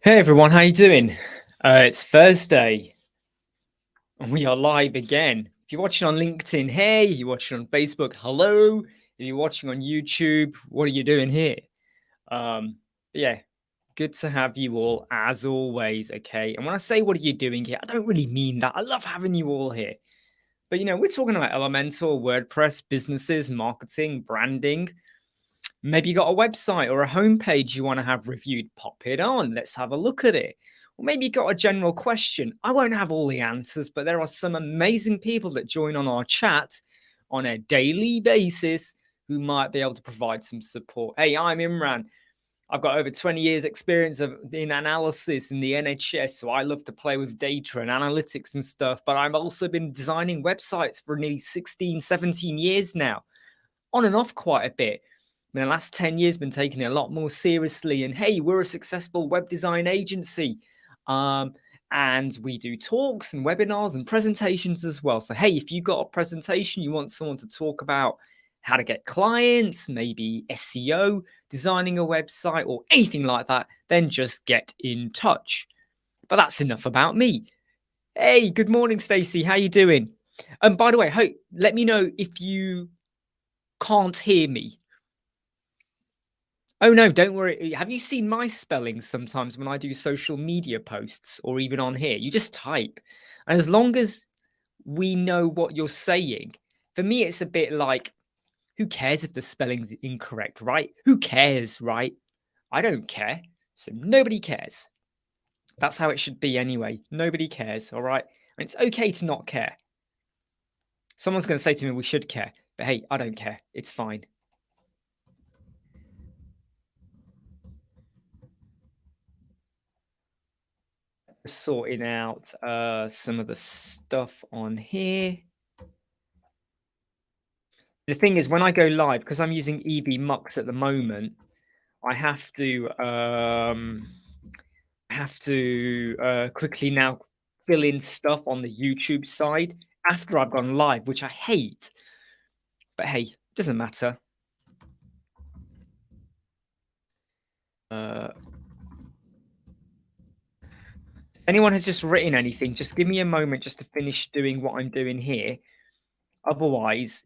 Hey everyone, how you doing? It's Thursday and we are live again. If you're watching on LinkedIn, hey, you're watching on Facebook, hello. If you're watching on YouTube, what are you doing here? Yeah, good to have you all as always, okay? And when I say what are you doing here, I don't really mean that. I love having you all here. But we're talking about Elementor, WordPress, businesses, marketing, branding. Maybe you got a website or a homepage you want to have reviewed. Pop it on. Let's have a look at it. Or maybe you got a general question. I won't have all the answers, but there are some amazing people that join on our chat on a daily basis who might be able to provide some support. Hey, I'm Imran. I've got over 20 years experience in analysis in the NHS, so I love to play with data and analytics and stuff, but I've also been designing websites for nearly 16, 17 years now, on and off quite a bit. In the last 10 years, been taking it a lot more seriously. And hey, we're a successful web design agency. And we do talks and webinars and presentations as well. So, hey, if you got a presentation, you want someone to talk about how to get clients, maybe SEO, designing a website or anything like that, then just get in touch. But that's enough about me. Hey, good morning, Stacey. How you doing? And by the way, hey, let me know if you can't hear me. Oh, no, don't worry. Have you seen my spelling sometimes when I do social media posts or even on here? You just type. And as long as we know what you're saying, for me, it's a bit like, who cares if the spelling's incorrect, right? Who cares, right? I don't care. So nobody cares. That's how it should be anyway. Nobody cares, all right? And it's okay to not care. Someone's going to say to me, we should care. But hey, I don't care. It's fine. Sorting out some of the stuff on here. The thing is, when I go live, because I'm using EB Mux at the moment, I have to quickly now fill in stuff on the YouTube side after I've gone live, which I hate. But hey, doesn't matter. Anyone has just written anything, just give me a moment just to finish doing what I'm doing here. Otherwise,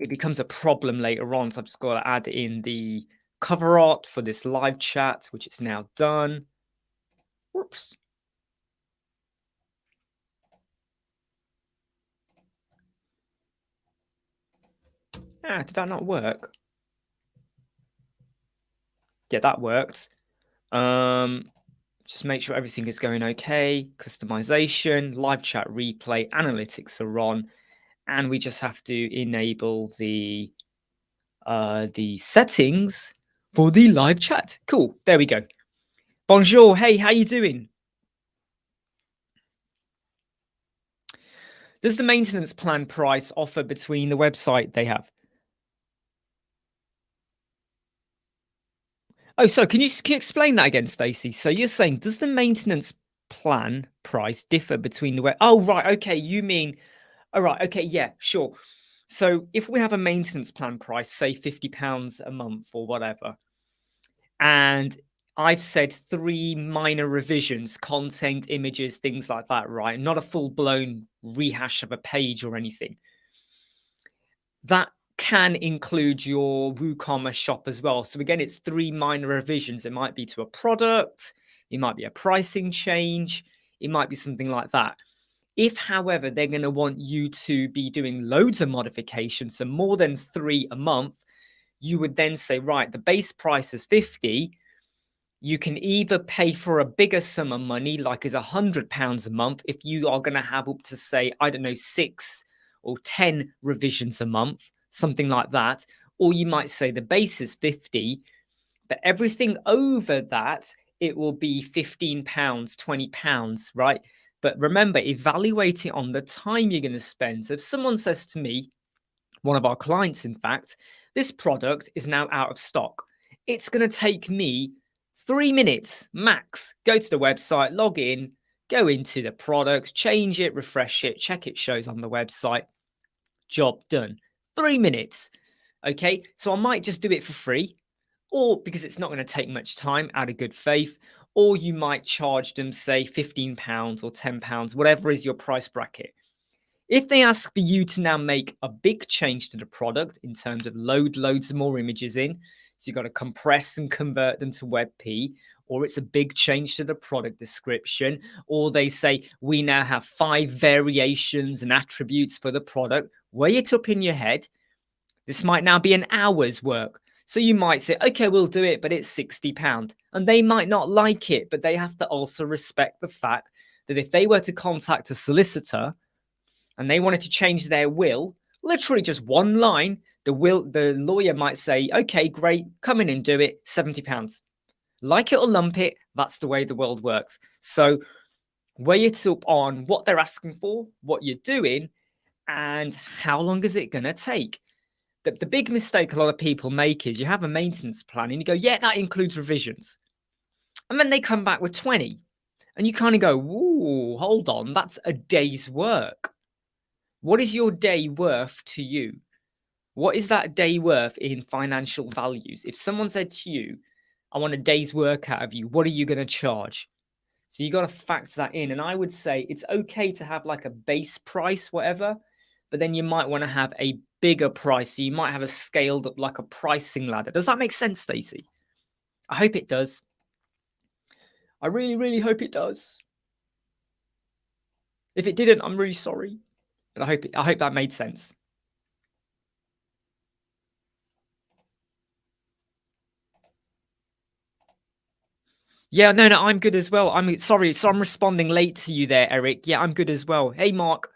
it becomes a problem later on. So I've just got to add in the cover art for this live chat, which is now done. Whoops. Did that not work? Yeah, that worked. Just make sure everything is going okay. Customization, live chat replay, analytics are on, and we just have to enable the settings for the live chat. Cool. There we go. Bonjour. Hey, how you doing? Does the maintenance plan price offer between the website they have? Oh, sorry. Can you explain that again, Stacey? So you're saying, does the maintenance plan price differ between the web? Oh, right. Okay. You mean, all right. Okay. Yeah, sure. So if we have a maintenance plan price, say £50 a month or whatever, and I've said 3 minor revisions, content, images, things like that, right? Not a full blown rehash of a page or anything. That can include your WooCommerce shop as well. So again, it's 3 minor revisions. It might be to a product, it might be a pricing change, it might be something like that. If, however, they're going to want you to be doing loads of modifications, so more than 3 a month, you would then say, right, the base price is 50. You can either pay for a bigger sum of money, like is £100 a month, if you are going to have up to, say, I don't know, 6 or 10 revisions a month, something like that. Or you might say the base is 50, but everything over that, it will be £15, £20, right? But remember, evaluate it on the time you're going to spend. So if someone says to me, one of our clients, in fact, this product is now out of stock, it's going to take me 3 minutes max. Go to the website, log in, go into the product, change it, refresh it, check it shows on the website. Job done. 3 minutes. Okay, so I might just do it for free, or because it's not going to take much time out of good faith, or you might charge them, say, £15 or £10, whatever is your price bracket. If they ask for you to now make a big change to the product in terms of load loads more images in, so you've got to compress and convert them to WebP, or it's a big change to the product description, or they say, we now have 5 variations and attributes for the product, weigh it up in your head. This might now be an hour's work. So you might say, okay, we'll do it, but it's £60. And they might not like it, but they have to also respect the fact that if they were to contact a solicitor and they wanted to change their will, literally just one line, the lawyer might say, okay, great, come in and do it, £70. Like it or lump it, that's the way the world works. So weigh it up on what they're asking for, what you're doing, and how long is it going to take. The big mistake a lot of people make is you have a maintenance plan and you go, yeah, that includes revisions. And then they come back with 20. And you kind of go, whoa, hold on, that's a day's work. What is your day worth to you? What is that day worth in financial values? If someone said to you, I want a day's work out of you, what are you going to charge? So you got to factor that in. And I would say it's okay to have like a base price, whatever, but then you might want to have a bigger price. So you might have a scaled up, like a pricing ladder. Does that make sense, Stacey? I hope it does. I really, really hope it does. If it didn't, I'm really sorry, but I hope that made sense. Yeah, no, I'm good as well. I'm sorry, so I'm responding late to you there, Eric. Yeah, I'm good as well. Hey, Mark.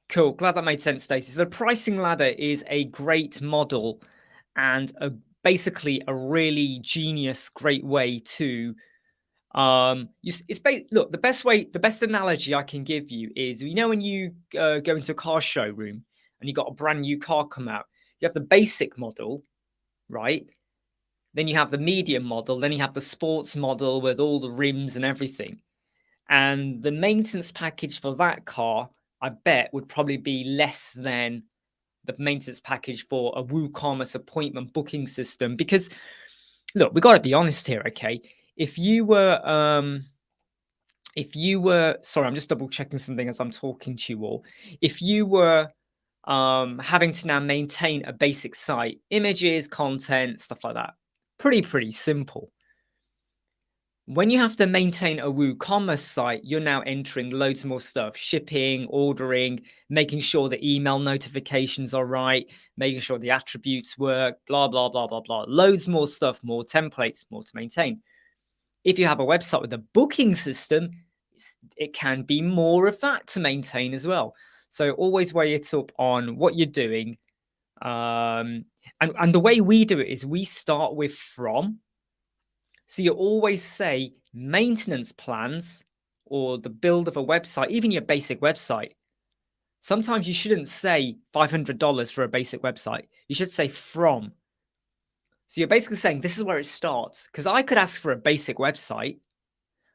Cool. Glad that made sense, Stacey. So the pricing ladder is a great model and basically a really genius, great way to look, the best analogy I can give you is, you know, when you go into a car showroom and you got a brand new car come out, you have the basic model, right? Then you have the medium model, then you have the sports model with all the rims and everything. And the maintenance package for that car, I bet, would probably be less than the maintenance package for a WooCommerce appointment booking system. Because look, we got to be honest here, okay? If you were, sorry, I'm just double checking something as I'm talking to you all. If you were having to now maintain a basic site, images, content, stuff like that, pretty simple. When you have to maintain a WooCommerce site, you're now entering loads more stuff, shipping, ordering, making sure the email notifications are right, making sure the attributes work, blah, blah, blah, blah, blah. Loads more stuff, more templates, more to maintain. If you have a website with a booking system, it can be more of that to maintain as well. So always weigh it up on what you're doing. And the way we do it is we start with from. So you always say maintenance plans or the build of a website, even your basic website. Sometimes you shouldn't say $500 for a basic website. You should say from. So you're basically saying this is where it starts. Because I could ask for a basic website.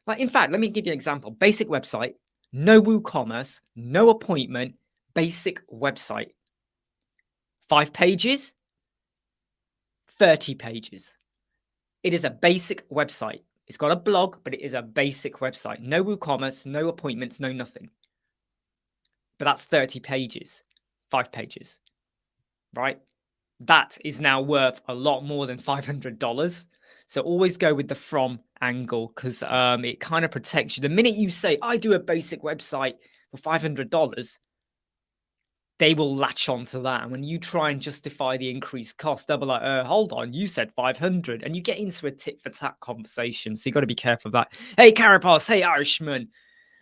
Like, in fact, let me give you an example. Basic website, no WooCommerce, no appointment, basic website. 5 pages, 30 pages. It is a basic website. It's got a blog, but it is a basic website. No WooCommerce, no appointments, no nothing. But that's 30 pages, 5 pages, right? That is now worth a lot more than $500. So always go with the from angle because it kind of protects you. The minute you say, I do a basic website for $500, they will latch onto that. And when you try and justify the increased cost, they'll be like, hold on, you said 500. And you get into a tit for tat conversation. So you got to be careful of that. Hey, Carapace. Hey, Irishman.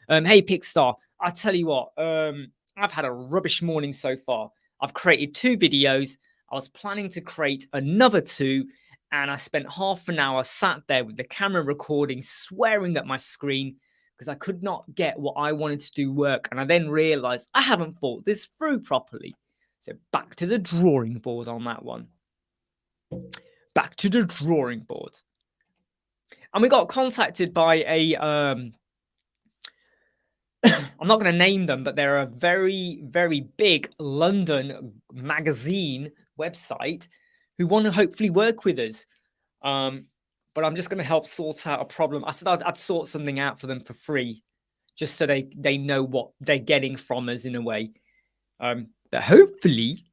Hey, Pickstar. I tell you what, I've had a rubbish morning so far. I've created 2 videos. I was planning to create another 2. And I spent half an hour sat there with the camera recording, swearing at my screen because I could not get what I wanted to do work. And I then realized I haven't thought this through properly. So back to the drawing board on that one. Back to the drawing board. And we got contacted by I'm not going to name them, but they're a very, very big London magazine website who want to hopefully work with us. But I'm just going to help sort out a problem. I said I'd sort something out for them for free, just so they know what they're getting from us in a way. But hopefully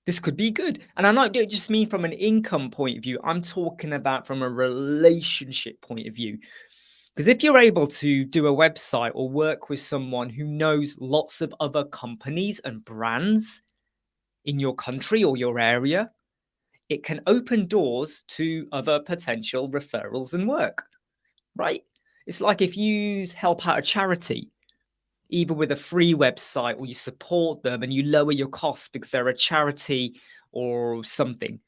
this could be good. And I don't just mean from an income point of view. I'm talking about from a relationship point of view. Because if you're able to do a website or work with someone who knows lots of other companies and brands in your country or your area, it can open doors to other potential referrals and work, right? It's like if you help out a charity, either with a free website or you support them and you lower your costs because they're a charity or something.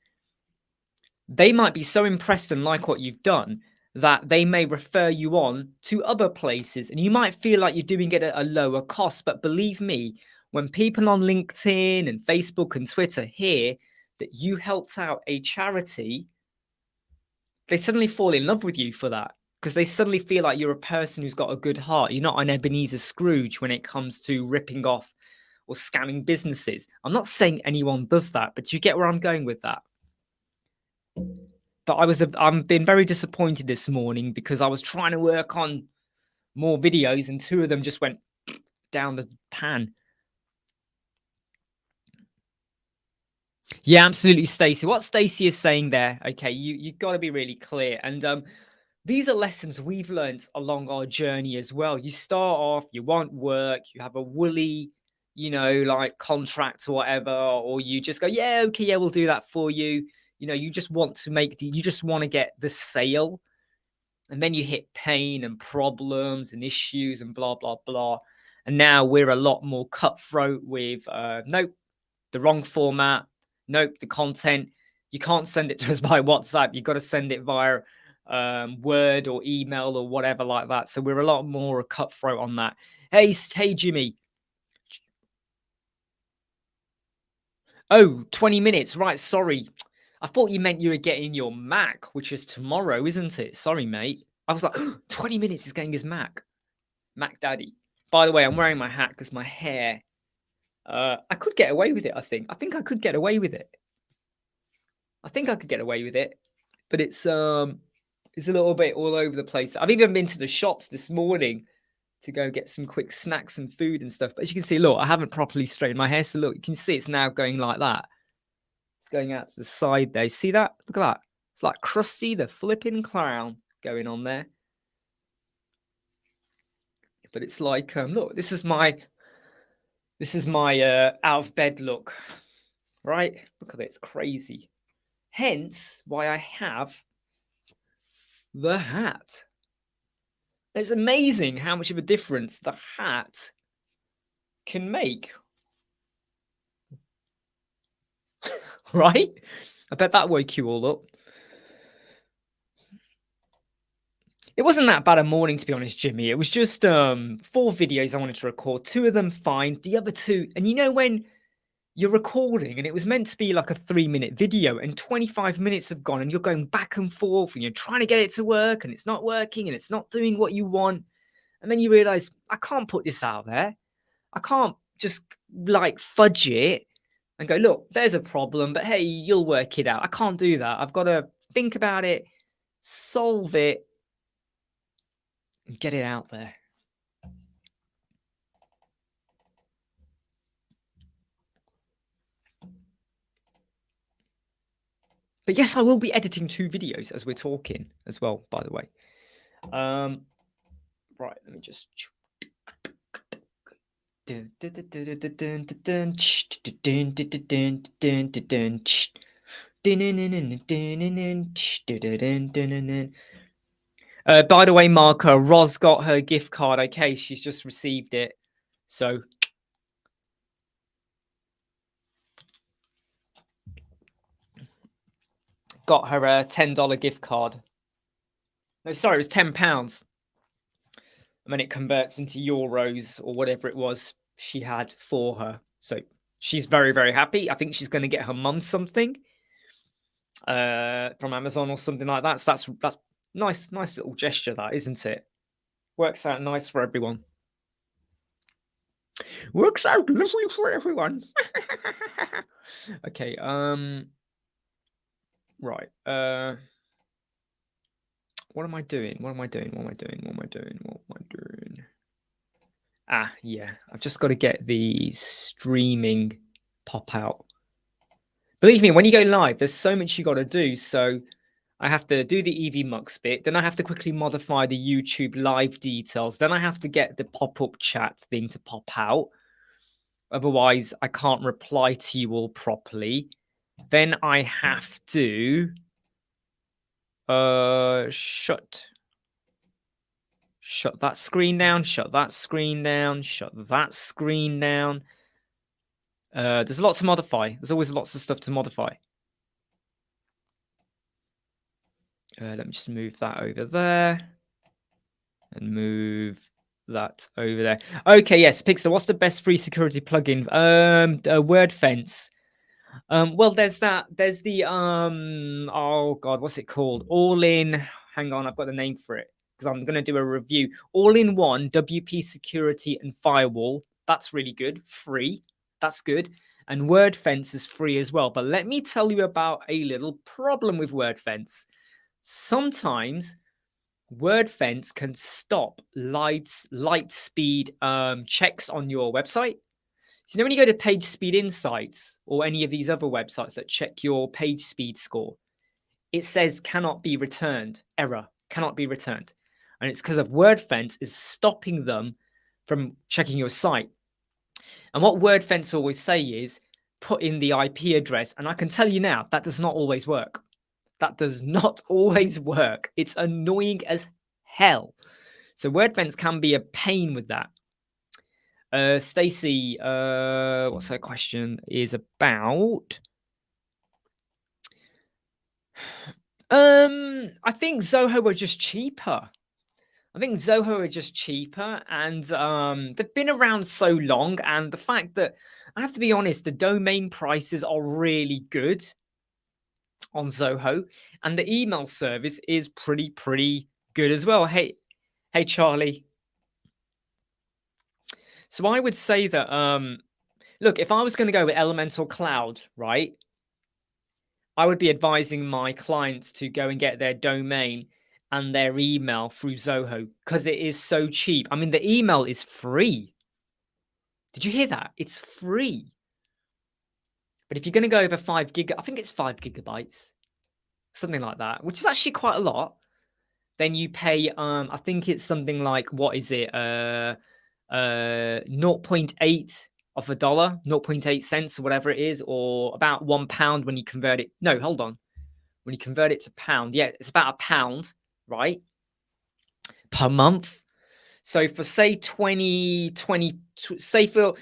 They might be so impressed and like what you've done that they may refer you on to other places, and you might feel like you're doing it at a lower cost. But believe me, when people on LinkedIn and Facebook and Twitter hear that you helped out a charity, they suddenly fall in love with you for that, because they suddenly feel like you're a person who's got a good heart. You're not an Ebenezer Scrooge when it comes to ripping off or scamming businesses. I'm not saying anyone does that, but you get where I'm going with that. But I've been very disappointed this morning because I was trying to work on more videos and 2 of them just went down the pan. Yeah, absolutely, Stacey. What Stacey is saying there, okay, you've got to be really clear. And these are lessons we've learned along our journey as well. You start off, you want work, you have a woolly, like contract or whatever, or you just go, yeah, okay, yeah, we'll do that for you. You just want to you just want to get the sale. And then you hit pain and problems and issues and blah, blah, blah. And now we're a lot more cutthroat with, nope, the wrong format. Nope, the content. You can't send it to us by WhatsApp. You've got to send it via Word or email or whatever like that. So we're a lot more cutthroat on that. Hey, Jimmy. Oh, 20 minutes. Right, sorry. I thought you meant you were getting your Mac, which is tomorrow, isn't it? Sorry, mate. I was like, 20 minutes he's getting his Mac. Mac Daddy. By the way, I'm wearing my hat because my hair, I could get away with it, I think. I think I could get away with it. But it's a little bit all over the place. I've even been to the shops this morning to go get some quick snacks and food and stuff. But as you can see, look, I haven't properly straightened my hair. So look, you can see it's now going like that. It's going out to the side there. See that? Look at that. It's like Krusty the flipping clown going on there. But it's like, look, this is my out of bed look, right? Look at it, it's crazy. Hence why I have the hat. It's amazing how much of a difference the hat can make. Right? I bet that woke you all up. It wasn't that bad a morning, to be honest, Jimmy. It was just 4 videos I wanted to record. 2 of them fine. The other 2, and when you're recording and it was meant to be like a 3-minute video and 25 minutes have gone and you're going back and forth and you're trying to get it to work and it's not working and it's not doing what you want. And then you realize, I can't put this out there. I can't just like fudge it and go, look, there's a problem, but hey, you'll work it out. I can't do that. I've got to think about it, solve it, and get it out there. But yes, I will be editing 2 videos as we're talking as well, by the way. Right, let me just... by the way, Marco, Roz got her gift card. Okay, she's just received it. So... got her a $10 gift card. No, sorry, it was £10. And then it converts into euros or whatever it was she had for her. So she's very, very happy. I think she's going to get her mum something from Amazon or something like that. So that's nice little gesture, that, isn't it? Works out nice for everyone. Works out lovely for everyone. Okay, right. What am I doing? Ah, yeah. I've just got to get the streaming pop out. Believe me, when you go live, there's so much you got to do. So I have to do the EV Mux bit. Then I have to quickly modify the YouTube live details. Then I have to get the pop-up chat thing to pop out. Otherwise, I can't reply to you all properly. Then I have to shut that screen down, shut that screen down, shut that screen down. There's lots to modify. There's always lots of stuff to modify. Let me just move that over there and move that over there. Okay, yes, Pixel, what's the best free security plugin? WordFence. Well, there's the oh god, what's it called? All in, hang on, I've got the name for it because I'm gonna do a review. All in one WP security and firewall. That's really good, free. That's good. And WordFence is free as well. But let me tell you about a little problem with WordFence. Sometimes WordFence can stop light speed checks on your website. So, when you go to Page Speed Insights or any of these other websites that check your page speed score, it says cannot be returned, error, cannot be returned. And it's because of WordFence is stopping them from checking your site. And what WordFence always say is put in the IP address. And I can tell you now, that does not always work. That does not always work. It's annoying as hell. So WordFence can be a pain with that. Stacy, what's her question? Is about. I think Zoho are just cheaper. And they've been around so long, and the fact that I have to be honest, the domain prices are really good on Zoho, and the email service is pretty good as well. Hey, Charlie. So I would say that look, if I was going to go with Elementor Cloud, right, I would be advising my clients to go and get their domain and their email through Zoho because it is so cheap. I mean, the email is free. Did you hear that? It's free. But if you're going to go over 5 gig, I think it's 5 gigabytes, something like that, which is actually quite a lot. Then you pay, I think it's something like, what is it? 0.8 of a dollar, 0.8 cents or whatever it is, or about £1 when you convert it. No, hold on. When you convert it to pound, yeah, it's about £1, right? Per month. So for say 20, say for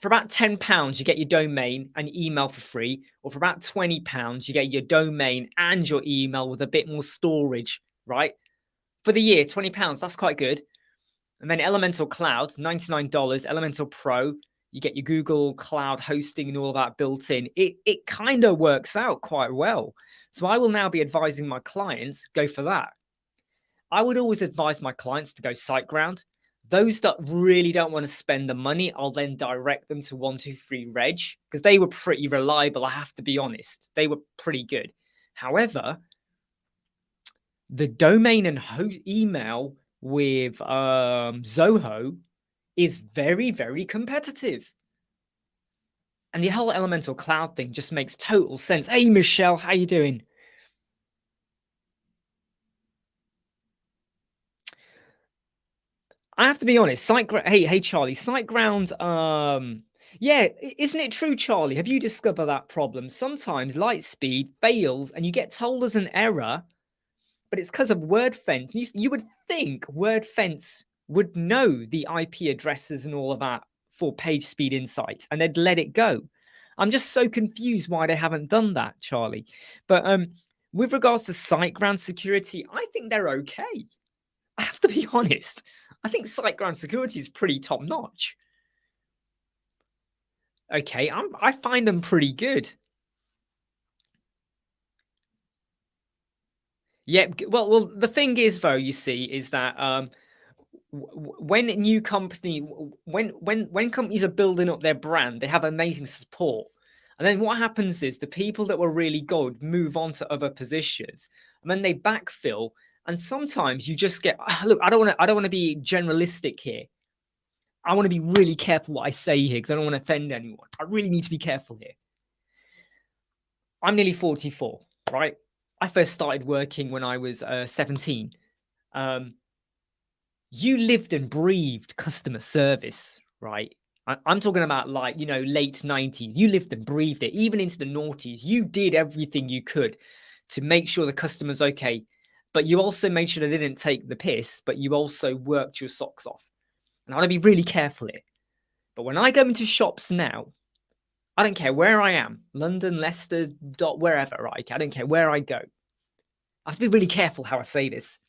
about £10, you get your domain and email for free, or for about £20, you get your domain and your email with a bit more storage, right? For the year, £20, that's quite good. And then Elementor Cloud, $99, Elementor Pro, you get your Google Cloud hosting and all that built in. It kind of works out quite well. So I will now be advising my clients, go for that. I would always advise my clients to go SiteGround. Those that really don't want to spend the money, I'll then direct them to 123reg because they were pretty reliable, I have to be honest. They were pretty good. However, the domain and email with Zoho is very competitive. And the whole Elementor Cloud thing just makes total sense. Hey, Michelle, how you doing? I have to be honest. Hey, Charlie. SiteGround. Yeah, isn't it true, Charlie? Have you discovered that problem? Sometimes Lightspeed fails, and you get told as an error, but it's because of WordFence. You would think WordFence would know the IP addresses and all of that for page speed insights, and they'd let it go. I'm just so confused why they haven't done that, Charlie. But with regards to SiteGround security, I think they're okay. I have to be honest. I think SiteGround security is pretty top notch. Okay, I find them pretty good. Yeah, well, the thing is, though, you see, is that when a new company, when companies are building up their brand, they have amazing support. And then what happens is the people that were really good move on to other positions, and then they backfill. And sometimes you just get, look, I don't want to be generalistic here. I want to be really careful what I say here because I don't want to offend anyone. I really need to be careful here. I'm nearly 44, right? I first started working when I was 17. You lived and breathed customer service, right? I'm talking about like, late 90s. You lived and breathed it, even into the noughties. You did everything you could to make sure the customer's okay. But you also made sure they didn't take the piss, but you also worked your socks off. And I want to be really careful here. But when I go into shops now, I don't care where I am, London, Leicester, wherever, right? I don't care where I go. I have to be really careful how I say this.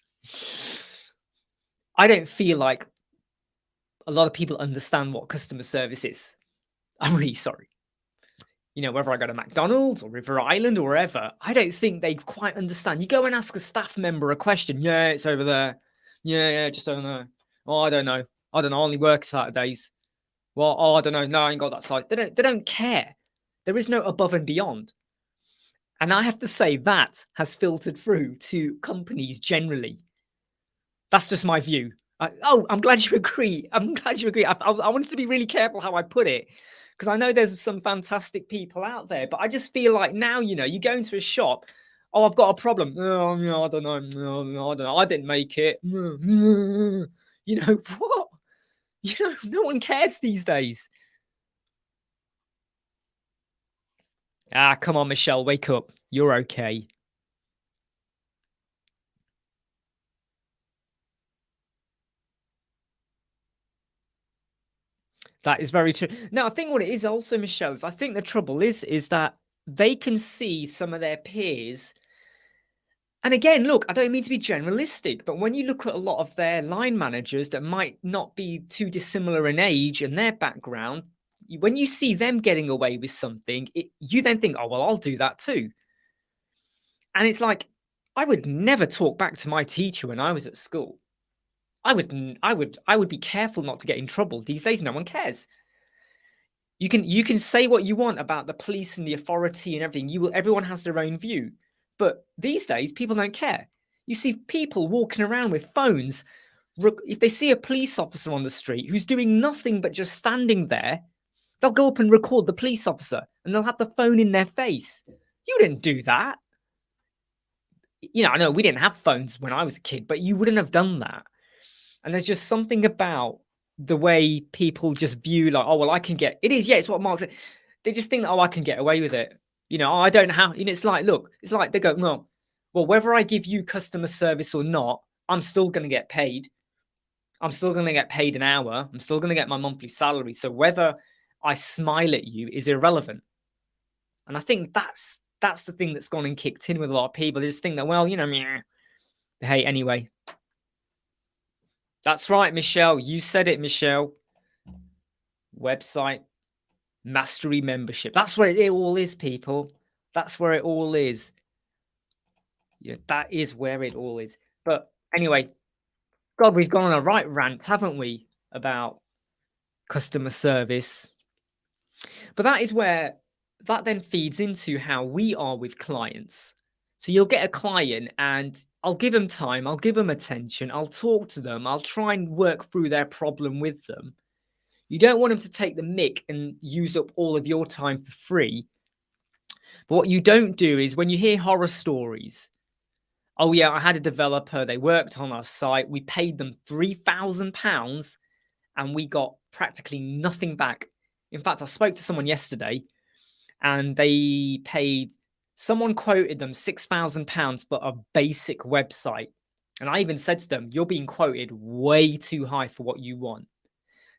I don't feel like a lot of people understand what customer service is. I'm really sorry. Whether I go to McDonald's or River Island or wherever, I don't think they quite understand. You go and ask a staff member a question. Yeah, it's over there. Yeah, just don't know. Oh, I don't know. I only work Saturdays. Well, I don't know. No, I ain't got that side. They don't care. There is no above and beyond. And I have to say that has filtered through to companies generally. That's just my view. I'm glad you agree. I'm glad you agree. I wanted to be really careful how I put it because I know there's some fantastic people out there, but I just feel like now, you go into a shop. Oh, I've got a problem. Oh, no, I don't know. No, I don't know. I didn't make it. What? No one cares these days. Come on, Michelle, wake up. You're okay. That is very true. No, I think what it is also, Michelle, is I think the trouble is that they can see some of their peers. And again, look, I don't mean to be generalistic, but when you look at a lot of their line managers that might not be too dissimilar in age and their background, when you see them getting away with something, you then think, oh, well, I'll do that too. And it's like, I would never talk back to my teacher when I was at school. I would be careful not to get in trouble. These days, no one cares. You can say what you want about the police and the authority and everything. Everyone has their own view. But these days, people don't care. You see people walking around with phones. If they see a police officer on the street who's doing nothing but just standing there, they'll go up and record the police officer and they'll have the phone in their face. You didn't do that. I know we didn't have phones when I was a kid, but you wouldn't have done that. And there's just something about the way people just view like, oh, well, I can get it is. Yeah, it's what Mark said. They just think that, oh, I can get away with it. I don't have, it's like, look, it's like they go, no, well, whether I give you customer service or not, I'm still going to get paid. I'm still going to get paid an hour. I'm still going to get my monthly salary. So whether I smile at you is irrelevant. And I think that's the thing that's gone and kicked in with a lot of people. They just think that, well, hey, anyway. That's right, Michelle. You said it, Michelle. Website mastery membership. That's where it all is, people. That's where it all is. Yeah, that is where it all is. But anyway, God, we've gone on a right rant, haven't we, about customer service? But that is where that then feeds into how we are with clients. So you'll get a client and I'll give them time, I'll give them attention, I'll talk to them, I'll try and work through their problem with them. You don't want them to take the mick and use up all of your time for free. But what you don't do is when you hear horror stories, oh yeah, I had a developer, they worked on our site, we paid them £3,000 and we got practically nothing back. In fact, I spoke to someone yesterday and someone quoted them £6,000 for a basic website. And I even said to them, you're being quoted way too high for what you want.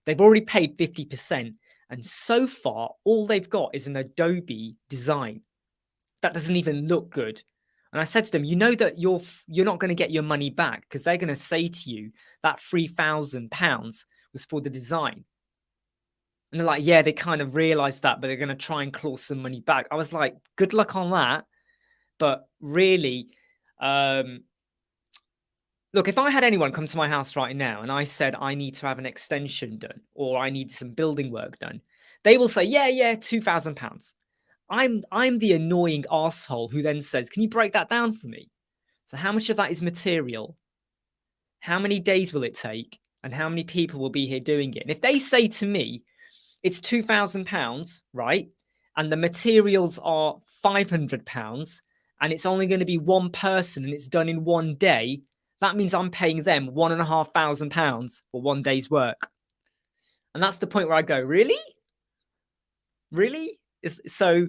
They've already paid 50%. And so far, all they've got is an Adobe design. That doesn't even look good. And I said to them, you know that you're not going to get your money back because they're going to say to you that £3,000 was for the design. And they're like, yeah, they kind of realized that, but they're going to try and claw some money back. I was like, good luck on that. But really, Look, if I had anyone come to my house right now and I said I need to have an extension done or I need some building work done, they will say, yeah, yeah, £2,000. I'm the annoying arsehole who then says, can you break that down for me? So how much of that is material? How many days will it take? And how many people will be here doing it? And if they say to me, it's £2,000, right? And the materials are £500 and it's only going to be one person and it's done in one day, that means I'm paying them £1,500 for one day's work. And that's the point where I go, really? Really? So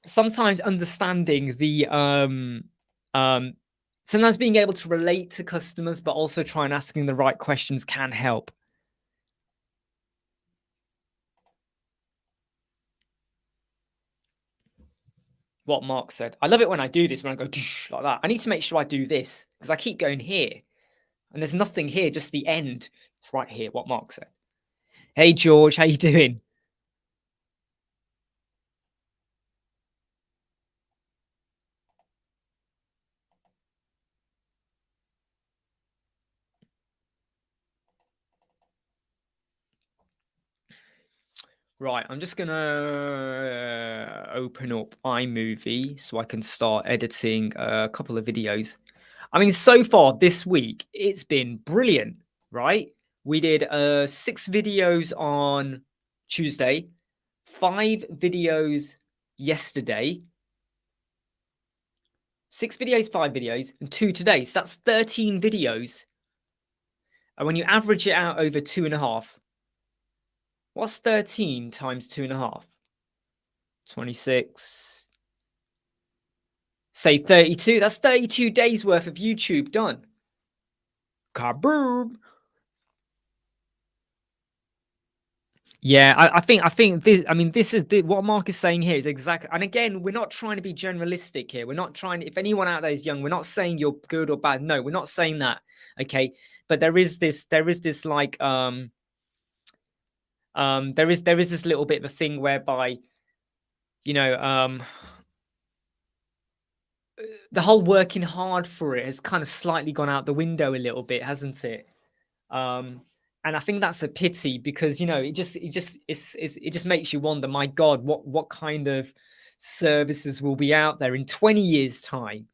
sometimes understanding the sometimes being able to relate to customers, but also try and asking the right questions can help. What Mark said. I love it when I do this, when I go like that. I need to make sure I do this because I keep going here and there's nothing here, just the end. It's right here, what Mark said. Hey, George, how you doing? Right, I'm just going to open up iMovie so I can start editing a couple of videos. I mean, so far this week, it's been brilliant, right? We did 6 videos on Tuesday, 5 videos yesterday, 6 videos, 5 videos, and 2 today. So that's 13 videos. And when you average it out over 2.5, what's 13 times 2.5? 26. Say 32. That's 32 days worth of YouTube done. Kaboom! Yeah, I think this. I mean, this is what Mark is saying here is exactly. And again, we're not trying to be generalistic here. We're not trying. If anyone out there is young, we're not saying you're good or bad. No, we're not saying that. Okay, but there is this like there is this little bit of a thing whereby, you know, the whole working hard for it has kind of slightly gone out the window a little bit, hasn't it? And I think that's a pity because, you know, it just makes you wonder, my God, what kind of services will be out there in 20 years time,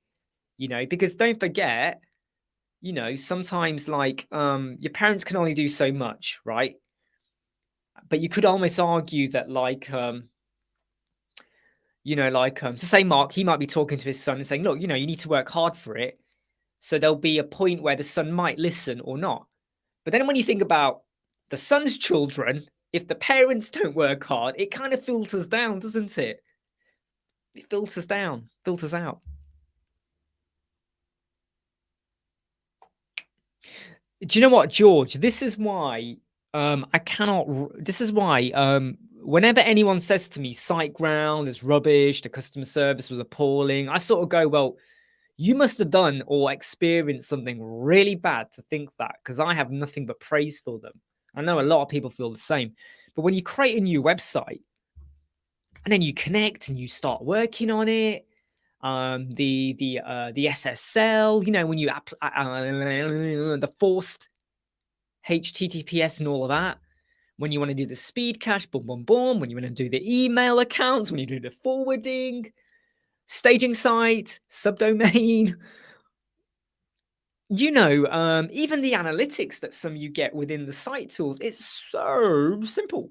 you know, because don't forget, you know, sometimes like your parents can only do so much, right? But you could almost argue that like you know, like so say Mark, he might be talking to his son and saying, look, you know, you need to work hard for it. So there'll be a point where the son might listen or not. But then when you think about the son's children, if the parents don't work hard, it kind of filters down, doesn't it? It filters down, filters out. Do you know what, George? This is why I cannot. This is why whenever anyone says to me, SiteGround is rubbish, the customer service was appalling, I sort of go, well, you must have done or experienced something really bad to think that, because I have nothing but praise for them. I know a lot of people feel the same. But when you create a new website and then you connect and you start working on it, the SSL, you know, when you the forced HTTPS and all of that, when you want to do the speed cache, boom, boom, boom, when you want to do the email accounts, when you do the forwarding, staging site, subdomain, you know, even the analytics that some you get within the site tools, it's so simple.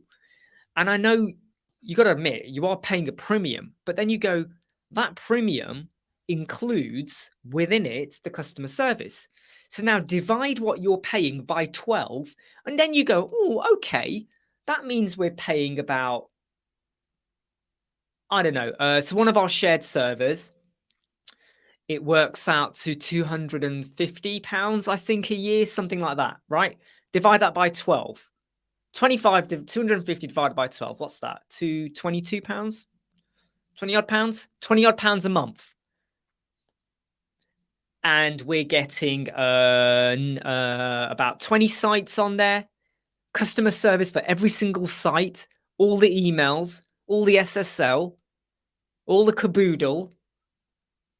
And I know you got to admit you are paying a premium, but then you go, that premium includes within it the customer service. So now divide what you're paying by 12, and then you go, oh, okay, that means we're paying about, I don't know. So one of our shared servers, it works out to £250, I think, a year, something like that, right? Divide that by 12. 25 to 250 divided by 12. What's that? £22? 20 odd pounds? 20 odd pounds a month. And we're getting about 20 sites on there. Customer service for every single site, all the emails, all the SSL, all the caboodle.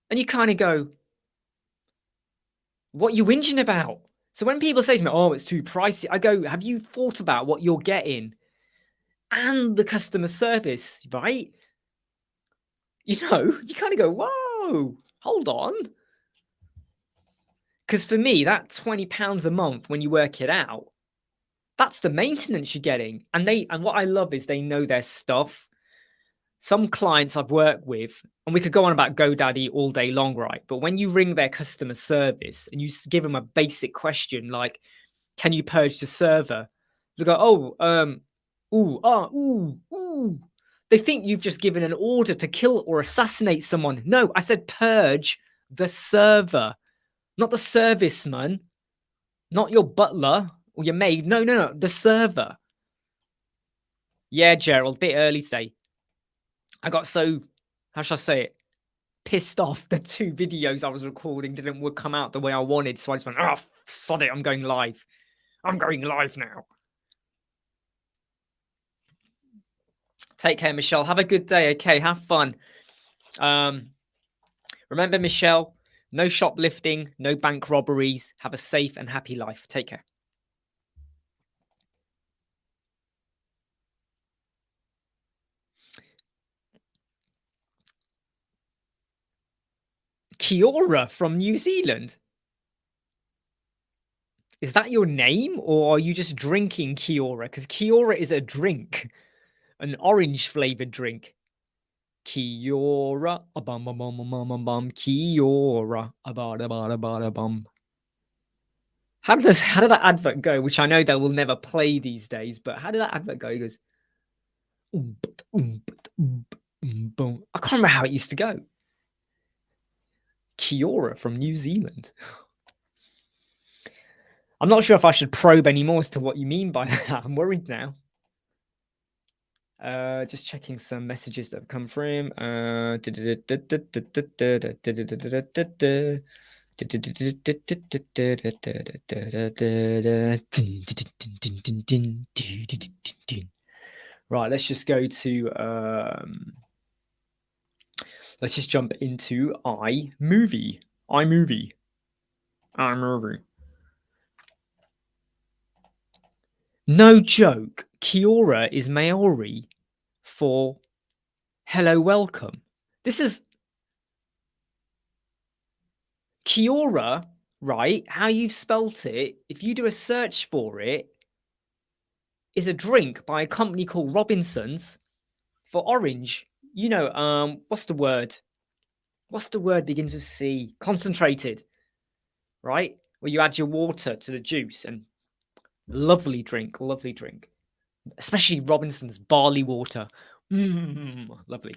And you kind of go, What are you whinging about? So when people say to me, oh, it's too pricey, I go, have you thought about what you're getting and the customer service, right? You kind of go, whoa, hold on. Because for me, that £20 a month, when you work it out, that's the maintenance you're getting. And what I love is they know their stuff. Some clients I've worked with, and we could go on about GoDaddy all day long, right? But when you ring their customer service and you give them a basic question like, can you purge the server? They go, ooh. They think you've just given an order to kill or assassinate someone. No, I said purge the server, not the serviceman, not your butler or your maid. No, the server. Yeah, Gerald, bit early today. I got so, how shall I say it, pissed off the 2 videos I was recording didn't come out the way I wanted. So I just went, oh, sod it, I'm going live. I'm going live now. Take care, Michelle. Have a good day. Okay, have fun. Remember, Michelle, no shoplifting, no bank robberies. Have a safe and happy life. Take care. Kiora from New Zealand. Is that your name, or are you just drinking Kiora? Because Kiora is a drink, an orange flavored drink. Kiora, a bum bum bum bum bum bum. Kiora, a bada bada bada bum. How did that advert go? Which I know they will never play these days, but how did that advert go? It goes, I can't remember how it used to go. Kiora from New Zealand. I'm not sure if I should probe any more as to what you mean by that. I'm worried now. Just checking some messages that have come through. Right, let's just go to let's just jump into iMovie. No joke. Kiora is Maori for hello, welcome. This is Kiora, right? How you've spelt it, if you do a search for it, is a drink by a company called Robinson's for orange. What's the word? What's the word begins with C? Concentrated, right? Where you add your water to the juice, and lovely drink. Especially Robinson's barley water. Lovely.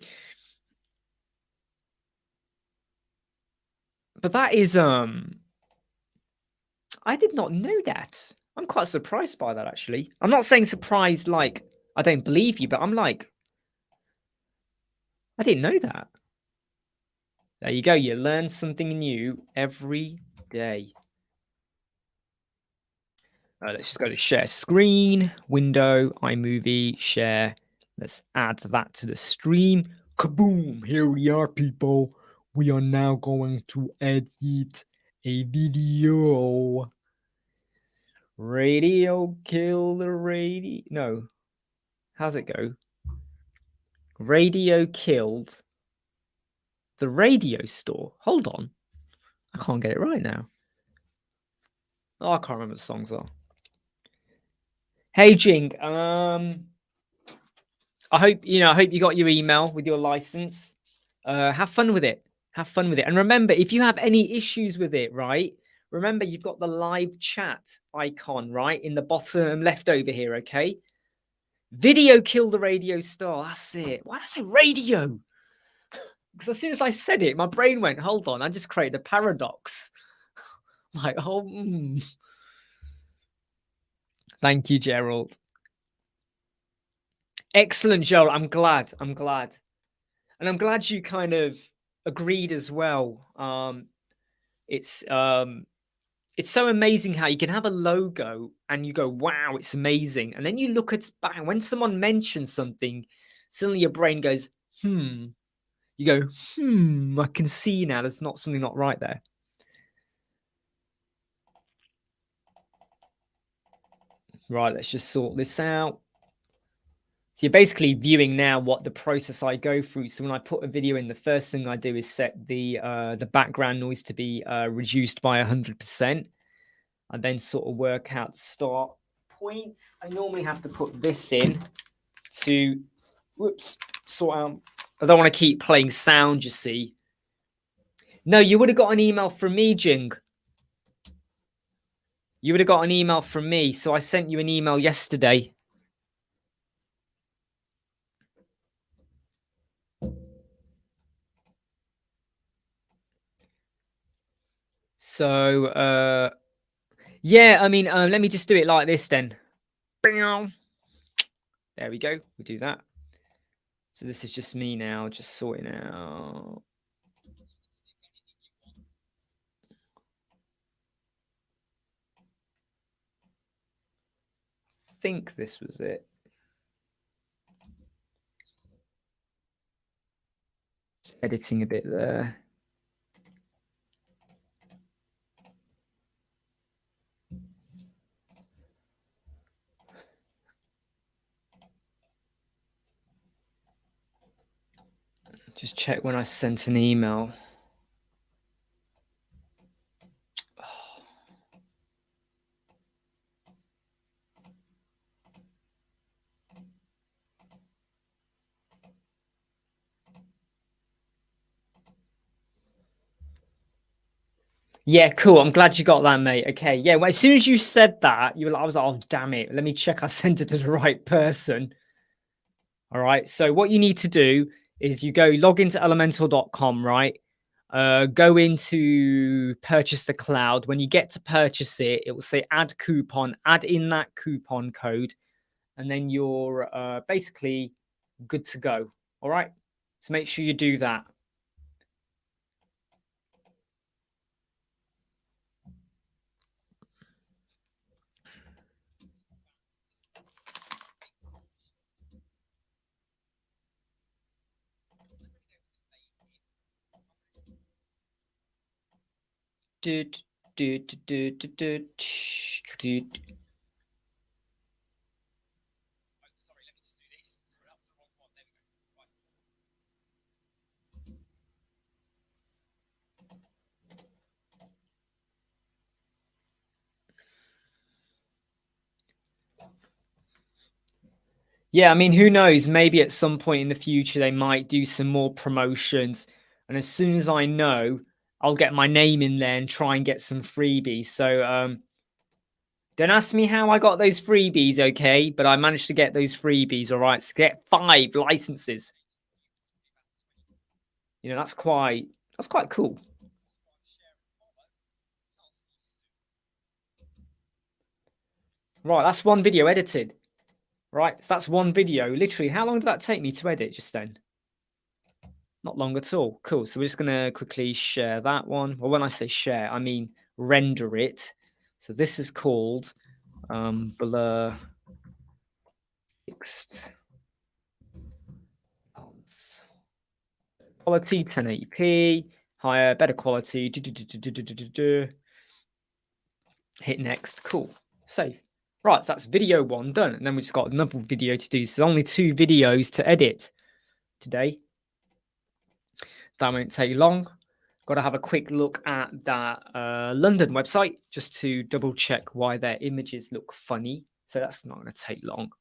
But that is I did not know that. I'm quite surprised by that, actually. I'm not saying surprised like I don't believe you, but I'm like, I didn't know that. There you go. You learn something new every day. Let's just go to share screen, window, iMovie, share. Let's add that to the stream. Kaboom! Here we are, people. We are now going to edit a video. Radio kill the radio. No. How's it go? Radio killed the radio store. Hold on. I can't get it right now. Oh, I can't remember what the songs are. Hey, Jing. I hope you got your email with your license. Have fun with it. And remember, if you have any issues with it, right? Remember, you've got the live chat icon, right? In the bottom left over here, okay? Video kill the radio star. That's it. Why did I say radio? Because as soon as I said it, my brain went, hold on, I just created a paradox. Like, Thank you, Gerald. Excellent, Gerald. I'm glad. And I'm glad you kind of agreed as well. It's so amazing how you can have a logo and you go, wow, it's amazing. And then you look at back when someone mentions something, suddenly your brain goes, You go, I can see now there's something not right there. Right, let's just sort this out. So you're basically viewing now what the process I go through. So when I put a video in, the first thing I do is set the background noise to be reduced by 100%. I then sort of work out start points. I normally have to put this in to, sort out. I don't want to keep playing sound, you see. No, you would have got an email from me, Jing. You would have got an email from me. So I sent you an email yesterday. So, yeah, I mean, let me just do it like this then. There we go. We'll do that. So this is just me now, just sorting out. I think this was it. Just editing a bit there. Just check when I sent an email. Yeah, cool. I'm glad you got that, mate. Okay, yeah. Well, as soon as you said that, I was like, oh, damn it. Let me check I sent it to the right person. All right. So what you need to do is you go log into elementor.com, right? Go into purchase the cloud. When you get to purchase it, it will say add coupon, add in that coupon code, and then you're basically good to go. All right. So make sure you do that. Yeah, I mean, who knows? Maybe at some point in the future they might do some more promotions. And as soon as I know, I'll get my name in there and try and get some freebies. So don't ask me how I got those freebies, okay? But I managed to get those freebies, all right? So get 5 licenses. You know, that's quite cool. Right, that's one video edited. Right, so that's one video. Literally, how long did that take me to edit just then? Not long at all. Cool. So we're just going to quickly share that one. Well, when I say share, I mean render it. So this is called blur fixed fonts. Quality 1080p, higher, better quality. Hit next. Cool. Save. Right, so that's video 1 done. And then we just got another video to do. So only 2 videos to edit today. That won't take long. Got to have a quick look at that London website just to double check why their images look funny. So that's not going to take long.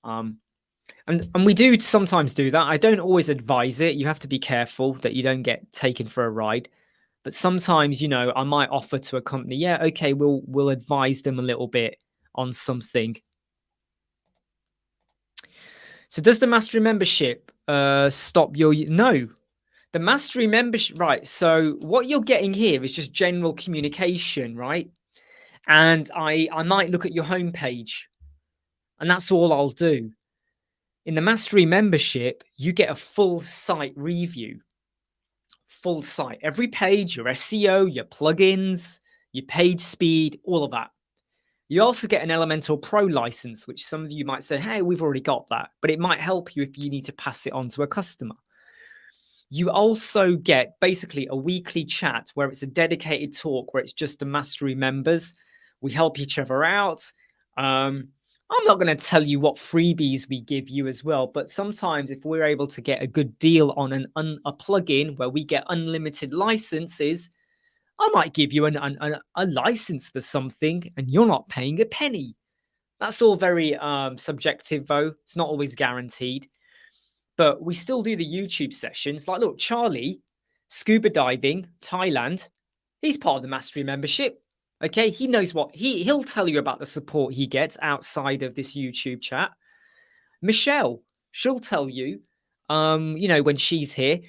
And we do sometimes do that. I don't always advise it. You have to be careful that you don't get taken for a ride. But sometimes, you know, I might offer to a company, yeah, okay, we'll advise them a little bit on something. So does the mastery membership stop your... No. The mastery membership, right? So what you're getting here is just general communication, right? And I might look at your homepage, and that's all I'll do. In the mastery membership, you get a full site review. Full site, every page, your SEO, your plugins, your page speed, all of that. You also get an Elementor Pro license, which some of you might say, hey, we've already got that, but it might help you if you need to pass it on to a customer. You also get basically a weekly chat where it's a dedicated talk where it's just the mastery members. We help each other out. I'm not going to tell you what freebies we give you as well, but sometimes if we're able to get a good deal on a plugin where we get unlimited licenses, I might give you a license for something and you're not paying a penny. That's all very subjective, though. It's not always guaranteed. But we still do the YouTube sessions. Like, look, Charlie, scuba diving, Thailand, he's part of the Mastery membership. Okay, he knows what he'll tell you about the support he gets outside of this YouTube chat. Michelle, she'll tell you, when she's here,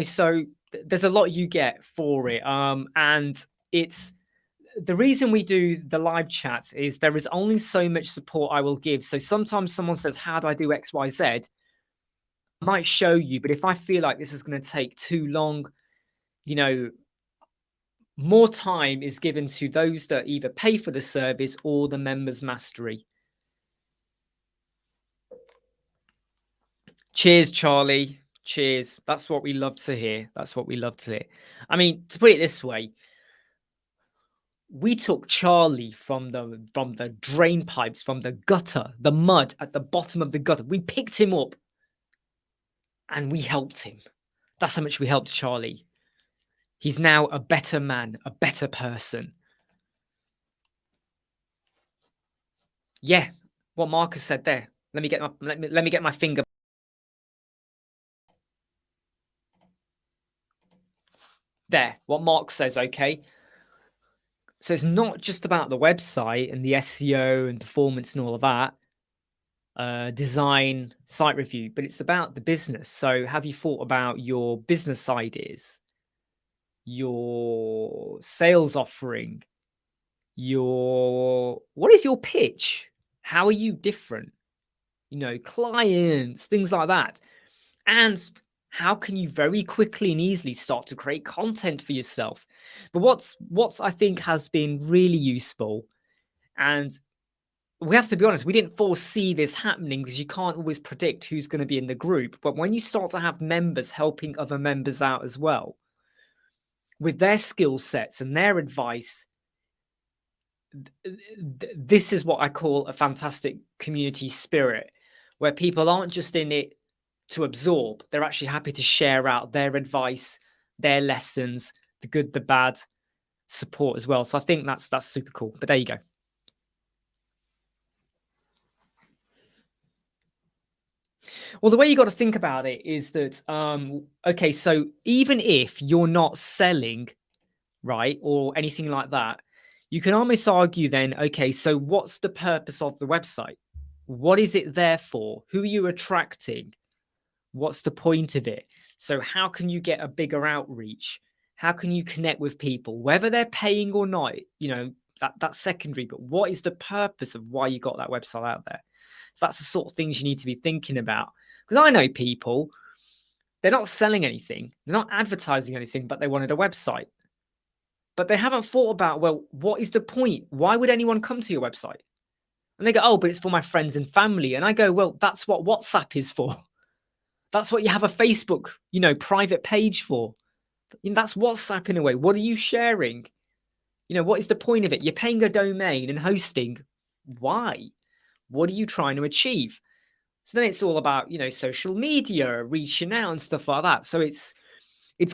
so there's a lot you get for it. And it's the reason we do the live chats is there is only so much support I will give. So sometimes someone says, how do I do XYZ? I might show you, but if I feel like this is going to take too long, more time is given to those that either pay for the service or the members mastery. Cheers, Charlie. Cheers. That's what we love to hear. That's what we love to hear. I mean, to put it this way, we took Charlie from the drain pipes, from the gutter, the mud at the bottom of the gutter. We picked him up and we helped him. That's how much we helped Charlie. He's now a better man, a better person. Yeah, what Marcus said there. Let me get my finger. There, what Mark says, okay? So it's not just about the website and the SEO and performance and all of that, design, site review, but it's about the business. So have you thought about your business ideas, your sales offering, what is your pitch? How are you different? Clients, things like that. And how can you very quickly and easily start to create content for yourself? But what's I think has been really useful, and we have to be honest, we didn't foresee this happening because you can't always predict who's going to be in the group. But when you start to have members helping other members out as well with their skill sets and their advice, this is what I call a fantastic community spirit, where people aren't just in it to absorb, they're actually happy to share out their advice, their lessons, the good, the bad, support as well. So I think that's super cool. But there you go. Well, the way you got to think about it is that, okay, so even if you're not selling, right, or anything like that, you can almost argue then, okay, so what's the purpose of the website? What is it there for? Who are you attracting? What's the point of it? So how can you get a bigger outreach? How can you connect with people, whether they're paying or not? That's secondary, but what is the purpose of why you got that website out there? So that's the sort of things you need to be thinking about. Because I know people, they're not selling anything, they're not advertising anything, but they wanted a website. But they haven't thought about, well, what is the point? Why would anyone come to your website? And they go, oh, but it's for my friends and family. And I go, well, that's what WhatsApp is for. That's what you have a Facebook, private page for. That's WhatsApp in a way. What are you sharing? What is the point of it? You're paying a domain and hosting. Why? What are you trying to achieve? So then it's all about, social media, reaching out and stuff like that. So it's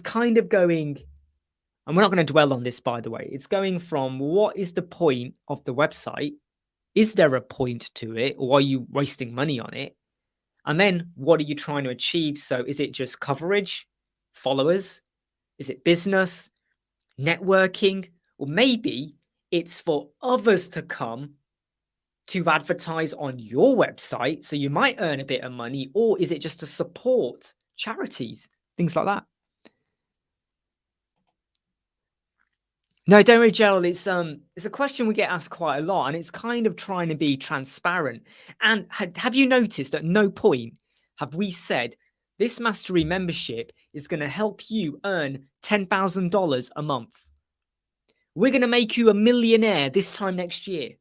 kind of going, and we're not going to dwell on this, by the way. It's going from, what is the point of the website? Is there a point to it? Or are you wasting money on it? And then what are you trying to achieve? So is it just coverage, followers? Is it business, networking? Or maybe it's for others to come to advertise on your website, so you might earn a bit of money. Or is it just to support charities, things like that? No, don't worry, Gerald. It's a question we get asked quite a lot, and it's kind of trying to be transparent. And have you noticed at no point have we said this mastery membership is going to help you earn $10,000 a month? We're going to make you a millionaire this time next year.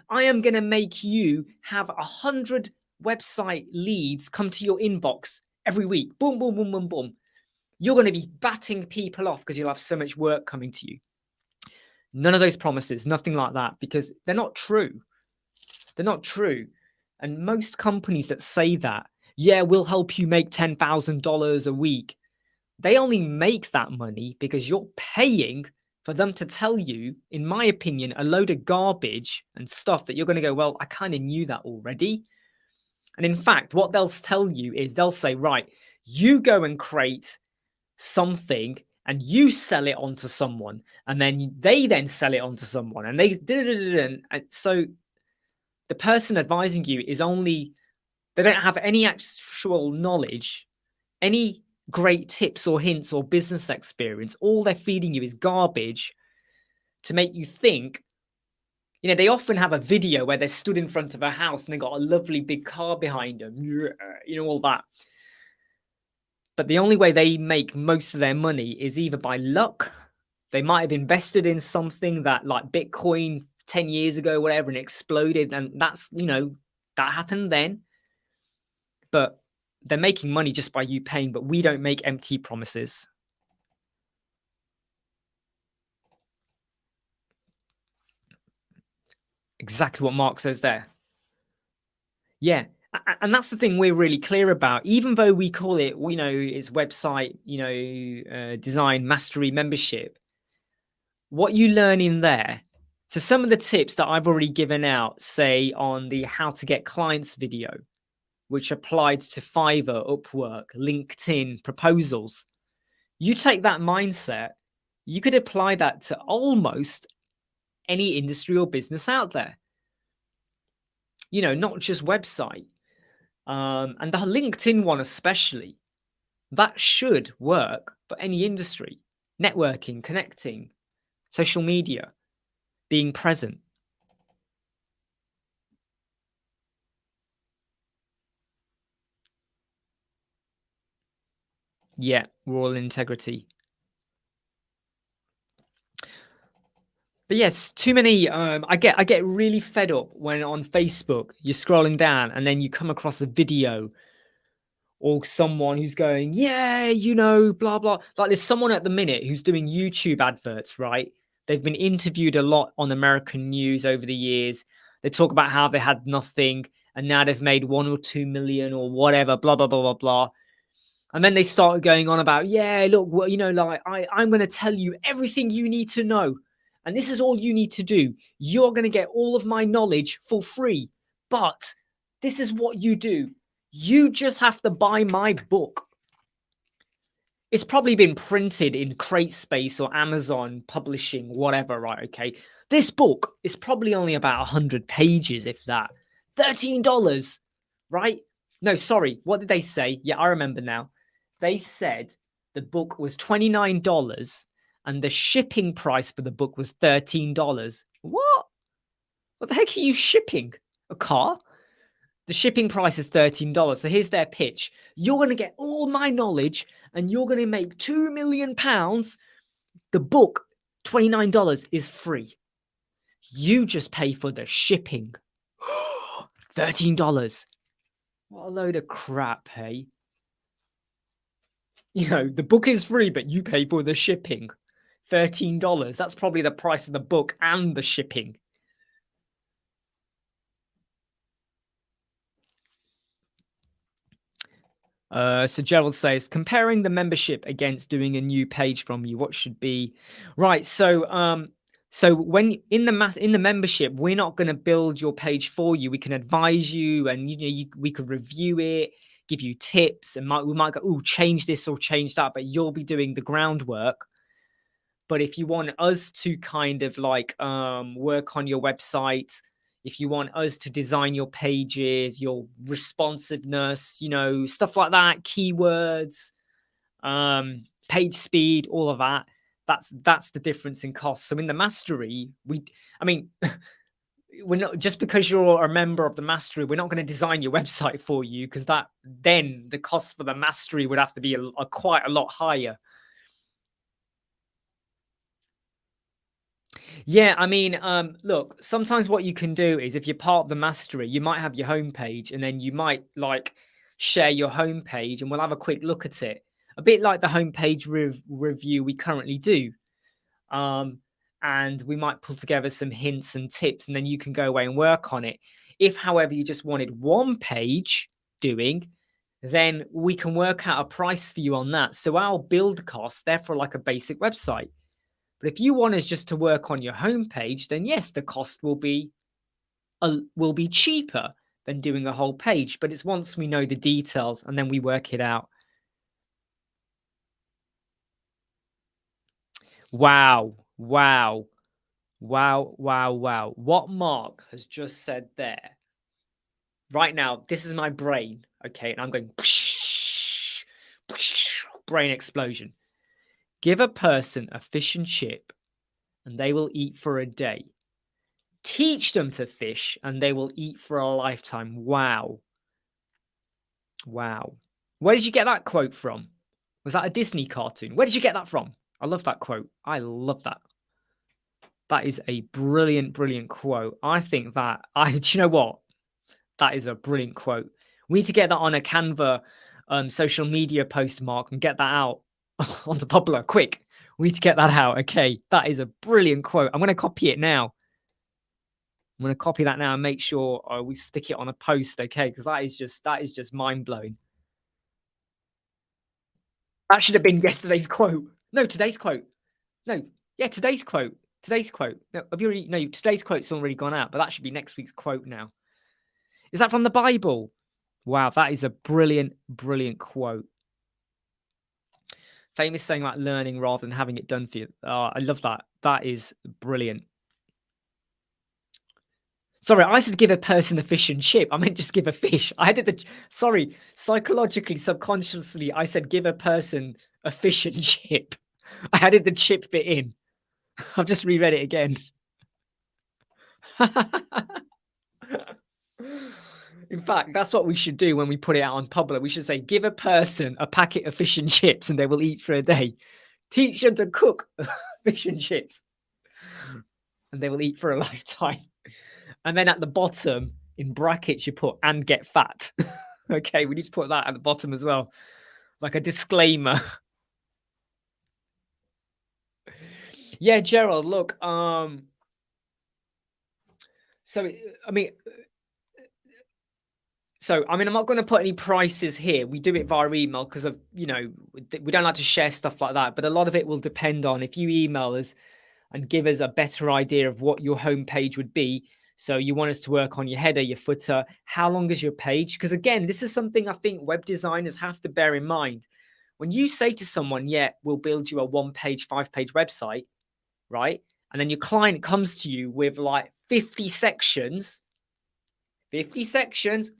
I am going to make you have 100 website leads come to your inbox every week. Boom, boom, boom, boom, boom. You're going to be batting people off because you'll have so much work coming to you. None of those promises, nothing like that, because they're not true. They're not true. And most companies that say that, yeah, we'll help you make $10,000 a week, they only make that money because you're paying for them to tell you, in my opinion, a load of garbage and stuff that you're going to go, well, I kind of knew that already. And in fact, what they'll tell you is they'll say, right, you go and create something and you sell it onto someone, and then they then sell it onto someone, and and so the person advising you is only, they don't have any actual knowledge, any great tips or hints or business experience. All they're feeding you is garbage to make you think. You know, they often have a video where they're stood in front of a house and they've got a lovely big car behind them, you know, all that. But the only way they make most of their money is either by luck. They might have invested in something that, like Bitcoin 10 years ago, whatever, and exploded. And that's, you know, that happened then. But they're making money just by you paying, but we don't make empty promises. Exactly what Mark says there. Yeah. And that's the thing we're really clear about, even though we call it, you know, it's website, you know, design mastery membership. What you learn in there, so some of the tips that I've already given out, say on the how to get clients video, which applied to Fiverr, Upwork, LinkedIn proposals, you take that mindset, you could apply that to almost any industry or business out there. You know, not just website. And the LinkedIn one especially, that should work for any industry. Networking, connecting, social media, being present. Yeah, raw integrity. But yes, too many. I get really fed up when on Facebook you're scrolling down and then you come across a video or someone who's going, yeah, you know, blah blah. Like there's someone at the minute who's doing YouTube adverts, right? They've been interviewed a lot on American news over the years. They talk about how they had nothing and now they've made 1 or 2 million or whatever, blah blah blah blah blah. And then they started going on about, yeah, look, well, you know, like I'm going to tell you everything you need to know. And this is all you need to do. You're going to get all of my knowledge for free. But this is what you do. You just have to buy my book. It's probably been printed in CrateSpace or Amazon publishing, whatever, right? Okay. This book is probably only about 100 pages, if that. $13, right? No, sorry. What did they say? Yeah, I remember now. They said the book was $29 and the shipping price for the book was $13. What? What the heck are you shipping? A car? The shipping price is $13. So here's their pitch. You're going to get all my knowledge and you're going to make £2 million. The book, $29, is free. You just pay for the shipping. $13. What a load of crap, hey? You know, the book is free, but you pay for the shipping. $13. That's probably the price of the book and the shipping. So Gerald says, comparing the membership against doing a new page from you, what should be right? So, so when in the membership, we're not going to build your page for you. We can advise you, and we could review it, give you tips, and we might go, oh, change this or change that, but you'll be doing the groundwork. But if you want us to kind of like work on your website, if you want us to design your pages, your responsiveness, you know, stuff like that, keywords, page speed, all of that, that's the difference in cost. So in the mastery, I mean, we're not, just because you're a member of the mastery, we're not going to design your website for you, because that then the cost for the mastery would have to be quite a lot higher. Yeah, I mean, look, sometimes what you can do is if you're part of the mastery, you might have your homepage and then you might like share your homepage and we'll have a quick look at it. A bit like the homepage review we currently do. and we might pull together some hints and tips, and then you can go away and work on it. If, however, you just wanted one page doing, then we can work out a price for you on that. So our build costs, therefore, like a basic website. But if you want us just to work on your homepage, then yes, the cost will be cheaper than doing a whole page. But it's once we know the details and then we work it out. Wow, wow, wow, wow, wow. What Mark has just said there. Right now, this is my brain, okay? And I'm going brain explosion. Give a person a fish and chip and they will eat for a day. Teach them to fish and they will eat for a lifetime. Wow. Wow. Where did you get that quote from? Was that a Disney cartoon? Where did you get that from? I love that quote. I love that. That is a brilliant, brilliant quote. I think that do you know what? That is a brilliant quote. We need to get that on a Canva social media post, Mark, and get that out onto Popular. Quick. We need to get that out. Okay. That is a brilliant quote. I'm going to copy it now. I'm going to copy that now and make sure we stick it on a post. Okay. Because that is just mind blowing. That should have been yesterday's quote. No, today's quote. No. Yeah, today's quote. Today's quote. No, today's quote's already gone out, but that should be next week's quote now. Is that from the Bible? Wow, that is a brilliant, brilliant quote. Famous saying about learning rather than having it done for you. I love that. That is brilliant. Sorry, I said give a person a fish and chip. I meant just give a fish. Psychologically, subconsciously, I said give a person a fish and chip. I added the chip bit in. I've just reread it again. In fact, that's what we should do when we put it out on Public. We should say, give a person a packet of fish and chips and they will eat for a day. Teach them to cook fish and chips and they will eat for a lifetime. And then at the bottom, in brackets, you put, and get fat. Okay, we need to put that at the bottom as well. Like a disclaimer. Yeah, Gerald, look, I'm not going to put any prices here. We do it via email because of, we don't like to share stuff like that. But a lot of it will depend on if you email us and give us a better idea of what your homepage would be. So you want us to work on your header, your footer. How long is your page? Because again, this is something I think web designers have to bear in mind. When you say to someone, yeah, we'll build you a 1-page, 5-page website, right? And then your client comes to you with like 50 sections,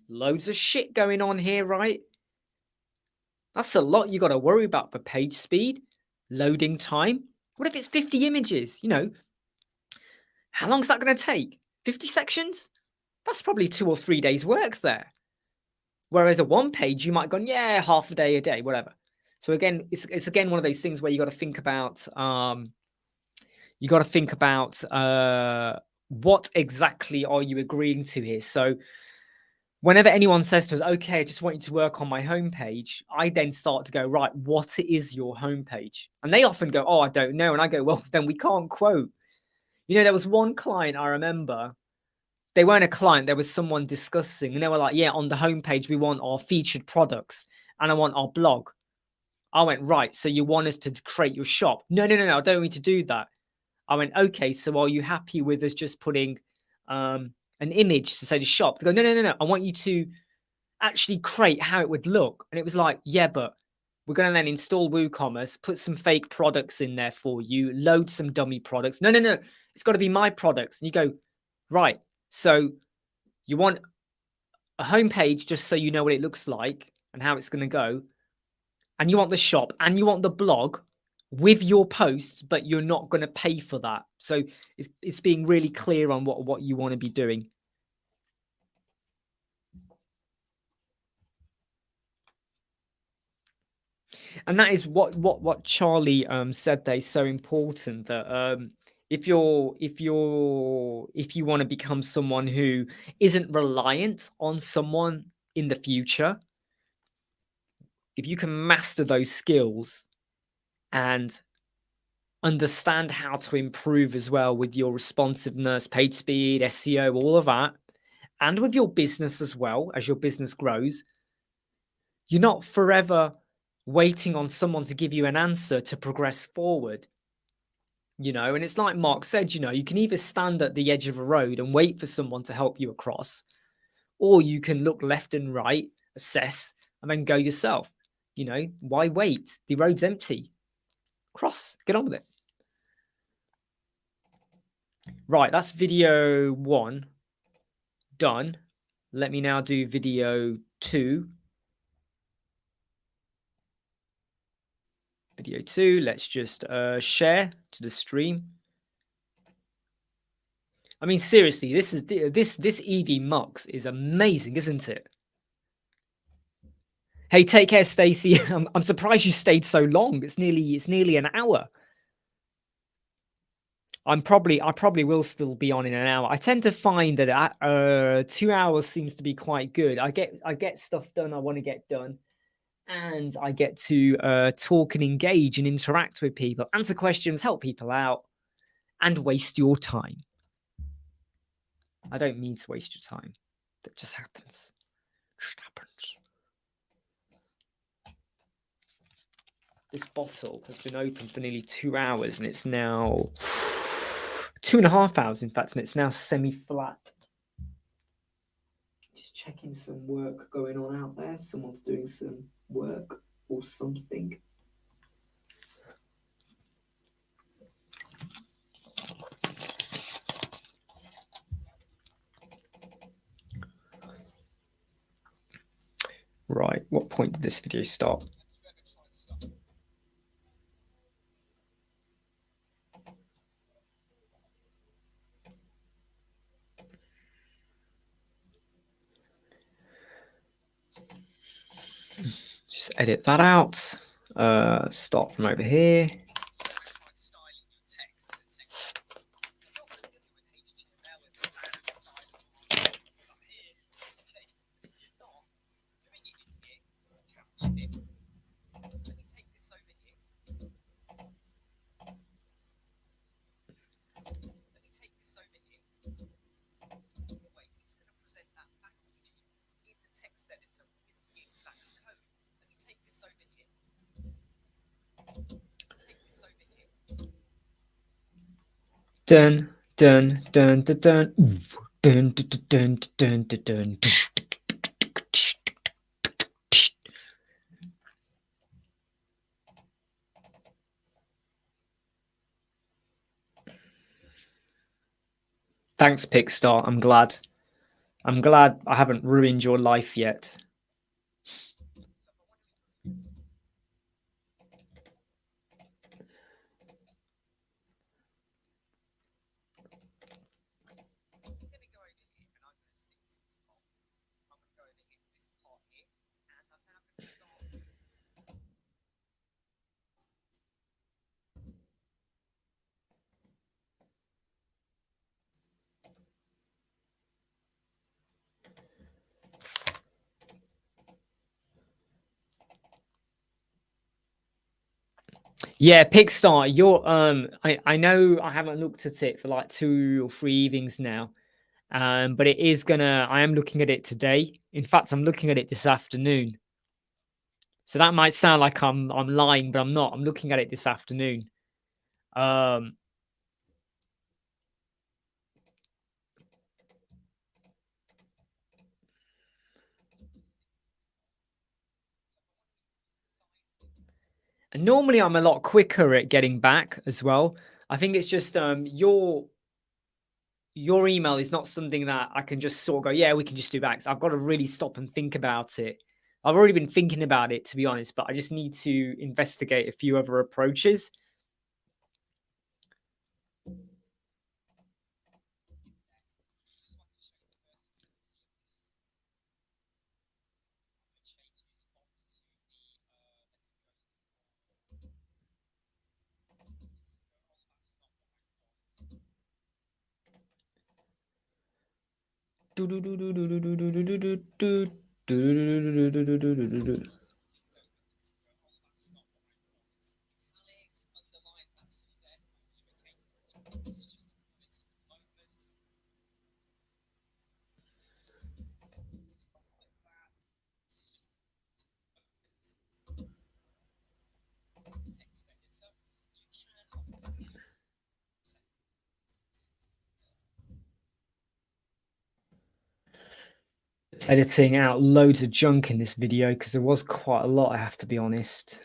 loads of shit going on here, right? That's a lot you got to worry about for page speed, loading time. What if it's 50 images? How long is that going to take? 50 sections? That's probably 2 or 3 days work there. Whereas a 1-page, you might have gone, yeah, half a day, whatever. So again, it's again one of those things where you got to think about what exactly are you agreeing to here. So whenever anyone says to us, okay, I just want you to work on my homepage, I then start to go, right, what is your homepage? And they often go, oh, I don't know. And I go, well, then we can't quote. There was one client I remember. They weren't a client. There was someone discussing, and they were like, yeah, on the homepage, we want our featured products and I want our blog. I went, right, so you want us to create your shop? No, I don't need to do that. I went, okay, so are you happy with us just putting an image to say the shop? They go, no, I want you to actually create how it would look. And it was like, yeah, but we're going to then install WooCommerce, put some fake products in there for you, load some dummy products. No, it's got to be my products. And you go, right, so you want a homepage just so you know what it looks like and how it's going to go. And you want the shop and you want the blog with your posts, but you're not going to pay for that. So it's being really clear on what you want to be doing. And that is what Charlie said there is so important, that if you want to become someone who isn't reliant on someone in the future, if you can master those skills and understand how to improve as well with your responsiveness, page speed, SEO, all of that, and with your business as well, as your business grows, you're not forever waiting on someone to give you an answer to progress forward. And it's like Mark said, you can either stand at the edge of a road and wait for someone to help you across, or you can look left and right, assess, and then go yourself. Why wait? The road's empty. Cross, get on with it. Right, that's video 1 done. Let me now do video 2. Video 2, let's just share to the stream. I mean, seriously, this EV Mux is amazing, isn't it? Hey, take care, Stacey. I'm surprised you stayed so long. It's nearly an hour. I probably will still be on in an hour. I tend to find that 2 hours seems to be quite good. I get stuff done I want to get done, and I get to talk and engage and interact with people, answer questions, help people out, and waste your time. I don't mean to waste your time. That just happens. Just happens. This bottle has been open for nearly 2 hours, and it's now 2.5 hours, in fact, and it's now semi-flat. Just checking some work going on out there. Someone's doing some work or something. Right, what point did this video start? Just edit that out. Start from over here. Dun dun dun dun dun dun dun dun dun dun dun. Thanks, Pickstar. I'm glad I haven't ruined your life yet. Yeah, Pickstar, you're I know I haven't looked at it for like 2 or 3 evenings now. But I am looking at it today. In fact, I'm looking at it this afternoon. So that might sound like I'm lying, but I'm not. I'm looking at it this afternoon. And normally I'm a lot quicker at getting back as well. I think it's just your email is not something that I can just sort of go, yeah, we can just do back. So I've got to really stop and think about it. I've already been thinking about it, to be honest, but I just need to investigate a few other approaches. editing out loads of junk in this video because there was quite a lot, I have to be honest.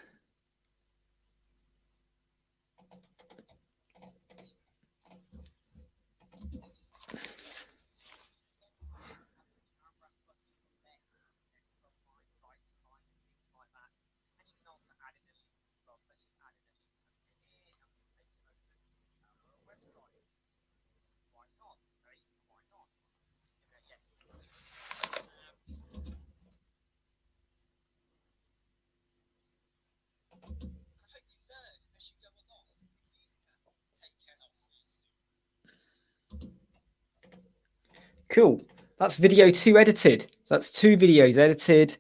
Cool. That's video 2 edited. That's 2 videos edited.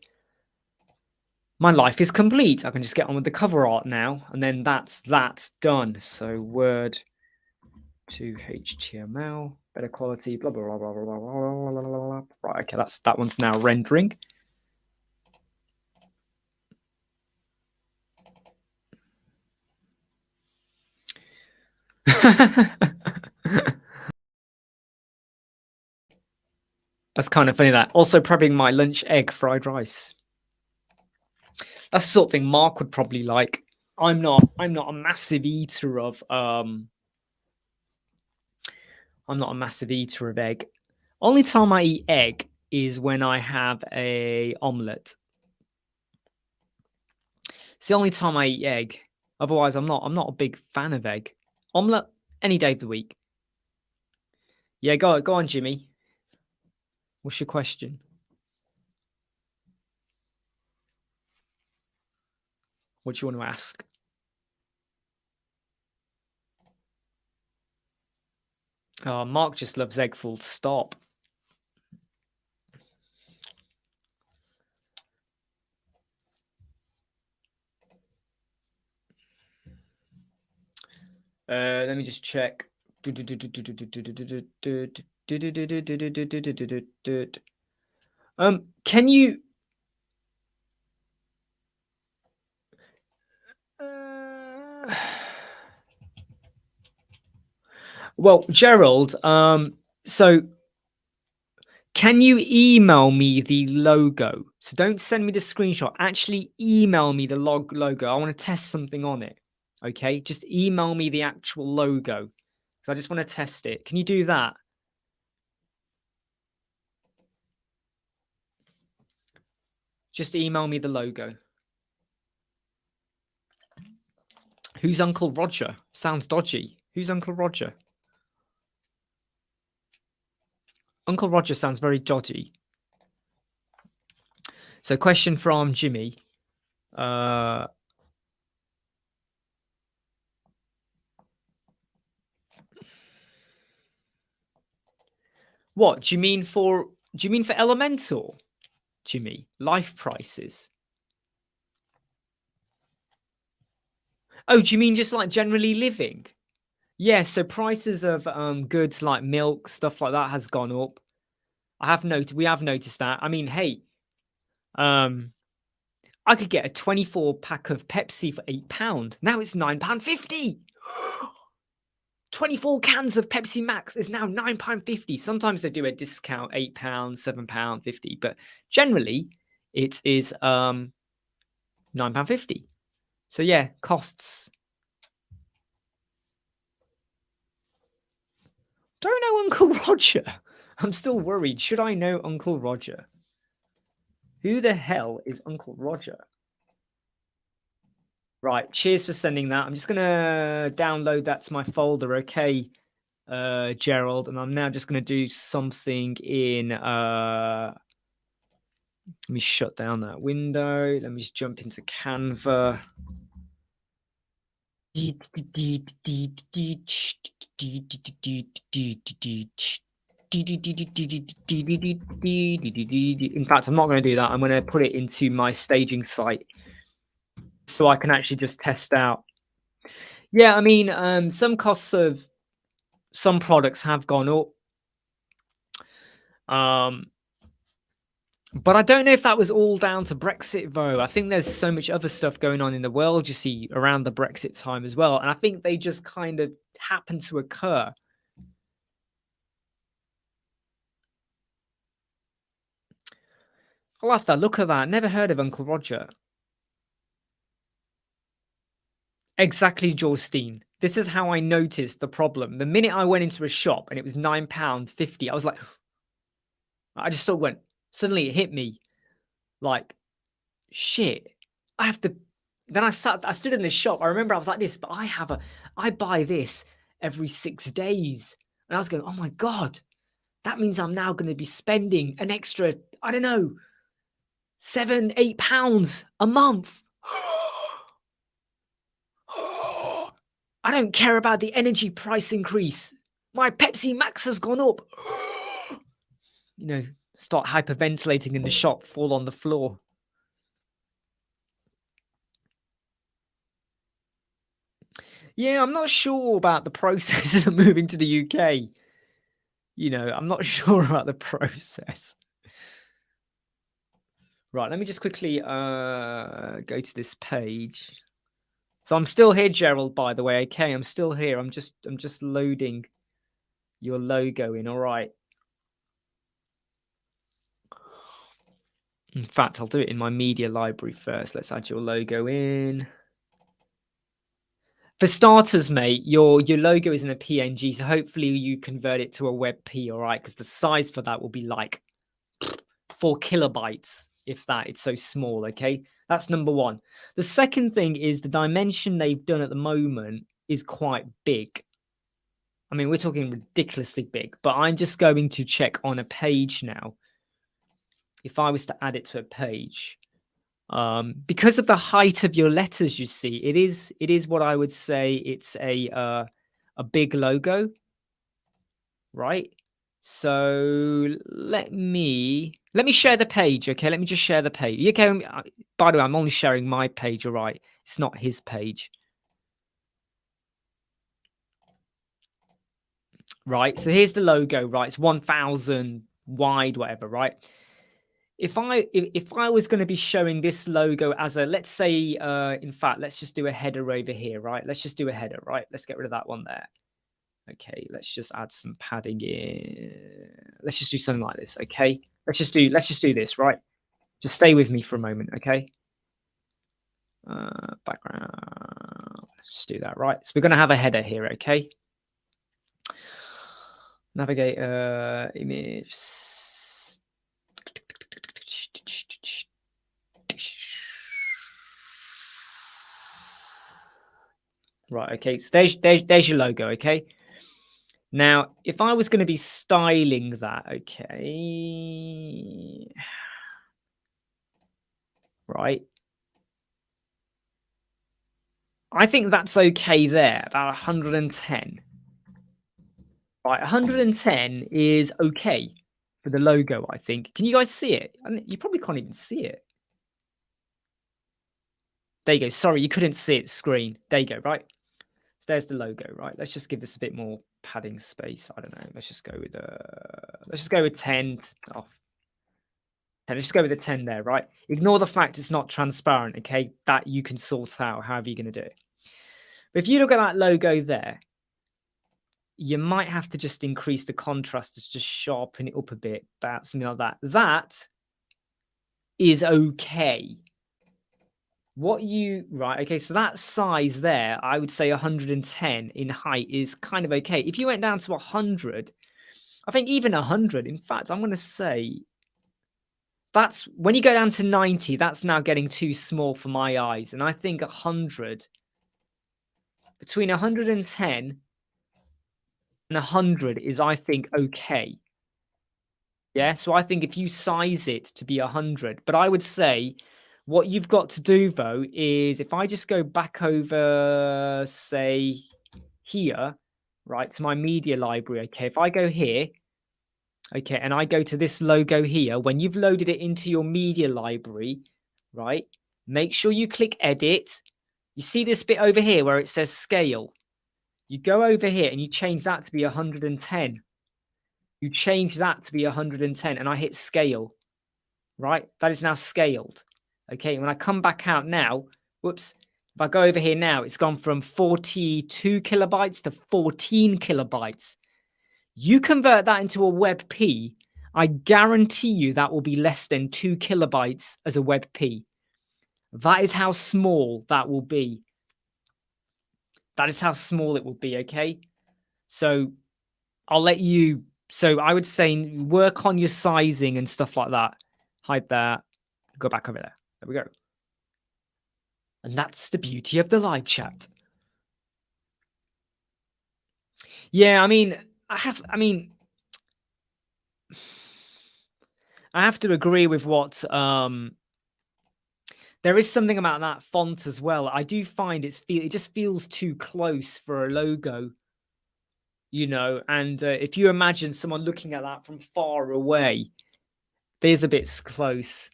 My life is complete. I can just get on with the cover art now, and then that's done. So Word to HTML, better quality, blah blah blah blah blah blah blah blah blah blah. Right, okay, that one's now rendering. That's kind of funny. That also prepping my lunch egg fried rice. That's the sort of thing Mark would probably like. I'm not a massive eater of egg. Only time I eat egg is when I have a omelette. It's the only time I eat egg. Otherwise, I'm not a big fan of egg. Omelette any day of the week. Yeah, go on, Jimmy. What's your question? What do you want to ask? Oh, Mark just loves egg full stop. Let me just check. Can you well, Gerald, so can you email me the logo? So don't send me the screenshot. Actually email me the logo. I want to test something on it. Okay, just email me the actual logo because I just want to test it. Can you do that? Just email me the logo. Who's Uncle Roger? Sounds dodgy. Who's Uncle Roger? Uncle Roger sounds very dodgy. So question from Jimmy. What do you mean for Elementor, Jimmy? Life prices. Oh, do you mean just like generally living? Yeah, so prices of goods like milk, stuff like that has gone up. We have noticed that. I mean, hey, I could get a 24 pack of Pepsi for £8. Now it's £9.50. 24 cans of Pepsi Max is now £9.50. Sometimes they do a discount, £8, £7.50, but generally it is £9.50. So yeah, costs. Don't know Uncle Roger. I'm still worried. Should I know Uncle Roger? Who the hell is Uncle Roger? Right, cheers for sending that. I'm just gonna download that to my folder, okay, Gerald, and I'm now just gonna do something in let me shut down that window. Let me just jump into Canva. In fact, I'm not going to do that. I'm going to put it into my staging site so I can actually just test out. Yeah, I mean, some costs of some products have gone up. But I don't know if that was all down to Brexit, though. I think there's so much other stuff going on in the world, you see, around the Brexit time as well. And I think they just kind of happen to occur. I'll have to look at that. Never heard of Uncle Roger. Exactly, Justine. This is how I noticed the problem. The minute I went into a shop and it was £9.50, I was like, I just sort of went, suddenly it hit me like, shit, I have to. Then I stood in this shop. I remember I was like this, but I buy this every 6 days. And I was going, oh my God, that means I'm now going to be spending an extra, I don't know, £7, £8 a month. I don't care about the energy price increase. My Pepsi Max has gone up. You know, start hyperventilating in the shop, fall on the floor. Yeah, I'm not sure about the process of moving to the UK. You know, I'm not sure about the process. Right, let me just quickly go to this page. So I'm still here, Gerald, by the way. Okay, I'm still here. I'm just loading your logo in. All right. In fact, I'll do it in my media library first. Let's add your logo in. For starters, mate, your logo isn't a PNG, so hopefully you convert it to a WebP, all right? Because the size for that will be like 4 kilobytes, if that. It's so small, okay? That's number one. The second thing is the dimension they've done at the moment is quite big. I mean, we're talking ridiculously big, but I'm just going to check on a page now. If I was to add it to a page, because of the height of your letters, you see, it is what I would say it's a big logo, right? So let me share the page, okay? Let me just share the page. Okay, by the way, I'm only sharing my page, all right? It's not his page. Right, so here's the logo, right? It's 1000 wide, whatever, right? If I was going to be showing this logo as a, let's say, in fact, let's just do a header over here, right? Let's just do a header, right? Let's get rid of that one there. Okay, let's just add some padding in. Let's just do something like this, okay? Let's just do this, right? Just stay with me for a moment, okay? Background. Let's do that, right? So we're going to have a header here, okay? Navigate image. Right, okay, so there's your logo, okay? Now, if I was going to be styling that, okay, right, I think that's okay there, about 110. Right, 110 is okay for the logo, I think. Can you guys see it? I mean, you probably can't even see it. There you go. Sorry, you couldn't see it screen. There you go, right? So there's the logo, right? Let's just give this a bit more padding space. I don't know. Let's just go with 10. Oh, let's just go with a 10 there, right? Ignore the fact it's not transparent, okay? That you can sort out however you're going to do it. But if you look at that logo there, you might have to just increase the contrast to just sharpen it up a bit, about something like that. That is okay. Right, okay, so that size there, I would say 110 in height is kind of okay. If you went down to 100, I think even 100, in fact, I'm going to say that's when you go down to 90, that's now getting too small for my eyes. And I think 100, between 110 and 100 is, I think, okay. Yeah, so I think if you size it to be 100, but I would say what you've got to do, though, is if I just go back over, say, here, right, to my media library, okay, if I go here, okay, and I go to this logo here, when you've loaded it into your media library, right, make sure you click edit. You see this bit over here where it says scale. You go over here and you change that to be 110. You change that to be 110 and I hit scale, right? That is now scaled. Okay, when I come back out now, whoops, if I go over here now, it's gone from 42 kilobytes to 14 kilobytes. You convert that into a WebP, I guarantee you that will be less than 2 kilobytes as a WebP. That is how small that will be. That is how small it will be, okay? So I'll let you. So I would say work on your sizing and stuff like that. Hide that. Go back over there. There we go. And that's the beauty of the live chat. Yeah, I mean, I mean, I have to agree with what there is something about that font as well. I do find it just feels too close for a logo, you know. And if you imagine someone looking at that from far away, there's a bit close.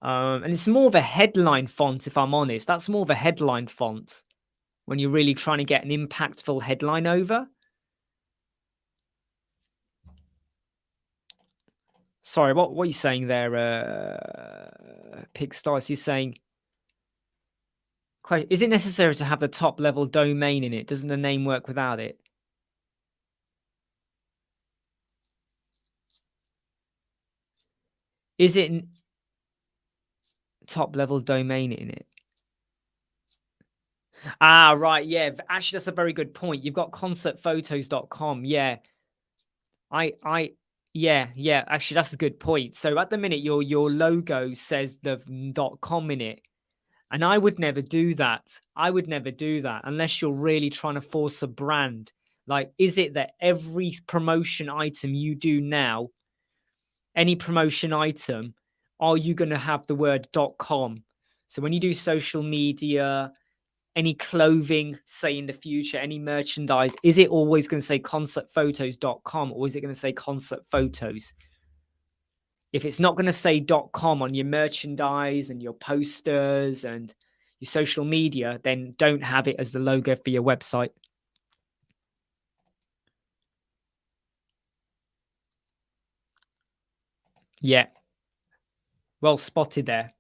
And it's more of a headline font, if I'm honest. That's more of a headline font when you're really trying to get an impactful headline over. Sorry, what are you saying there, Pigstars? You're saying, is it necessary to have the top level domain in it? Doesn't the name work without it? Is it top level domain in it? Ah, right. Yeah. Actually, that's a very good point. You've got concertphotos.com. Yeah. Yeah. Actually, that's a good point. So at the minute, your logo says the .com in it. And I would never do that. I would never do that unless you're really trying to force a brand. Like, is it that every promotion item you do now, any promotion item, are you going to have the word .com? So when you do social media, any clothing, say in the future, any merchandise, is it always going to say concertphotos.com or is it going to say concert photos? If it's not going to say .com on your merchandise and your posters and your social media, then don't have it as the logo for your website. Yeah. Well spotted there.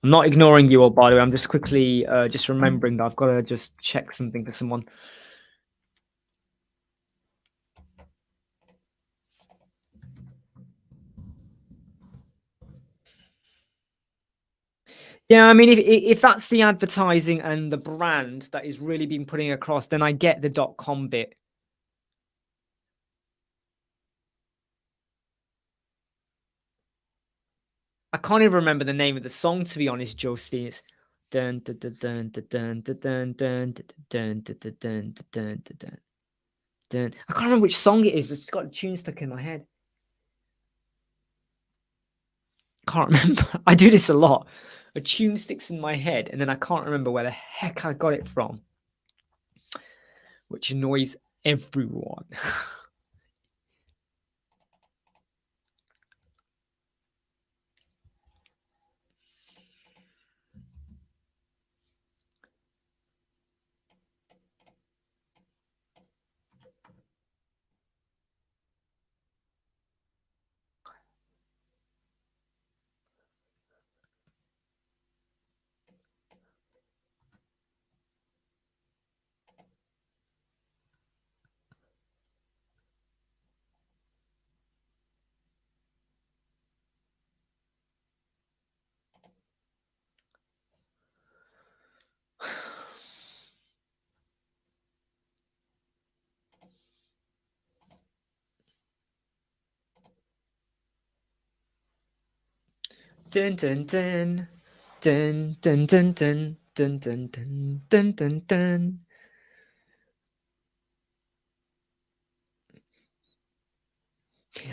I'm not ignoring you all, by the way. I'm just quickly just remembering that I've got to just check something for someone. Yeah, I mean, if that's the advertising and the brand that is really being putting across, then I get the .com bit. I can't even remember the name of the song, to be honest, Josie. It's dun dun dun dun dun dun dun dun dun dun dun dun dun dun. I can't remember which song it is. It's got a tune stuck in my head. Can't remember. I do this a lot. A tune sticks in my head, and then I can't remember where the heck I got it from, which annoys everyone. Dun dun dun dun dun dun dun dun dun dun dun dun dun.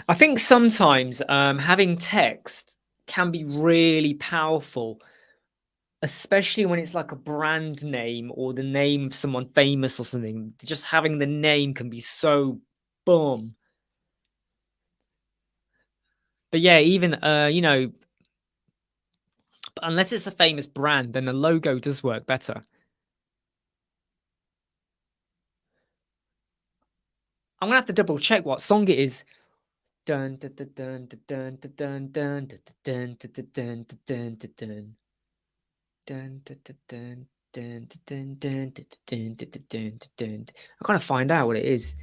I think sometimes having text can be really powerful especially when it's like a brand name or the name of someone famous or something. Just having the name can be so boom. But yeah, even unless it's a famous brand, then the logo does work better. I'm gonna have to double check what song it is. Dun dun dun dun dun dun dun dun dun dun dun dun dun dun dun. Dun, dun, dun, dun, dun, dun, dun, dun, dun, dun, dun, dun, dun. I gotta find out what it is.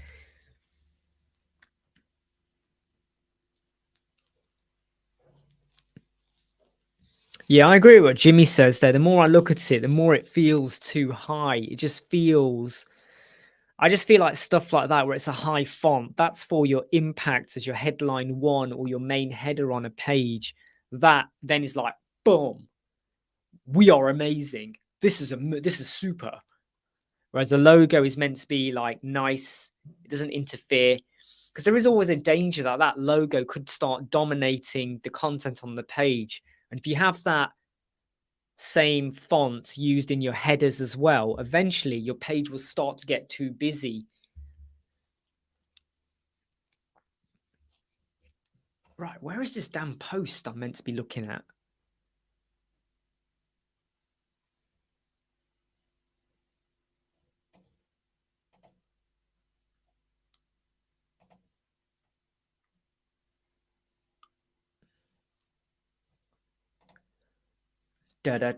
Yeah, I agree with what Jimmy says there. The more I look at it, the more it feels too high. It just feels, I just feel like stuff like that where it's a high font, that's for your impact as your headline one or your main header on a page. That then is like, boom, we are amazing. This is super. Whereas the logo is meant to be like nice, it doesn't interfere. Because there is always a danger that that logo could start dominating the content on the page. And if you have that same font used in your headers as well, eventually your page will start to get too busy. Right, where is this damn post I'm meant to be looking at? Da da,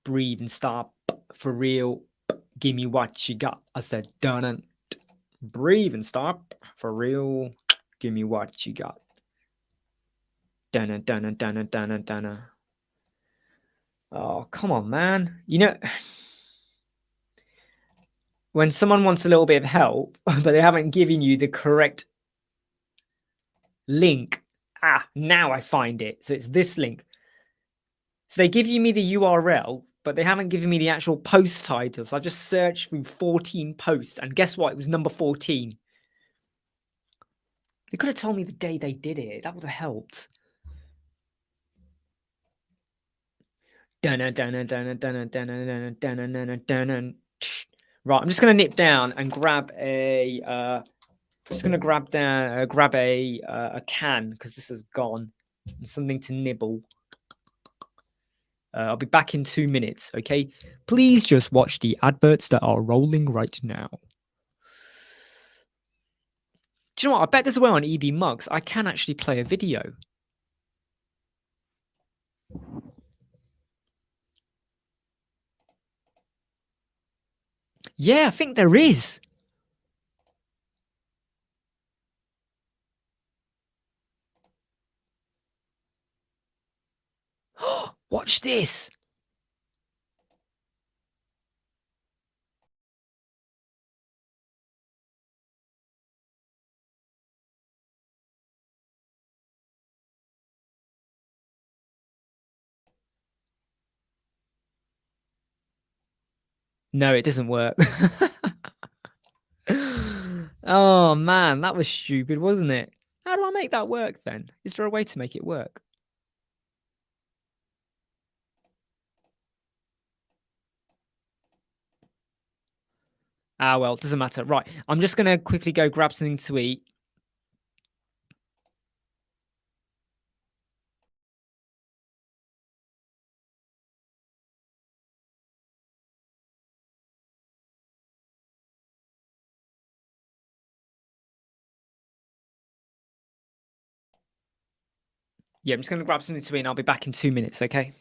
breathe and stop for real. Give me what you got. I said, done. Breathe and stop for real. Give me what you got. Dunna, dunna, dunna, dunna, dunna. Oh, come on, man. You know, when someone wants a little bit of help, but they haven't given you the correct link. Ah, now I find it. So it's this link. So they give you me the URL, but they haven't given me the actual post title. So I just searched through 14 posts, and guess what? It was number 14. They could have told me the day they did it. That would have helped. Dunna, dunna, dunna, dunna, dunna, dunna, dunna, dunna, dunna. Right, I'm just gonna nip down and grab a. Just gonna grab a can because this is gone. And something to nibble. I'll be back in 2 minutes. Okay, please just watch the adverts that are rolling right now. Do you know what? I bet there's a way on EB Mugs I can actually play a video. Yeah, I think there is. Watch this. No, it doesn't work. Oh man, that was stupid, wasn't it? How do I make that work then? Is there a way to make it work? Ah, well, doesn't matter. Right, I'm just gonna quickly go grab something to eat. Yeah, I'm just gonna grab something to eat and I'll be back in 2 minutes, okay?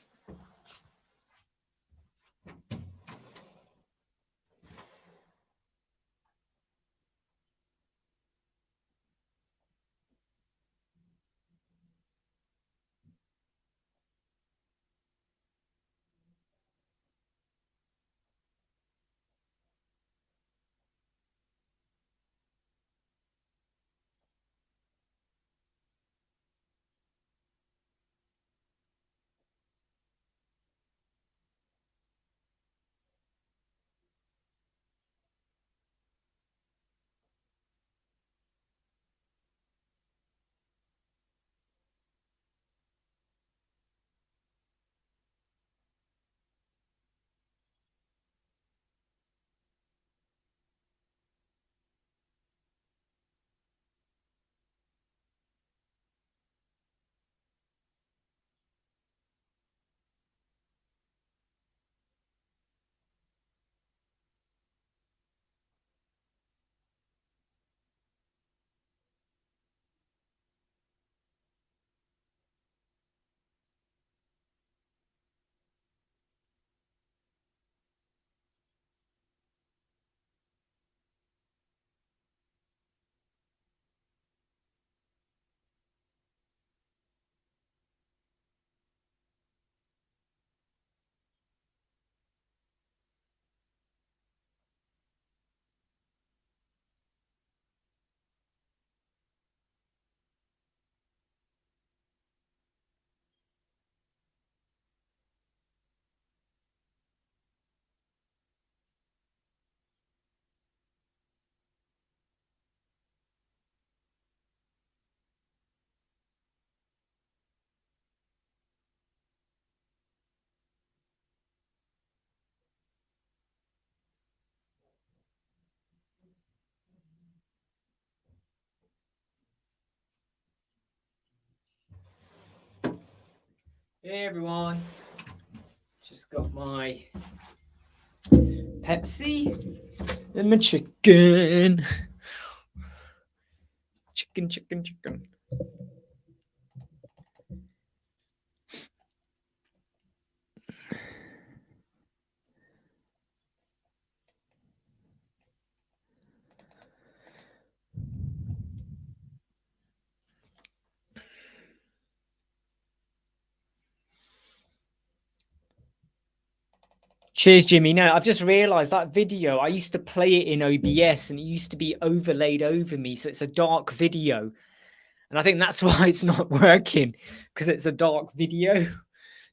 Hey everyone, just got my Pepsi and my chicken. Chicken. Cheers, Jimmy. No, I've just realized that video, I used to play it in OBS and it used to be overlaid over me. So it's a dark video. And I think that's why it's not working, because it's a dark video.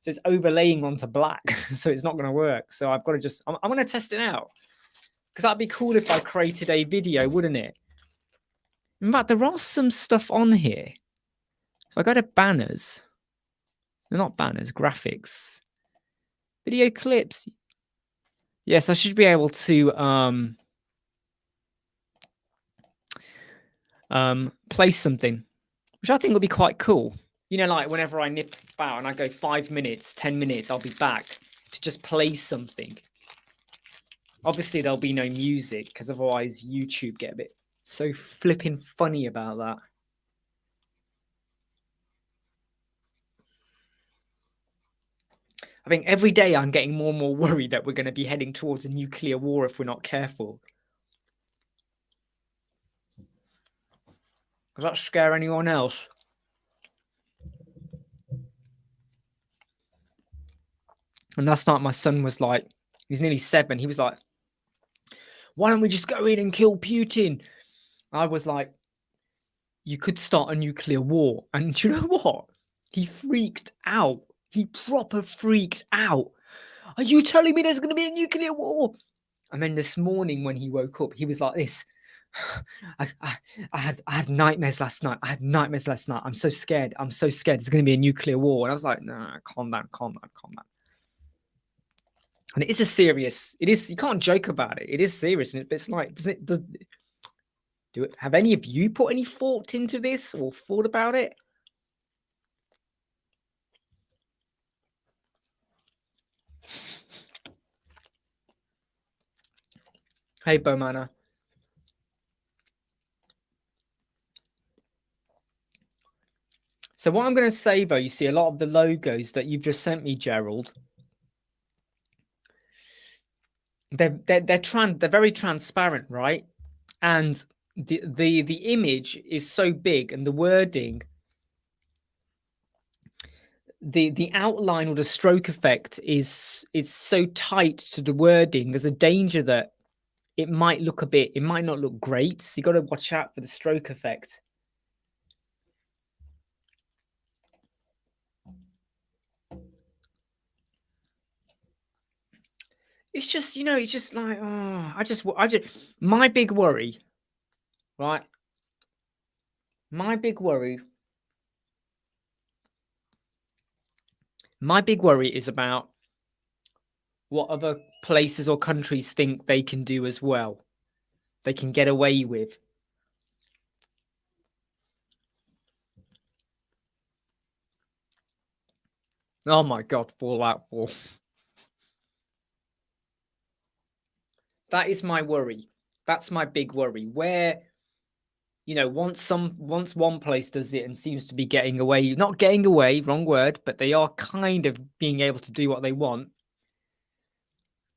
So it's overlaying onto black. So it's not going to work. So I've got to just, I'm going to test it out. Because that'd be cool if I created a video, wouldn't it? In fact, there are some stuff on here. So I go to banners. They're not banners, graphics. Video clips. Yes, I should be able to place something, which I think would be quite cool. You know, like whenever I nip out and I go 5 minutes, 10 minutes, I'll be back to just play something. Obviously, there'll be no music because otherwise YouTube get a bit so flipping funny about that. I think every day I'm getting more and more worried that we're going to be heading towards a nuclear war if we're not careful. Does that scare anyone else? And last night my son was like, he's nearly 7. He was like, why don't we just go in and kill Putin? I was like, you could start a nuclear war. And do you know what? He freaked out. He proper freaked out. Are you telling me there's going to be a nuclear war? And then this morning when he woke up, he was like this. I had nightmares last night. I'm so scared. There's going to be a nuclear war. And I was like, no, calm down. And it is you can't joke about it. It is serious. And it's like, have any of you put any thought into this or thought about it? Hey, Bomana. So what I'm going to say, though, you see a lot of the logos that you've just sent me, Gerald. They're very transparent, right? And the image is so big, and the wording, the outline or the stroke effect is so tight to the wording. There's a danger that it might not look great. So you got to watch out for the stroke effect. It's just, it's just like, my big worry, right? My big worry is about what other places or countries think they can do as well. They can get away with. Oh my God, Fallout 4. That is my worry. That's my big worry. Where, once one place does it and seems to be getting away, not getting away, wrong word, but they are kind of being able to do what they want.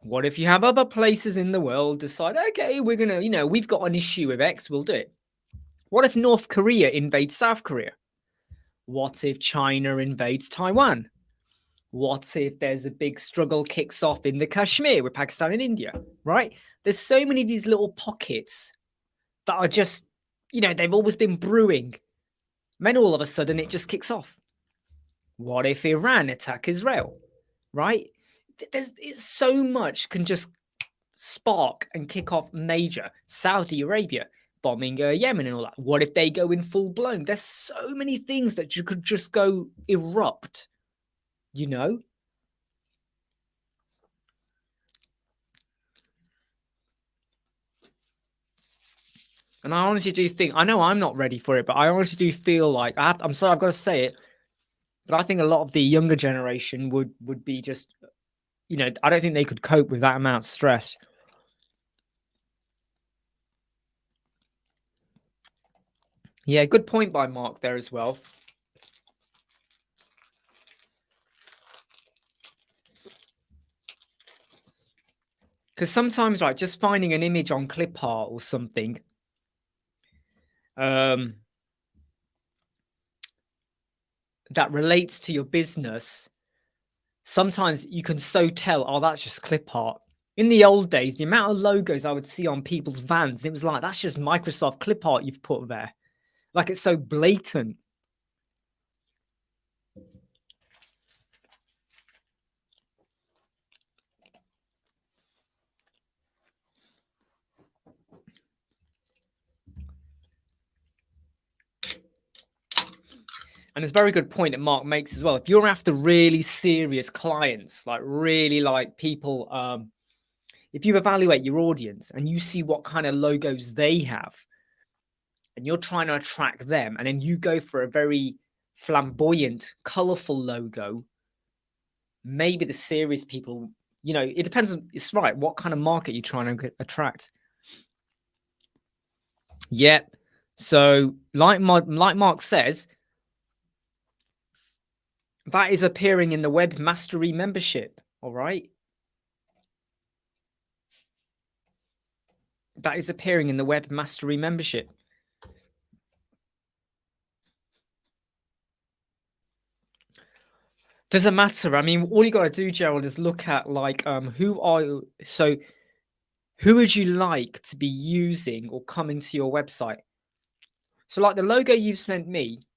What if you have other places in the world decide, okay, we're going to, we've got an issue with X, we'll do it. What if North Korea invades South Korea? What if China invades Taiwan? What if there's a big struggle kicks off in the Kashmir with Pakistan and India, right? There's so many of these little pockets that are just, they've always been brewing. And then all of a sudden it just kicks off. What if Iran attack Israel, right? It's so much can just spark and kick off major. Saudi Arabia bombing Yemen and all that. What if they go in full blown? There's so many things that you could just go erupt, And I honestly do think, I know I'm not ready for it, but I honestly do feel like, I'm sorry, I've got to say it, But I think a lot of the younger generation would be just, I don't think they could cope with that amount of stress. Yeah, good point by Mark there as well. Because sometimes, like, just finding an image on clip art or something, that relates to your business, sometimes you can so tell, oh, that's just clip art. In the old days, the amount of logos I would see on people's vans, it was like, that's just Microsoft clip art you've put there. Like, it's so blatant. And it's a very good point that Mark makes as well. If you're after really serious clients, like really like people, if you evaluate your audience and you see what kind of logos they have, and you're trying to attract them, and then you go for a very flamboyant, colorful logo, maybe the serious people, it depends on, it's right, what kind of market you're trying to attract. Yep. So like Mark says, that is appearing in the Web Mastery membership. All right. That is appearing in the Web Mastery membership. Doesn't matter. I mean, all you got to do, Gerald, is look at like who would you like to be using or coming to your website? So like the logo you've sent me,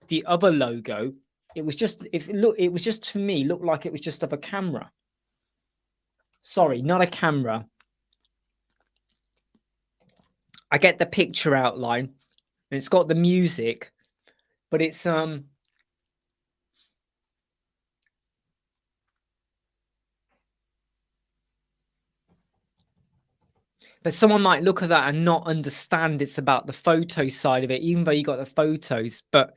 the other logo, it was just to me looked like it was just of a camera. Sorry, not a camera. I get the picture outline and it's got the music, but it's but someone might look at that and not understand it's about the photo side of it, even though you got the photos. But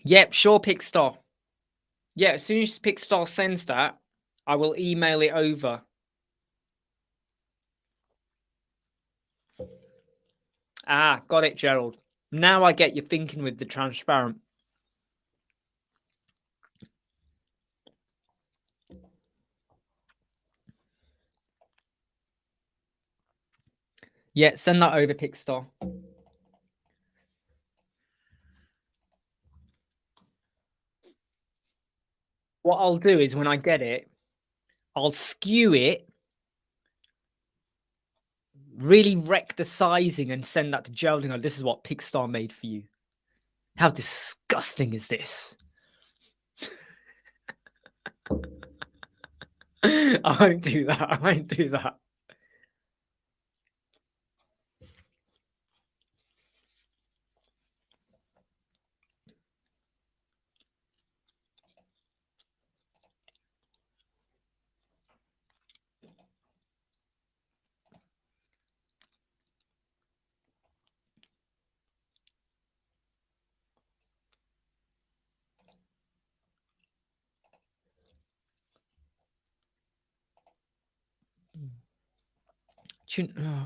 yep, sure, Pixstar. Yeah, as soon as Pixstar sends that, I will email it over. Ah, got it, Gerald. Now I get you thinking with the transparent. Yeah, send that over, Pixstar. What I'll do is when I get it, I'll skew it, really wreck the sizing and send that to Gerald and go, this is what Pixstar made for you. How disgusting is this? I won't do that. I won't do that.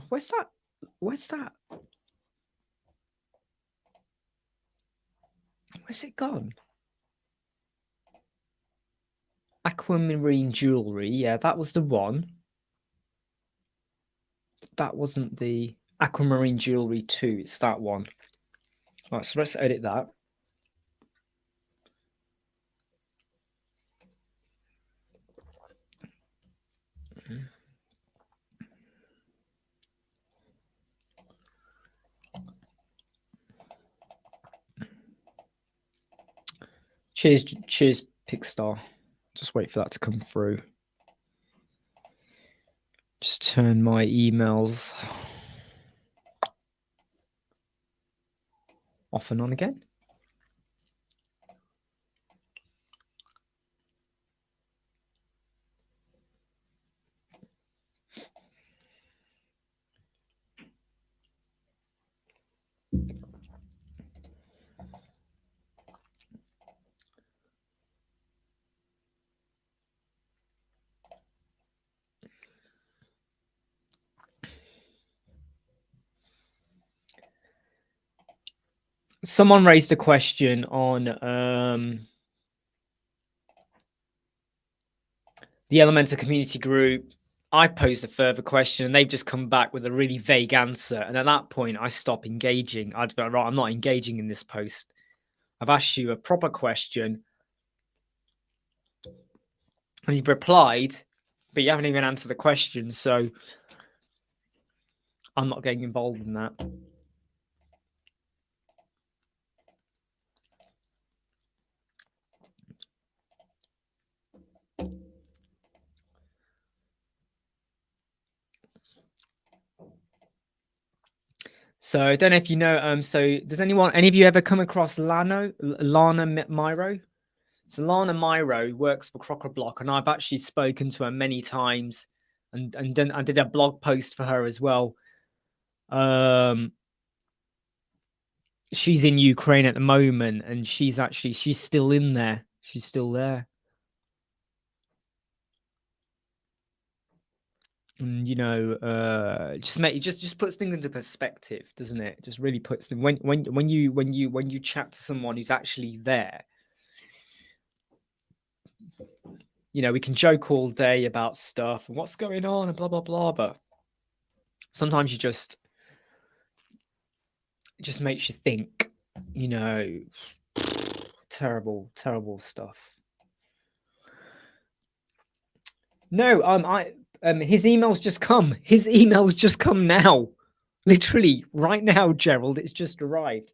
Where's that? Where's that? Where's it gone? Aquamarine jewelry. Yeah, that was the one. That wasn't the Aquamarine jewelry 2. It's that one. All right, so let's edit that. Cheers, Pixstar. Just wait for that to come through. Just turn my emails off and on again. someone raised a question on the Elementor community group. I posed a further question and they've just come back with a really vague answer. And at that point, I stop engaging. I'd be like, right, I'm not engaging in this post. I've asked you a proper question and you've replied, but you haven't even answered the question. So I'm not getting involved in that. So I don't know if you know, so does any of you ever come across Lana Miro? So Lana Miro works for Crocker Block, and I've actually spoken to her many times, and then I did a blog post for her as well. She's in Ukraine at the moment, and she's still in there. She's still there. And just puts things into perspective, doesn't it? Just really puts them when you chat to someone who's actually there. We can joke all day about stuff and what's going on and blah blah blah, but sometimes it just makes you think. Terrible stuff. No, his email's just come. His email's just come now. Literally, right now, Gerald. It's just arrived.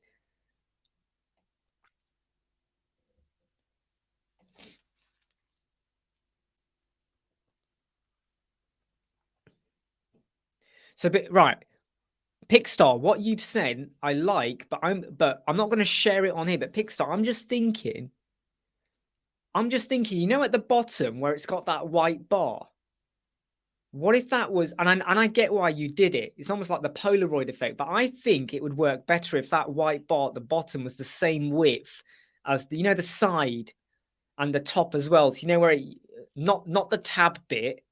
So, right, Pickstar, what you've said, I like, but I'm not going to share it on here. But Pickstar, I'm just thinking, at the bottom where it's got that white bar. What if that was, and I get why you did it. It's almost like the Polaroid effect, but I think it would work better if that white bar at the bottom was the same width as the side and the top as well. So where not the tab bit,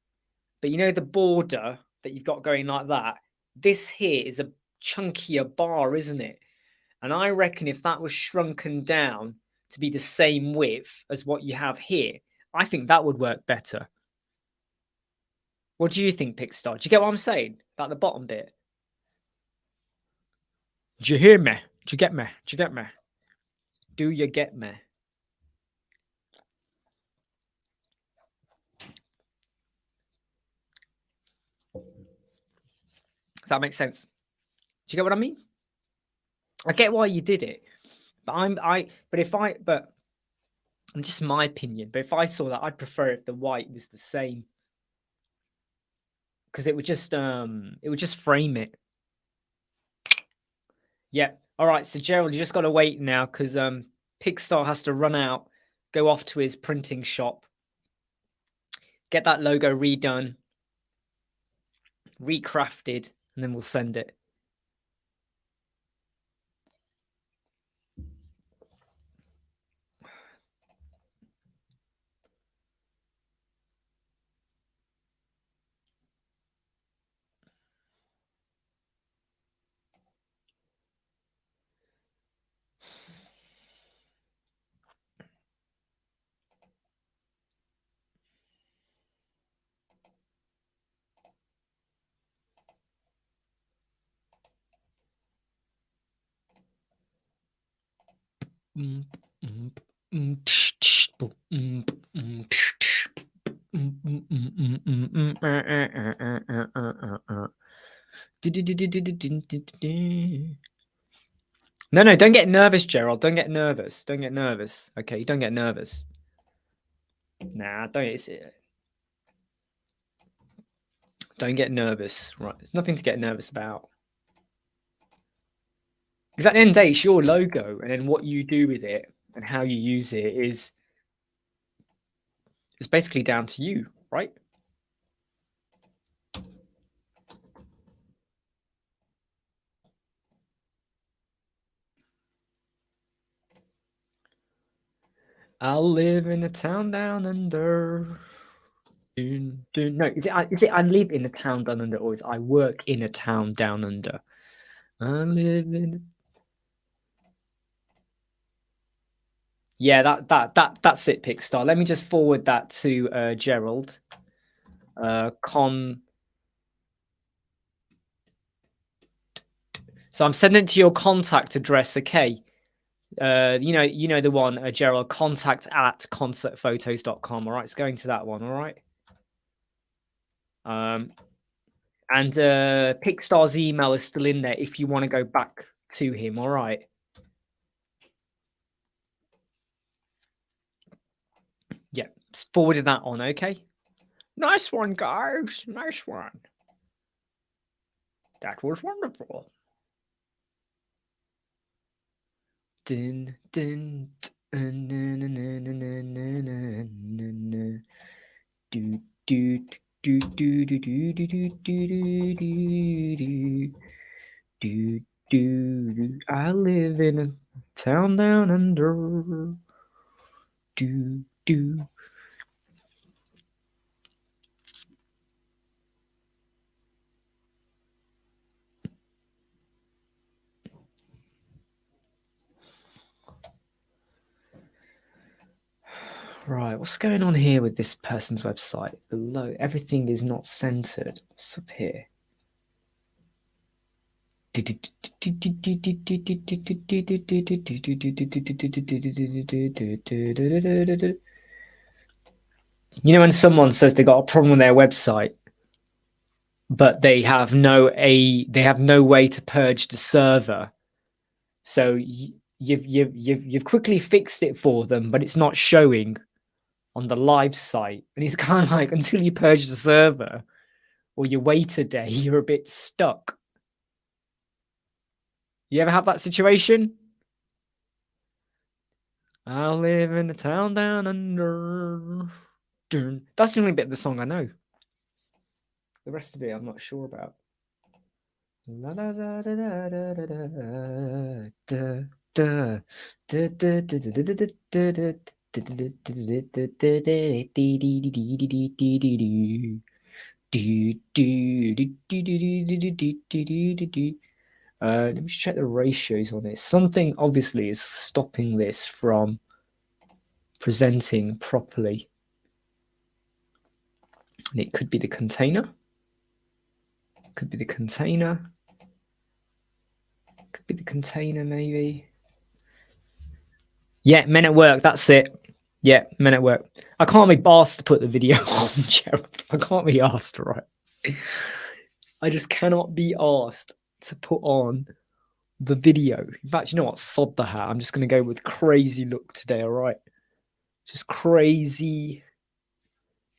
but the border that you've got going like that. This here is a chunkier bar, isn't it? And I reckon if that was shrunken down to be the same width as what you have here, I think that would work better. What do you think, Pickstar? Do you get what I'm saying about the bottom bit? Do you hear me? Do you get me? Do you get me? Do you get me? Does that make sense? Do you get what I mean? I get why you did it, but just my opinion. But if I saw that, I'd prefer if the white was the same, because it would just frame it. Yeah. All right. So Gerald, you just got to wait now because Pigstar has to run out, go off to his printing shop, get that logo redone, recrafted, and then we'll send it. No, don't get nervous, Gerald. Don't get nervous. Don't get nervous. Okay, don't get nervous. Nah, don't get nervous. Right, there's nothing to get nervous about. Because at the end of the day, it's your logo, and then what you do with it and how you use it is basically down to you, right? I'll live in a town down under. No, is it I live in a town down under, or is I work in a town down under? I live in. Yeah, that's it, Pickstar. Let me just forward that to Gerald. So I'm sending it to your contact address, okay? You know the one, Gerald, contact@concertphotos.com. All right, it's going to that one. All right. And Pickstar's email is still in there if you want to go back to him. All right. Yeah, forwarded that on. Okay. Nice one, guys. Nice one. That was wonderful. Dun, dun, dun, dun, dun, dun, dun, dun, dun, dun. Do, do, do, do, do, do, do, do, do, do, do, do. I live in a town down under. Do, do. Right, what's going on here with this person's website? Below, everything is not centered. What's up here? You know when someone says they got a problem with their website, but they have no way to purge the server. So you've quickly fixed it for them, but it's not showing on the live site. And it's kind of like, until you purge the server or you wait a day, you're a bit stuck. You ever have that situation? I live in the town down under. That's the only bit of the song I know. The rest of it, I'm not sure about. La da da da da da da da da let me check the ratios on this. Something obviously is stopping this from presenting properly. And it could be the container. Could be the container. Could be the container, maybe. Yeah, men at work. That's it. Yeah, men at work. I can't be asked to put the video on, Gerald. I can't be asked, right? I just cannot be asked to put on the video. In fact, you know what? Sod the hat. I'm just going to go with crazy look today, all right? Just crazy,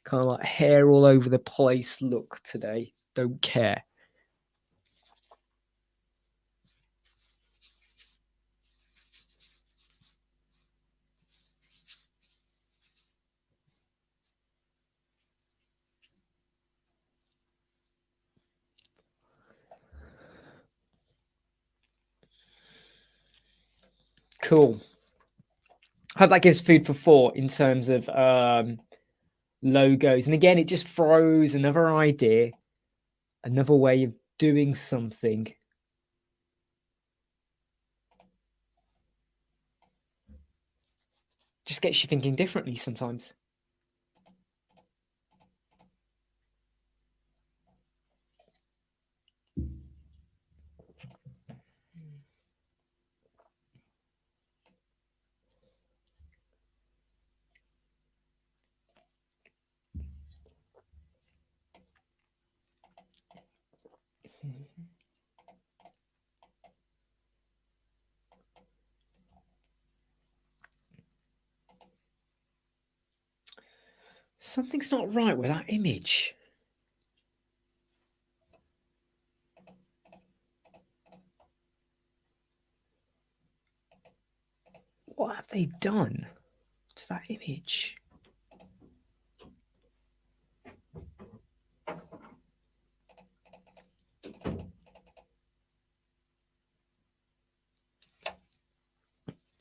kind of like hair all over the place look today. Don't care. Cool. Hope that gives food for thought in terms of logos. And again, it just throws another idea, another way of doing something. Just gets you thinking differently sometimes. Something's not right with that image. What have they done to that image?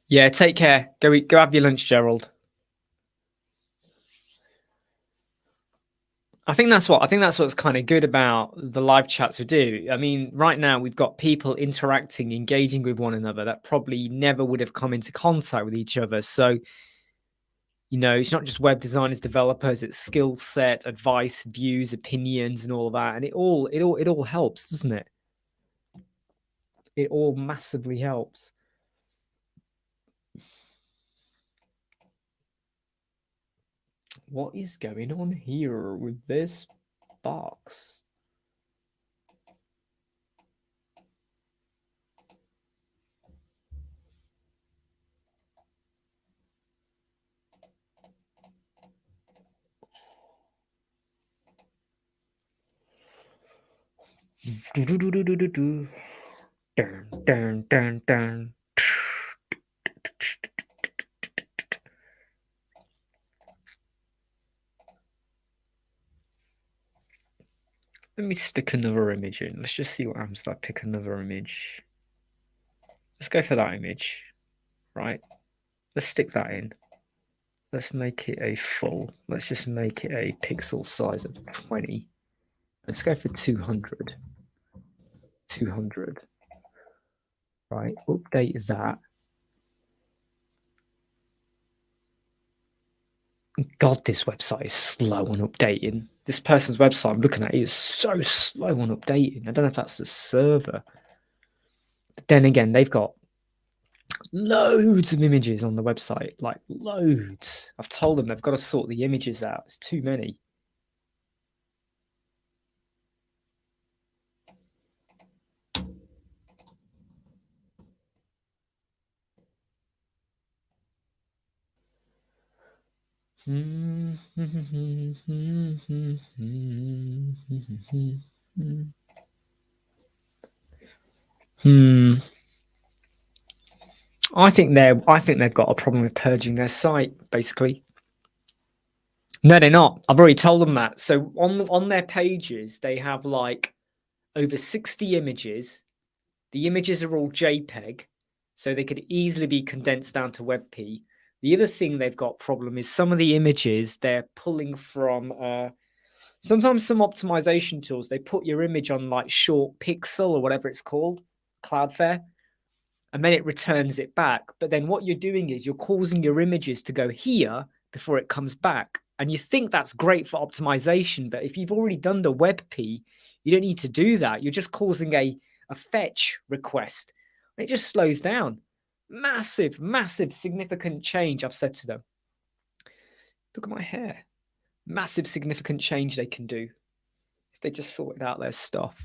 Yeah, take care. Go have your lunch, Gerald. I think that's what's kind of good about the live chats we do. I mean, right now we've got people interacting, engaging with one another that probably never would have come into contact with each other. So, it's not just web designers, developers, it's skill set, advice, views, opinions, and all of that. And it all helps, doesn't it? It all massively helps. What is going on here with this box? Dun, dun, dun. Let me stick another image in. Let's just see what happens if I pick another image. Let's go for that image, right? Let's stick that in. Let's make it a full. Let's just make it a pixel size of 20. Let's go for 200. 200. Right, update that. God, this website is slow on updating. This person's website I'm looking at is so slow on updating. I don't know if that's the server. But then again, they've got loads of images on the website, like loads. I've told them they've got to sort the images out. It's too many. I think they've got a problem with purging their site, basically. No, they're not. I've already told them that. So on their pages, they have like over 60 images. The images are all JPEG, so they could easily be condensed down to WebP. The other thing they've got problem is some of the images they're pulling from sometimes some optimization tools. They put your image on like short pixel or whatever it's called, Cloudflare, and then it returns it back. But then what you're doing is you're causing your images to go here before it comes back. And you think that's great for optimization, but if you've already done the WebP, you don't need to do that. You're just causing a fetch request. It just slows down. Massive, massive, significant change, I've said to them. Look at my hair. Massive, significant change they can do if they just sorted out their stuff.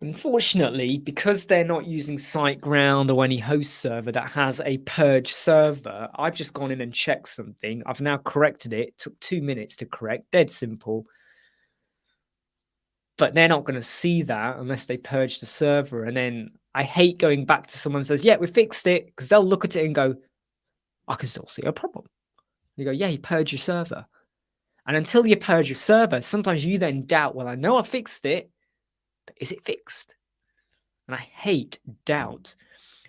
Unfortunately, because they're not using SiteGround or any host server that has a purge server, I've just gone in and checked something. I've now corrected it. It took 2 minutes to correct. Dead simple. But they're not going to see that unless they purge the server. And then I hate going back to someone who says, yeah, we fixed it, because they'll look at it and go, I can still see a problem. You go, yeah, you purge your server. And until you purge your server, sometimes you then doubt, well, I know I fixed it, but is it fixed? And I hate doubt.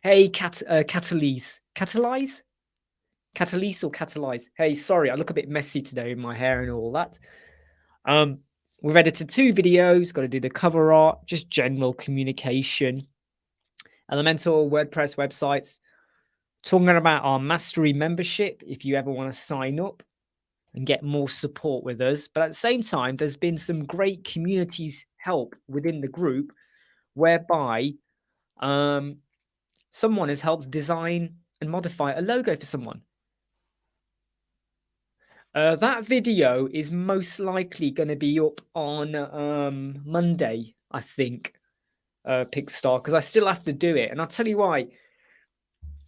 Hey, Catalyse or Catalyse? Hey, sorry, I look a bit messy today with my hair and all that. We've edited 2 videos, got to do the cover art, just general communication. Elementor WordPress websites. Talking about our Mastery membership, if you ever want to sign up and get more support with us. But at the same time, there's been some great communities help within the group whereby someone has helped design and modify a logo for someone. That video is most likely going to be up on Monday, I think, Pickstar, because I still have to do it. And I'll tell you why.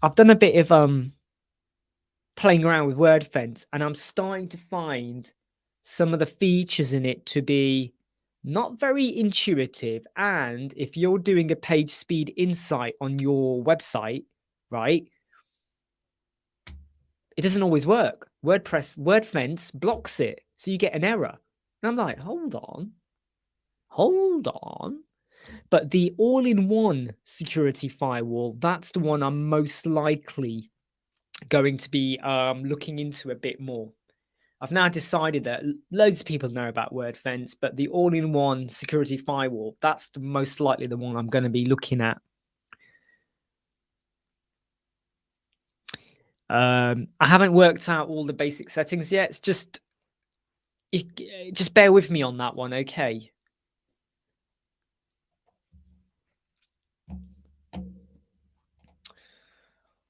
I've done a bit of playing around with WordFence, and I'm starting to find some of the features in it to be not very intuitive. And if you're doing a page speed insight on your website, right, it doesn't always work. WordFence blocks it, so you get an error. And I'm like, hold on. But the all-in-one security firewall, that's the one I'm most likely going to be looking into a bit more. I've now decided that loads of people know about WordFence, but the all-in-one security firewall, that's the most likely the one I'm going to be looking at. I haven't worked out all the basic settings yet. It's just bear with me on that one, okay?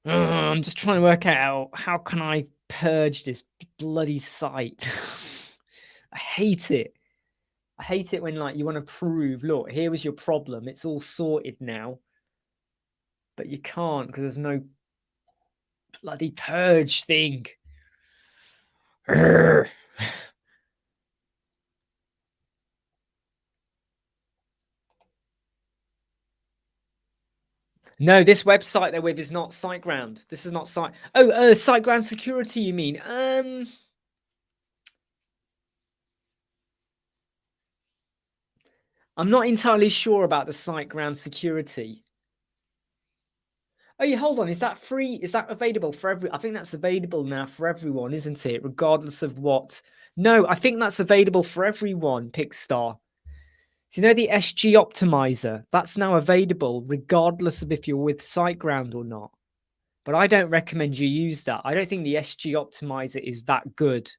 I'm just trying to work out how can I purge this bloody site. I hate it. I hate it when like you want to prove, look, here was your problem. It's all sorted now. But you can't because there's no bloody purge thing. Urgh. No, this website they're with is not SiteGround. This is not site. Oh, SiteGround security, you mean? I'm not entirely sure about the SiteGround security. Oh, yeah, hold on. Is that free? Is that available for every? I think that's available now for everyone, isn't it? Regardless of what. No, I think that's available for everyone, Pickstar. So you know the SG optimizer? That's now available regardless of if you're with SiteGround or not. But I don't recommend you use that. I don't think the SG optimizer is that good.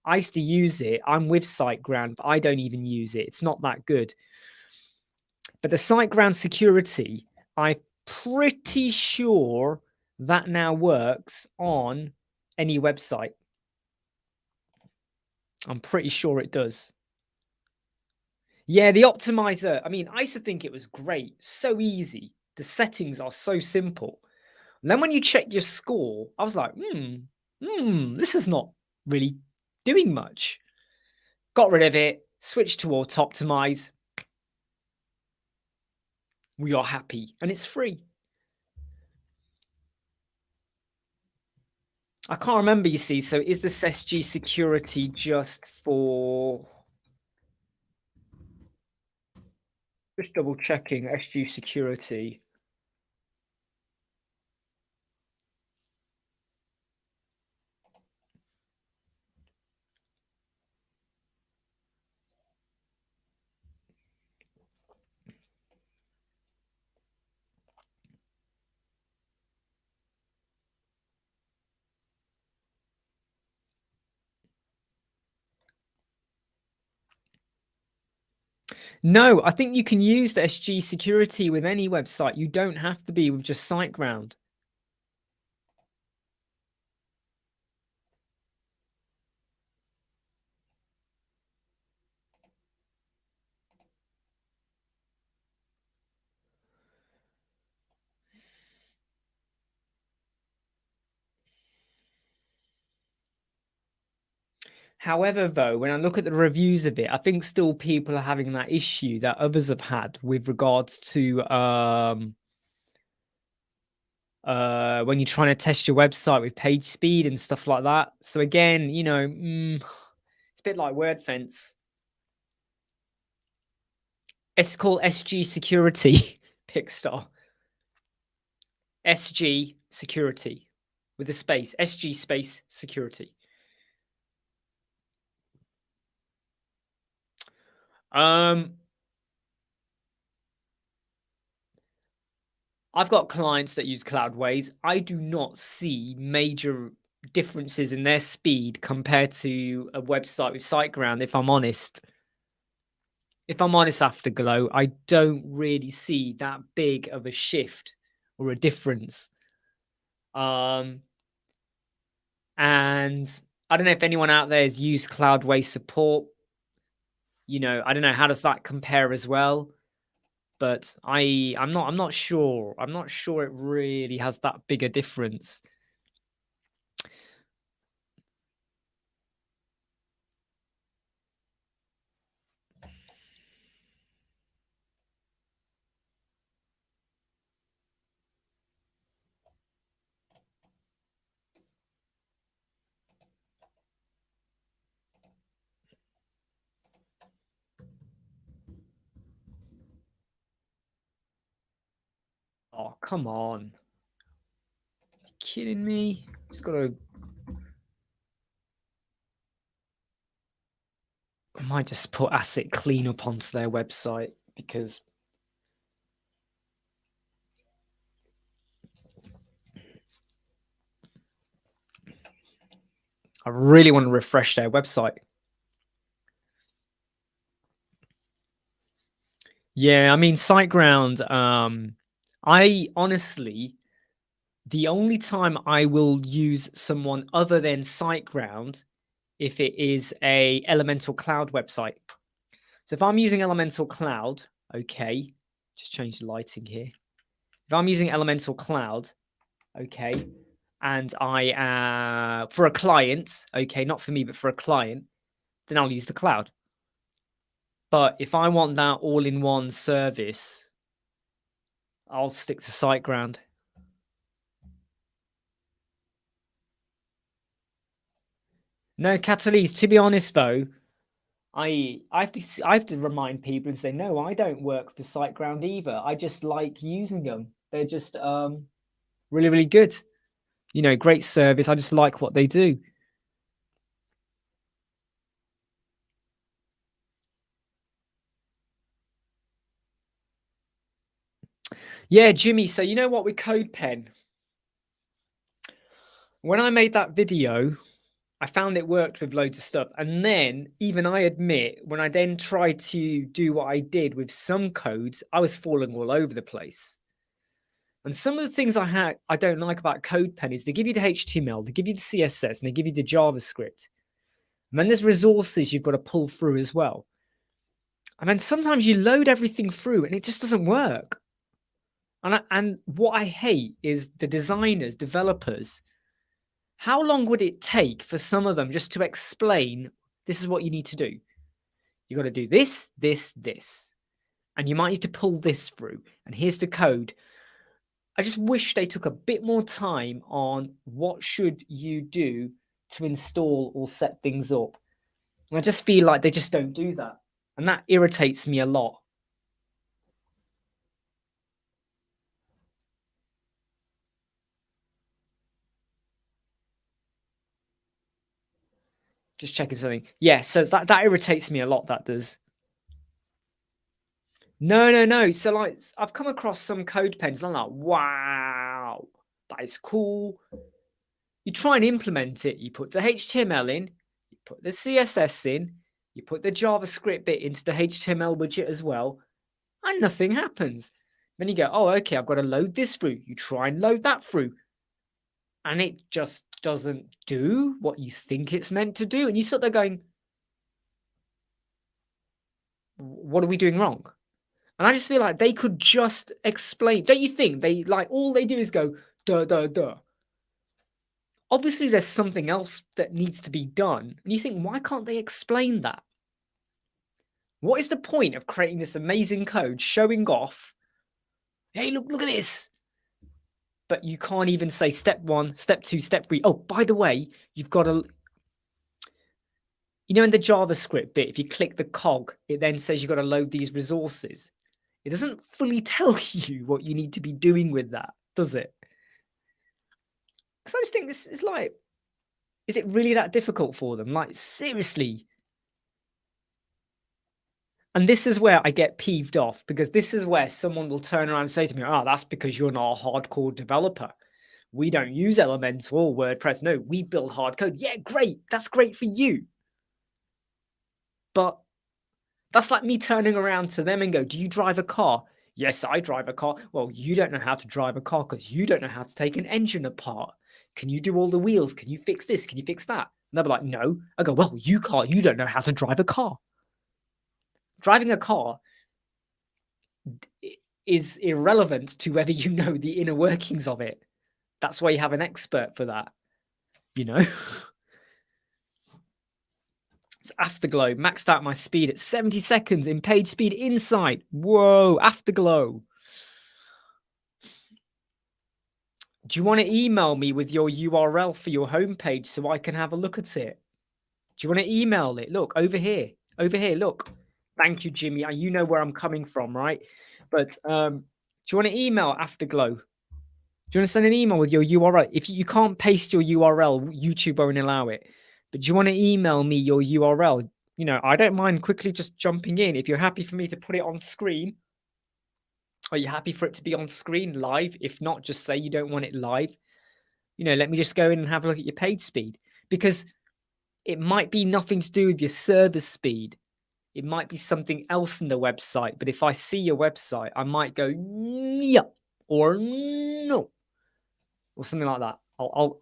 I used to use it. I'm with SiteGround, but I don't even use it. It's not that good. But the SiteGround security, I'm pretty sure that now works on any website. I'm pretty sure it does. Yeah, the optimizer. I mean, I used to think it was great. So easy. The settings are so simple. And then when you check your score, I was like, this is not really doing much. Got rid of it, switched to auto optimize. We are happy, and it's free. I can't remember, you see. So is this SG security just for... Just double checking SG security. No, I think you can use the SG security with any website. You don't have to be with just SiteGround. However, though, when I look at the reviews of it, I think still people are having that issue that others have had with regards to when you're trying to test your website with page speed and stuff like that. So again, you know, it's a bit like WordFence. It's called SG Security, Pickstar. SG Security with a space. SG space security. I've got clients that use Cloudways. I do not see major differences in their speed compared to a website with SiteGround, if I'm honest. If I'm honest, Afterglow, I don't really see that big of a shift or a difference. And I don't know if anyone out there has used Cloudways support. You know, I don't know, how does that compare as well? But I'm not sure. I'm not sure it really has that big a difference. Oh, come on. Are you kidding me? Just gotta. I might just put asset cleanup onto their website because I really want to refresh their website. Yeah, I mean, SiteGround, I honestly, the only time I will use someone other than SiteGround if it is a Elemental Cloud website. So if I'm using Elemental Cloud, okay, just change the lighting here. If I'm using Elemental Cloud, okay, and I for a client, okay, not for me, but for a client, then I'll use the cloud. But if I want that all-in-one service, I'll stick to SiteGround. No, Catalyst, to be honest though, I have to remind people and say, no, I don't work for SiteGround either. I just like using them. They're just really, really good. You know, great service. I just like what they do. Yeah, Jimmy. So you know what with CodePen? When I made that video, I found it worked with loads of stuff. And then even I admit, when I then tried to do what I did with some codes, I was falling all over the place. And some of the things I don't like about CodePen is they give you the HTML, they give you the CSS, and they give you the JavaScript. And then there's resources you've got to pull through as well. And then sometimes you load everything through and it just doesn't work. And what I hate is the designers, developers. How long would it take for some of them just to explain this is what you need to do? You got to do this, this, this. And you might need to pull this through. And here's the code. I just wish they took a bit more time on what should you do to install or set things up. And I just feel like they just don't do that. And that irritates me a lot. Just checking something. Yeah, so that irritates me a lot, that does. No. So like I've come across some code pens and I'm like, wow, that is cool. You try and implement it, you put the HTML in, you put the CSS in, you put the JavaScript bit into the HTML widget as well, and nothing happens. Then you go, oh, okay, I've got to load this through. You try and load that through. And it just doesn't do what you think it's meant to do. And you sort of going, what are we doing wrong? And I just feel like they could just explain. Don't you think they like all they do is go, duh, duh, duh. Obviously, there's something else that needs to be done. And you think, why can't they explain that? What is the point of creating this amazing code, showing off, hey, look at this. But you can't even say step 1, step 2, step 3. Oh, by the way, you've got to, you know, in the JavaScript bit, if you click the cog, it then says you've got to load these resources. It doesn't fully tell you what you need to be doing with that, does it? Because I just think this is like, is it really that difficult for them? Like, seriously. And this is where I get peeved off, because this is where someone will turn around and say to me, oh, that's because you're not a hardcore developer. We don't use Elementor WordPress. No, we build hard code. Yeah, great. That's great for you. But that's like me turning around to them and go, do you drive a car? Yes, I drive a car. Well, you don't know how to drive a car because you don't know how to take an engine apart. Can you do all the wheels? Can you fix this? Can you fix that? And they'll be like, no. I go, well, you can't. You don't know how to drive a car. Driving a car is irrelevant to whether you know the inner workings of it. That's why you have an expert for that, you know? It's Afterglow. Maxed out my speed at 70 seconds in page speed insight. Whoa, Afterglow. Do you want to email me with your URL for your homepage so I can have a look at it? Do you want to email it? Look, over here. Over here, look. Thank you, Jimmy. You know where I'm coming from, right? But you want to email Afterglow? Do you want to send an email with your URL? If you can't paste your URL, YouTube won't allow it. But do you want to email me your URL? You know, I don't mind quickly just jumping in. If you're happy for me to put it on screen, are you happy for it to be on screen live? If not, just say you don't want it live. You know, let me just go in and have a look at your page speed, because it might be nothing to do with your server speed. It might be something else in the website. But if I see your website, I might go, yeah, or no, or something like that.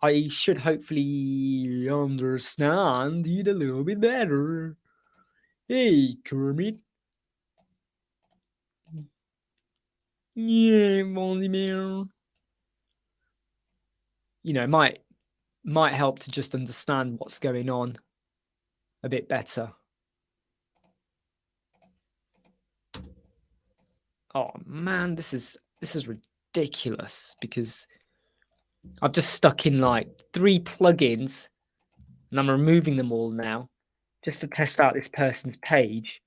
I should hopefully understand it a little bit better. Hey, Kermit. Yeah, Bonzy Bear. You know, might help to just understand what's going on a bit better. Oh man, this is ridiculous, because I've just stuck in like 3 plugins and I'm removing them all now just to test out this person's page.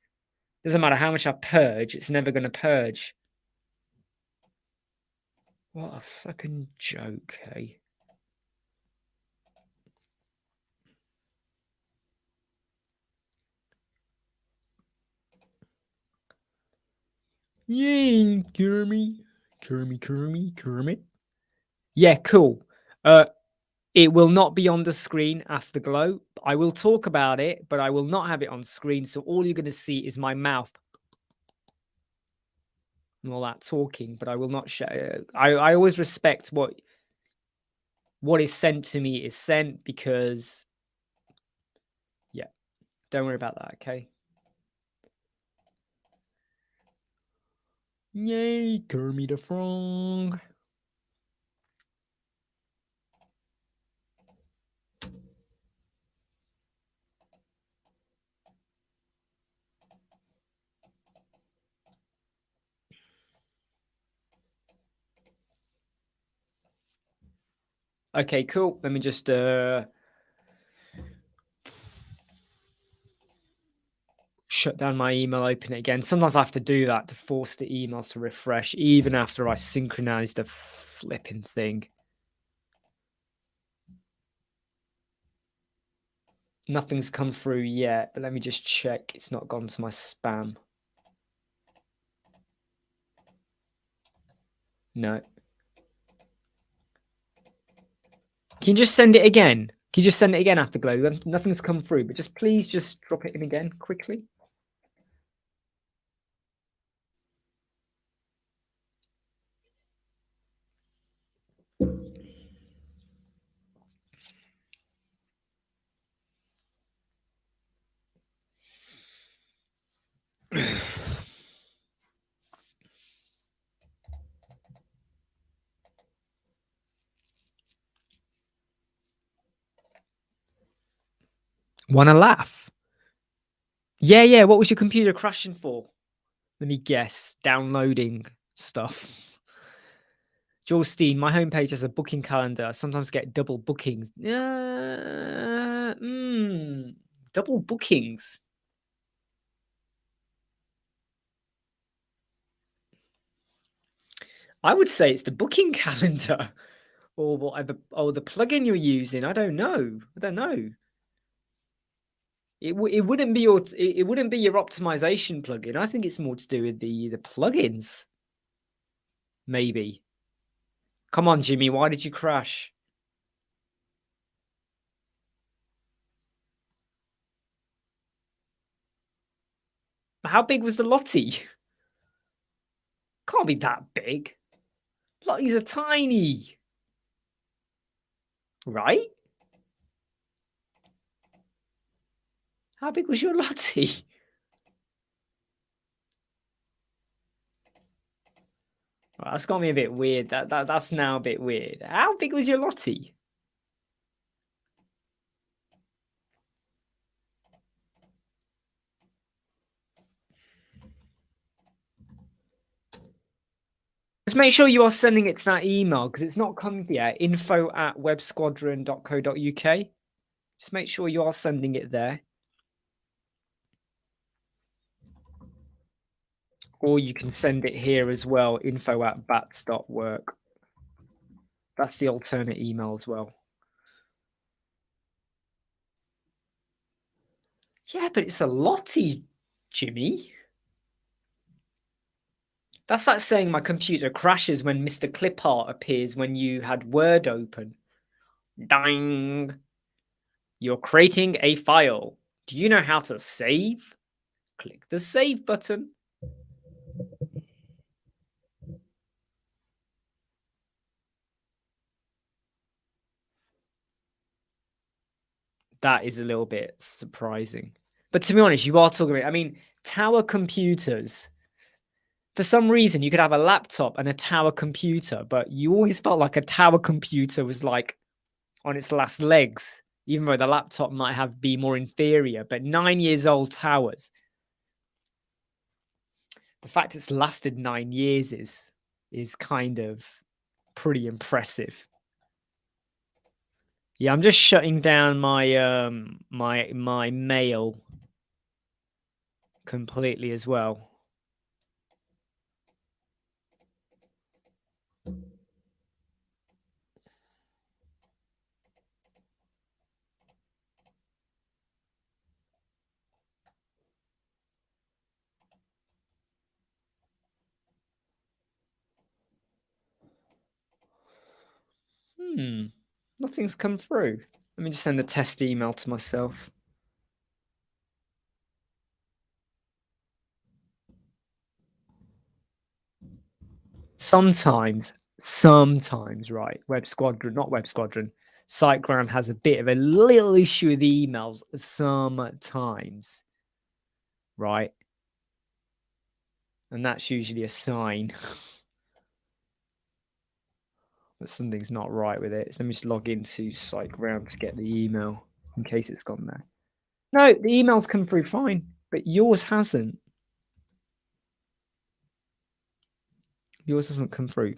Doesn't matter how much I purge, it's never going to purge. What a fucking joke, hey? Yay, Kermit. Yeah, cool. It will not be on the screen, Afterglow. I will talk about it, but I will not have it on screen. So all you're going to see is my mouth and all that talking, but I will not show. I always respect what is sent to me is sent, because, yeah, don't worry about that, okay? Yay, Kermit the Frog. Okay, cool. Let me just shut down my email, open it again. Sometimes I have to do that to force the emails to refresh, even after I synchronize the flipping thing. Nothing's come through yet, but let me just check it's not gone to my spam. No. Can you just send it again? Can you just send it again, Afterglow? Nothing's come through, but just please just drop it in again quickly. Wanna laugh? Yeah. What was your computer crashing for? Let me guess. Downloading stuff. Joel Steen, my homepage has a booking calendar. I sometimes get double bookings. Double bookings. I would say it's the booking calendar, or whatever, or the plugin you're using. I don't know. It wouldn't be your optimization plugin. I think it's more to do with the plugins. Maybe. Come on, Jimmy. Why did you crash? How big was the Lottie? Can't be that big. Lotties are tiny. Right? How big was your Lottie? Well, that's got me a bit weird. That's now a bit weird. How big was your Lottie? Just make sure you are sending it to that email, because it's not come yet. info@websquadron.co.uk. Just make sure you are sending it there. Or you can send it here as well, info@bats.work. That's the alternate email as well. Yeah, but it's a lottie, Jimmy. That's like saying my computer crashes when Mr. Clipart appears when you had Word open. Ding! You're creating a file. Do you know how to save? Click the save button. That is a little bit surprising. But to be honest, you are talking about, I mean, tower computers. For some reason, you could have a laptop and a tower computer, but you always felt like a tower computer was like on its last legs, even though the laptop might be more inferior. But 9 years old towers, the fact it's lasted 9 years is kind of pretty impressive. Yeah, I'm just shutting down my my mail completely as well. Nothing's come through. Let me just send a test email to myself. Sometimes, right? Web Squadron, not Web Squadron. SiteGround has a bit of a little issue with the emails sometimes, right? And that's usually a sign that something's not right with it. So let me just log into SiteGround to get the email in case it's gone there. No, the email's come through fine, but yours hasn't. Yours hasn't come through.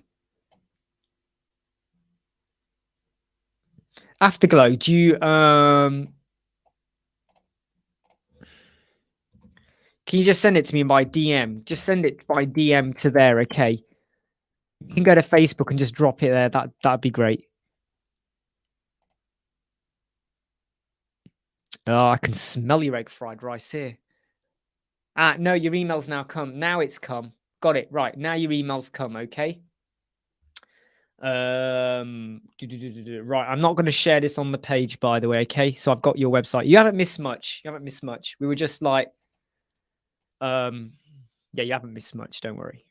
Afterglow, do you can you just send it to me by DM? Just send it by DM to there, okay? You can go to Facebook and just drop it there. That'd be great. Oh, I can smell your egg fried rice here. Ah, no, your email's now come. Now it's come. Got it. Right. Now your email's come, okay? Right. I'm not going to share this on the page, by the way, okay? So I've got your website. You haven't missed much. You haven't missed much. We were just like, yeah, you haven't missed much. Don't worry.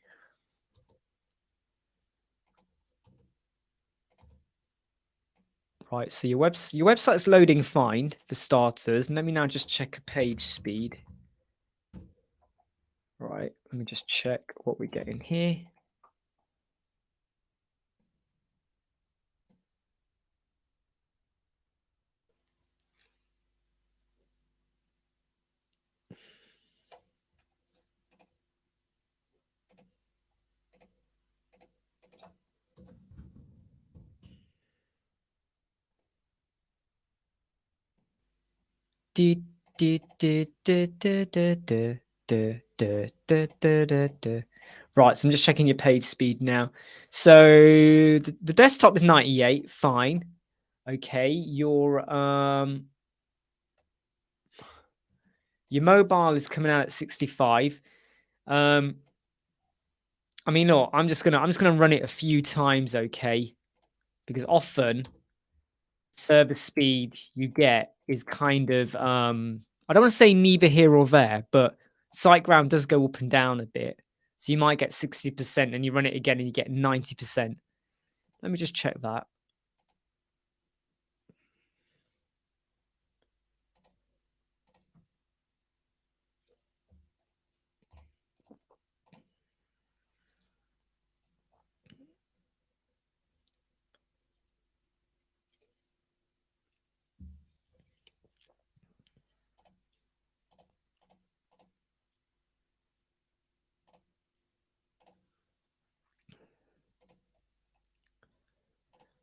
Right, so your website's loading fine for starters. And let me now just check a page speed. Right, let me just check what we get in here. Right, so I'm just checking your page speed now. So the desktop is 98, fine. Okay, your mobile is coming out at 65. I mean, no, I'm just gonna run it a few times, okay? Because often service speed you get is kind of I don't want to say neither here or there, but SiteGround does go up and down a bit. So you might get 60% and you run it again and you get 90%. Let me just check that.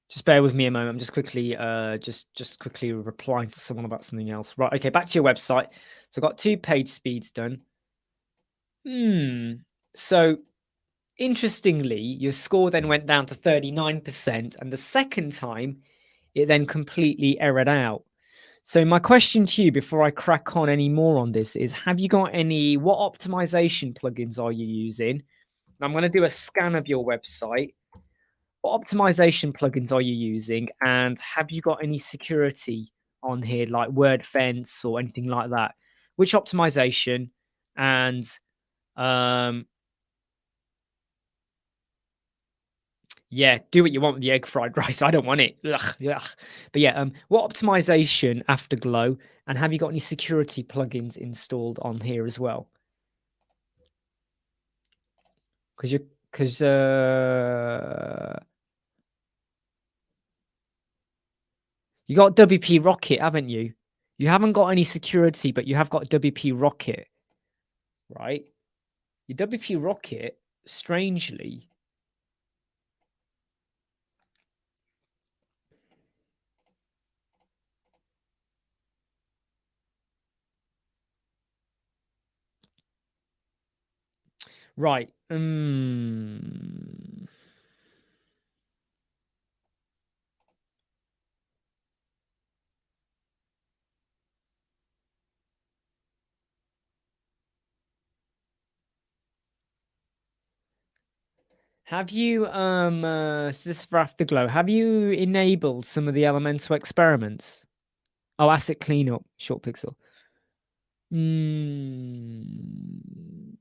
Just bear with me a moment. I'm just quickly just quickly replying to someone about something else. Right, okay, back to your website. So I've got 2 page speeds done. So interestingly, your score then went down to 39%, and the second time it then completely errored out. So my question to you before I crack on any more on this is, have you got what optimization plugins are you using? I'm going to do a scan of your website. What optimization plugins are you using? And have you got any security on here, like WordFence or anything like that? Which optimization? And um, yeah, do what you want with the egg fried rice. I don't want it. Ugh, ugh. But yeah, what optimization Afterglow? And have you got any security plugins installed on here as well? Because you got WP Rocket, haven't you? You haven't got any security, but you have got WP Rocket, right? Your WP Rocket, strangely, right? Have you so this is for Afterglow. Have you enabled some of the elemental experiments? Oh, asset cleanup, short pixel. Mm.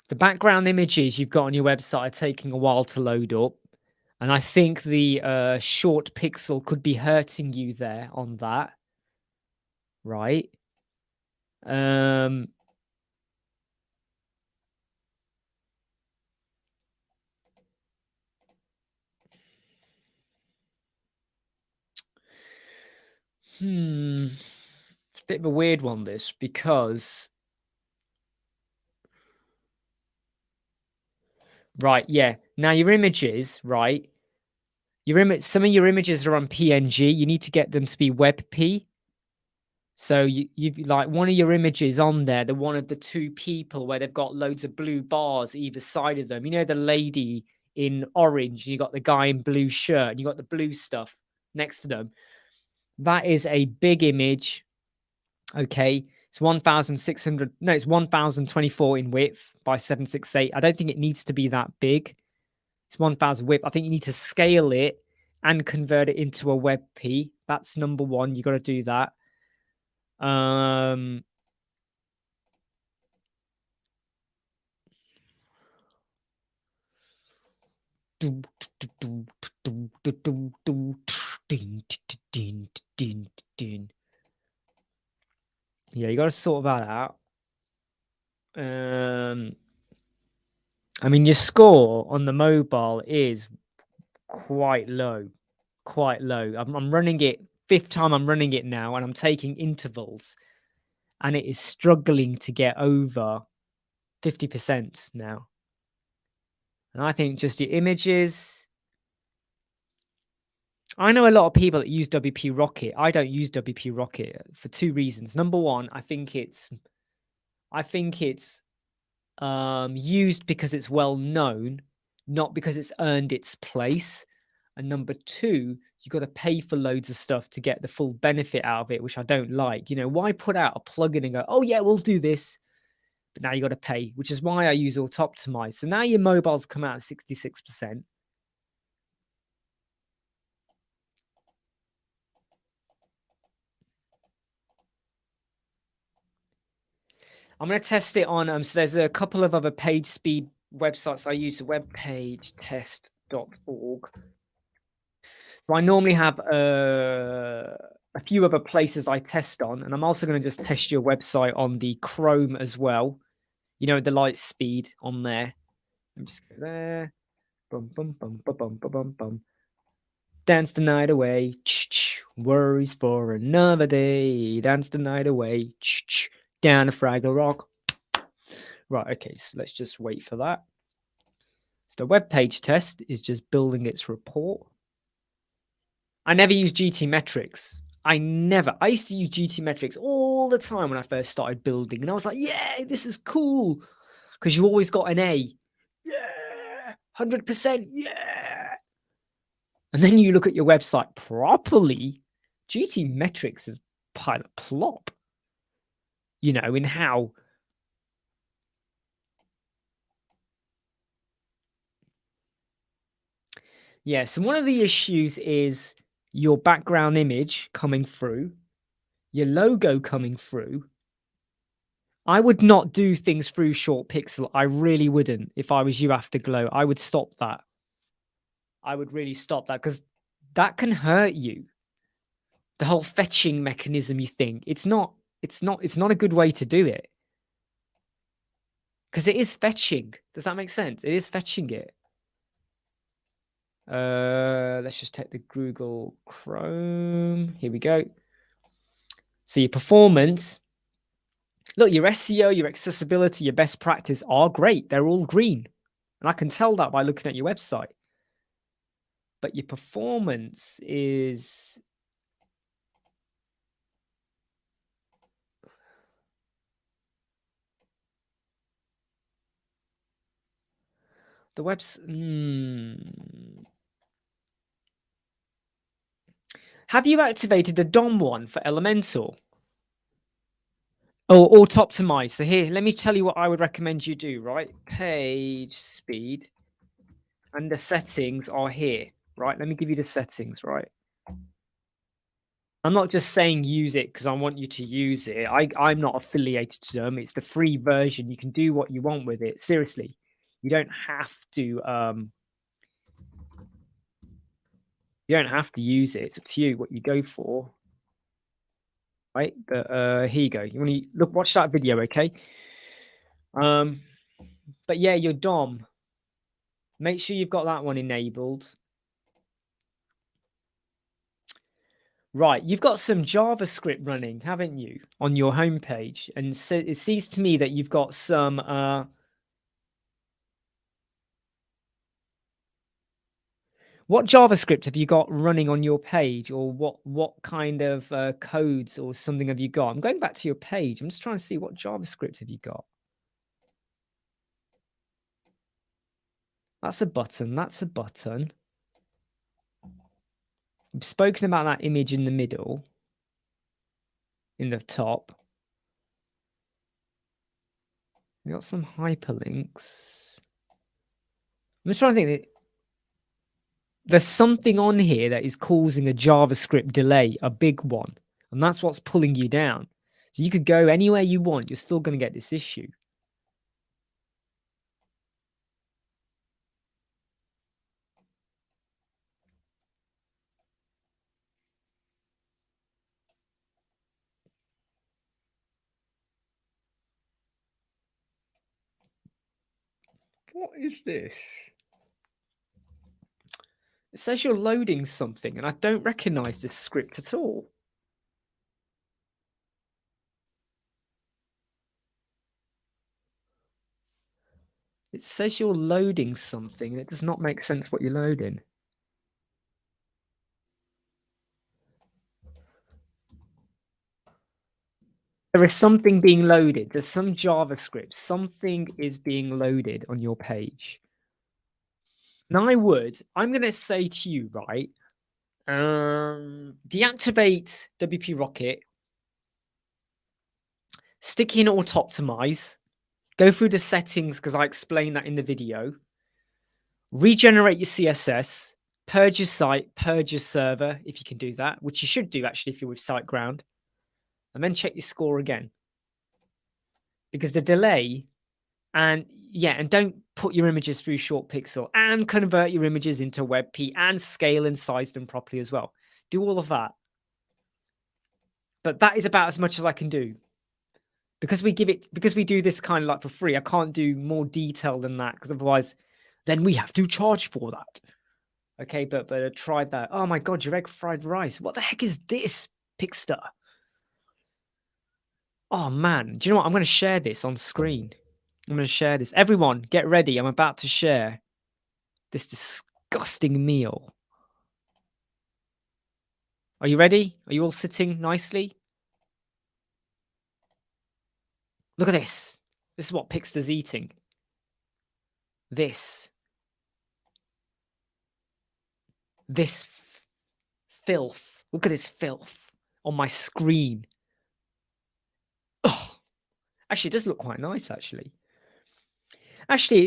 The background images you've got on your website are taking a while to load up. And I think the short pixel could be hurting you there on that, right? Um, It's a bit of a weird one, this, because right, yeah. Now your images, right? Some of your images are on PNG. You need to get them to be WebP. So you've like one of your images on there, the one of the two people where they've got loads of blue bars either side of them. You know, the lady in orange, you got the guy in blue shirt, and you got the blue stuff next to them. That is a big image. Okay. It's 1,600. No, it's 1,024 in width by 768. I don't think it needs to be that big. It's 1,000 width. I think you need to scale it and convert it into a WebP. That's number one. You got to do that. Um, yeah, you got to sort that out. I mean, your score on the mobile is quite low, quite low. I'm running it, fifth time I'm running it now, and I'm taking intervals, and it is struggling to get over 50% now. And I think just your images. I know a lot of people that use WP Rocket. I don't use WP Rocket for two reasons. Number one, I think it's used because it's well known, not because it's earned its place. And number two, you got to pay for loads of stuff to get the full benefit out of it, which I don't like. You know, why put out a plugin and go, oh yeah, we'll do this, but now you got to pay, which is why I use Auto Optimize. So now your mobiles come out at 66%. I'm going to test it on, so there's a couple of other page speed websites I use, webpagetest.org. So I normally have a few other places I test on, and I'm also going to just test your website on the Chrome as well. You know, the light speed on there. I'm just go there. Bum, bum, bum, bum, bum, bum, bum, bum. Dance the night away. Worries for another day. Dance the night away. Down a Fraggle Rock. Right, okay, so let's just wait for that. So the web page test is just building its report. I never use GT metrics. I used to use GT metrics all the time when I first started building, and I was like, yeah, this is cool. Because you always got an A. Yeah, 100%, yeah. And then you look at your website properly, GT metrics is pile of plop. You know, in how yeah, so one of the issues is your background image coming through, your logo coming through. I would not do things through short pixel. I really wouldn't. If I was you after Glow, I would stop that. I would really stop that because that can hurt you. The whole fetching mechanism, you think it's not a good way to do it. Because it is fetching. Does that make sense? It is fetching it. Let's just take the Google Chrome. Here we go. So your performance. Look, your SEO, your accessibility, your best practice are great. They're all green. And I can tell that by looking at your website. But your performance is the Have you activated the DOM one for Elementor? Oh, auto optimize. So here, let me tell you what I would recommend you do, right? Page speed and the settings are here, right? Let me give you the settings, right? I'm not just saying use it because I want you to use it. I'm not affiliated to them. It's the free version. You can do what you want with it. Seriously. You don't have to use it. It's up to you what you go for. Right? But here you go. You want to look, watch that video, okay? But yeah, your DOM. Make sure you've got that one enabled. Right, you've got some JavaScript running, haven't you, on your homepage? And so it seems to me that you've got some what JavaScript have you got running on your page, or what kind of codes or something have you got? I'm going back to your page. I'm just trying to see what JavaScript have you got. That's a button. That's a button. We've spoken about that image in the middle, in the top. We got some hyperlinks. I'm just trying to think. There's something on here that is causing a JavaScript delay, a big one, and that's what's pulling you down. So you could go anywhere you want. You're still going to get this issue. What is this? It says you're loading something, and I don't recognize this script at all. It says you're loading something, and it does not make sense what you're loading. There is something being loaded. There's some JavaScript. Something is being loaded on your page. Now I'm going to say to you, right, deactivate WP Rocket, stick in auto optimize, go through the settings because I explained that in the video, regenerate your CSS, purge your site, purge your server if you can do that, which you should do actually if you're with SiteGround, and then check your score again. Because the delay, and yeah, and don't put your images through short pixel, and convert your images into WebP, and scale and size them properly as well. Do all of that. But that is about as much as I can do. Because we do this kind of like for free, I can't do more detail than that, because otherwise then we have to charge for that. Okay, but I tried that. Oh my god, your egg fried rice. What the heck is this, Pixter? Oh man, do you know what? I'm going to share this on screen. I'm going to share this. Everyone, get ready. I'm about to share this disgusting meal. Are you ready? Are you all sitting nicely? Look at this. This is what Pixter's eating. This filth. Look at this filth on my screen. Oh, actually, it does look quite nice. Actually,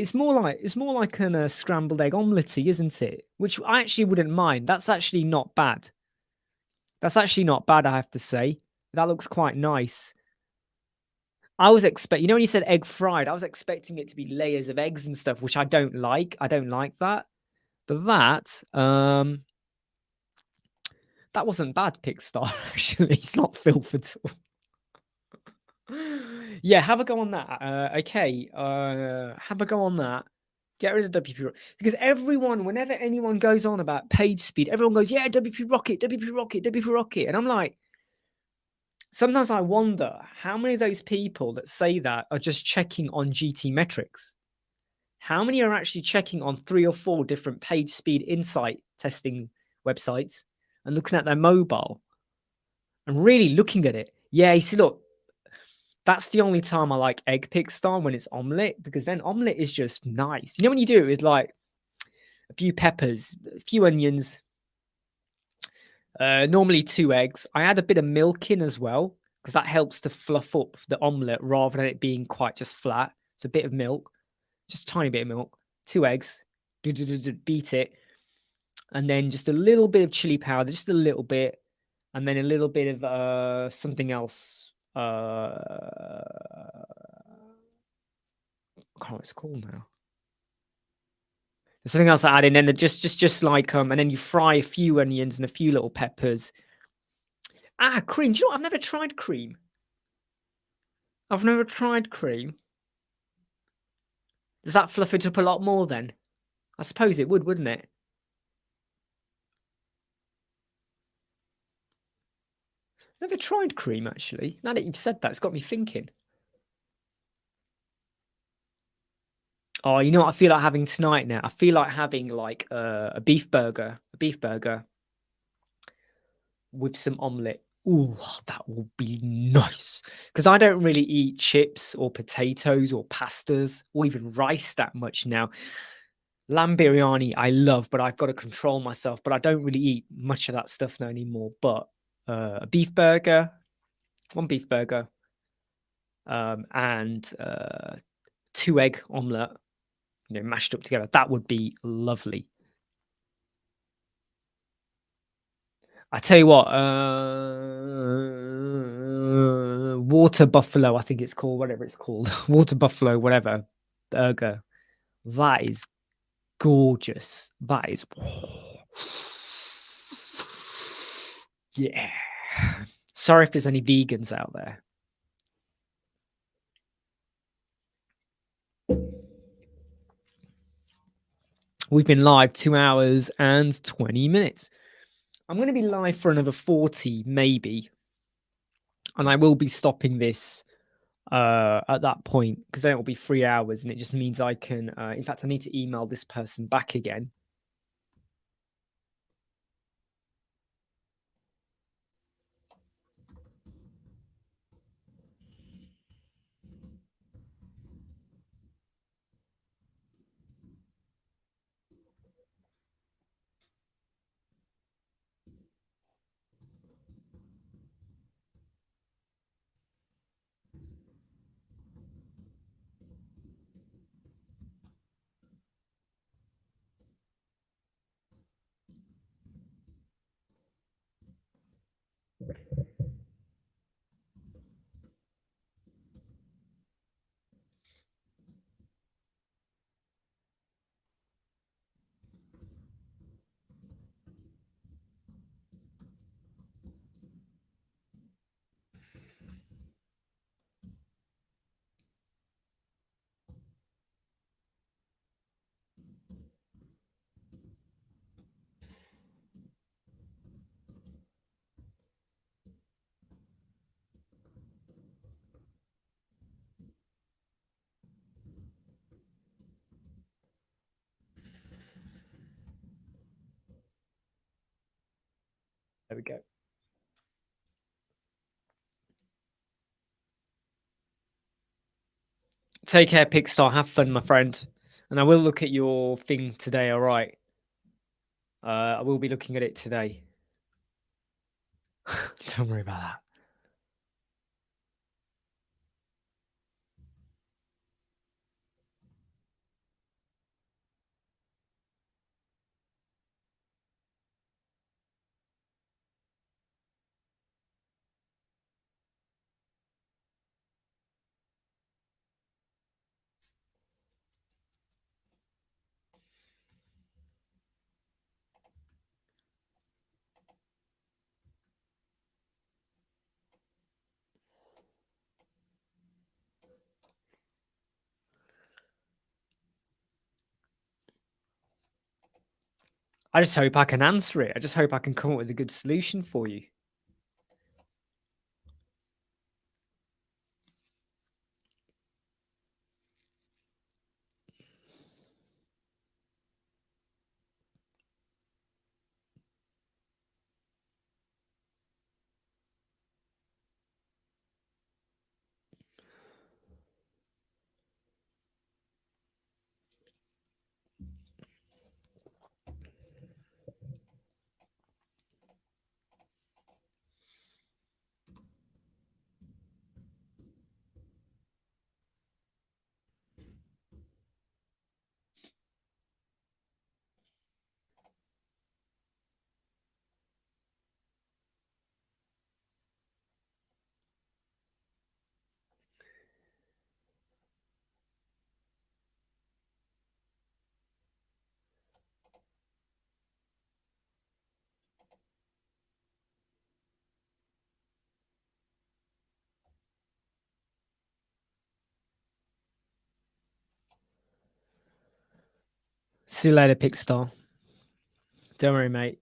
it's more like a scrambled egg omelette, isn't it? Which I actually wouldn't mind. That's actually not bad. That's actually not bad, I have to say. That looks quite nice. I was expecting, when you said egg fried, I was expecting it to be layers of eggs and stuff, which I don't like. I don't like that. But that wasn't bad, Pixar. Actually, it's not filth at all. Yeah, have a go on that. Okay, have a go on that. Get rid of WP Rocket because whenever anyone goes on about page speed, everyone goes, "Yeah, WP Rocket, WP Rocket, WP Rocket," and I'm like, sometimes I wonder how many of those people that say that are just checking on GT metrics. How many are actually checking on 3 or 4 different page speed insight testing websites and looking at their mobile and really looking at it? Yeah, you see, look, that's the only time I like egg Pixar when it's omelette, because then omelette is just nice. When you do it with like a few peppers, a few onions, normally 2 eggs. I add a bit of milk in as well because that helps to fluff up the omelette rather than it being quite just flat. So a bit of milk, just a tiny bit of milk, 2 eggs, beat it, and then just a little bit of chili powder, just a little bit, and then a little bit of something else. I can't know what it's called now. There's something else I add in, and then just like and then you fry a few onions and a few little peppers. Cream. Do you know what? I've never tried cream. Does that fluff it up a lot more then? I suppose it would, wouldn't it? Never tried cream, actually. Now that you've said that, it's got me thinking. Oh, you know what I feel like having tonight now? I feel like having like a beef burger with some omelette. Ooh, that will be nice. Because I don't really eat chips or potatoes or pastas or even rice that much now. Lamb biryani I love, but I've got to control myself. But I don't really eat much of that stuff now anymore. But a beef burger, one beef burger, and 2 egg omelette, mashed up together. That would be lovely. I tell you what, water buffalo, I think it's called, whatever it's called, water buffalo, whatever burger. That is gorgeous. That is, yeah. Sorry if there's any vegans out there. We've been live 2 hours and 20 minutes. I'm going to be live for another 40, maybe. And I will be stopping this at that point because then it will be 3 hours and it just means I can, in fact, I need to email this person back again. There we go. Take care, Pickstar. Have fun, my friend. And I will look at your thing today, all right? I will be looking at it today. Don't worry about that. I just hope I can answer it. I just hope I can come up with a good solution for you. See you later, Pickstar. Don't worry, mate.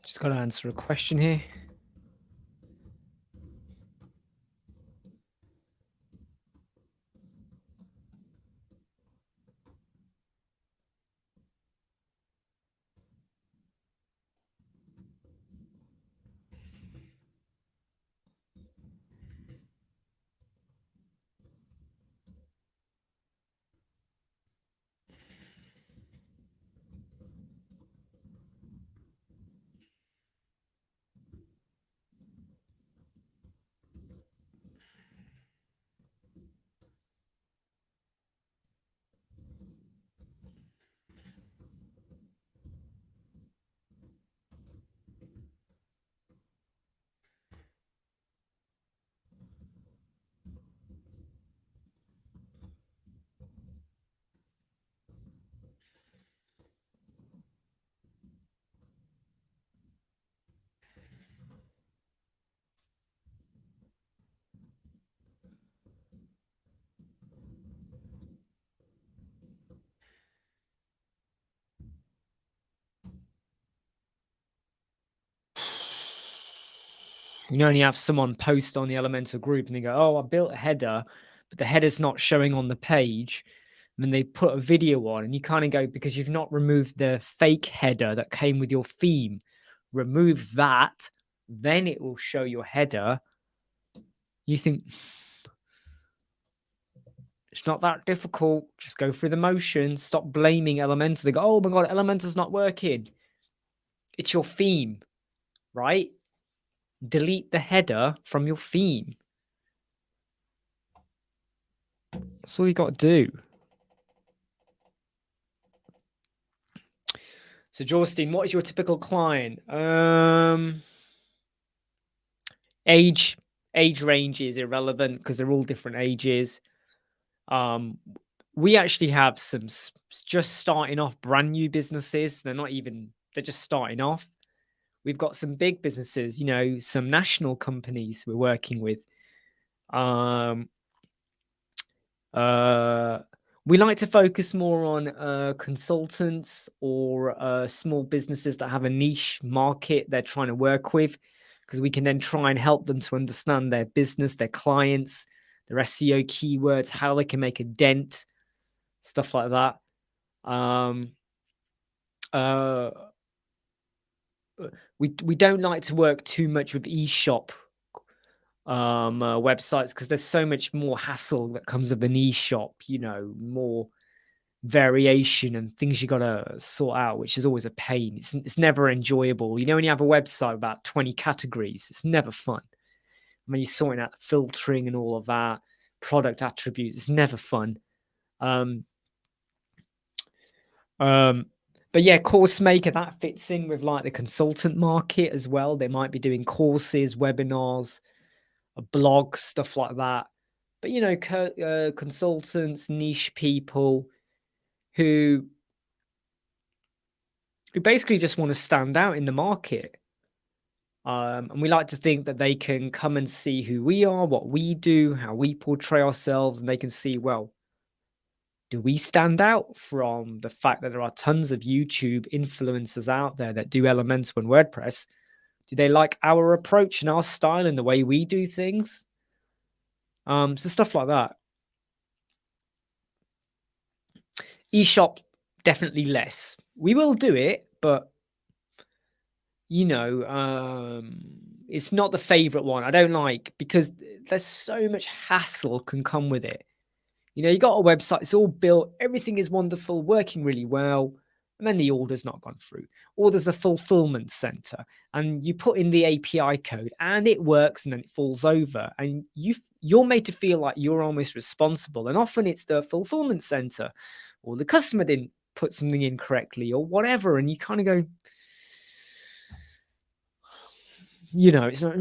Just got to answer a question here. You know, when you have someone post on the Elementor group and they go, "Oh, I built a header, but the header's not showing on the page." And then they put a video on, and you kind of go, because you've not removed the fake header that came with your theme. Remove that, then it will show your header. You think it's not that difficult. Just go through the motions. Stop blaming Elementor. They go, oh my God, Elementor's not working. It's your theme, right? Delete the header from your theme. That's all you got to do. So, Jorstein, what is your typical client? Age range is irrelevant because they're all different ages. We actually have some just starting off brand new businesses. They're just starting off. We've got some big businesses, some national companies we're working with. We like to focus more on consultants or small businesses that have a niche market they're trying to work with, because we can then try and help them to understand their business, their clients, their SEO keywords, how they can make a dent, stuff like that. We don't like to work too much with eShop websites, because there's so much more hassle that comes with an eShop, more variation and things you got to sort out, which is always a pain. It's never enjoyable. When you have a website about 20 categories, it's never fun. When you're sorting out filtering and all of that, product attributes, it's never fun. But yeah, Course Maker, that fits in with like the consultant market as well. They might be doing courses, webinars, a blog, stuff like that. But consultants, niche people who basically just want to stand out in the market. And we like to think that they can come and see who we are, what we do, how we portray ourselves, and they can see, well, do we stand out from the fact that there are tons of YouTube influencers out there that do Elementor and WordPress? Do they like our approach and our style and the way we do things? So stuff like that. eShop, definitely less. We will do it, but it's not the favorite one. I don't like, because there's so much hassle can come with it. You got a website, it's all built, everything is wonderful, working really well, and then the order's not gone through. Or there's a fulfillment center, and you put in the API code, and it works, and then it falls over, and you're made to feel like you're almost responsible. And often it's the fulfillment center, or the customer didn't put something in correctly, or whatever, and you kind of go, it's not,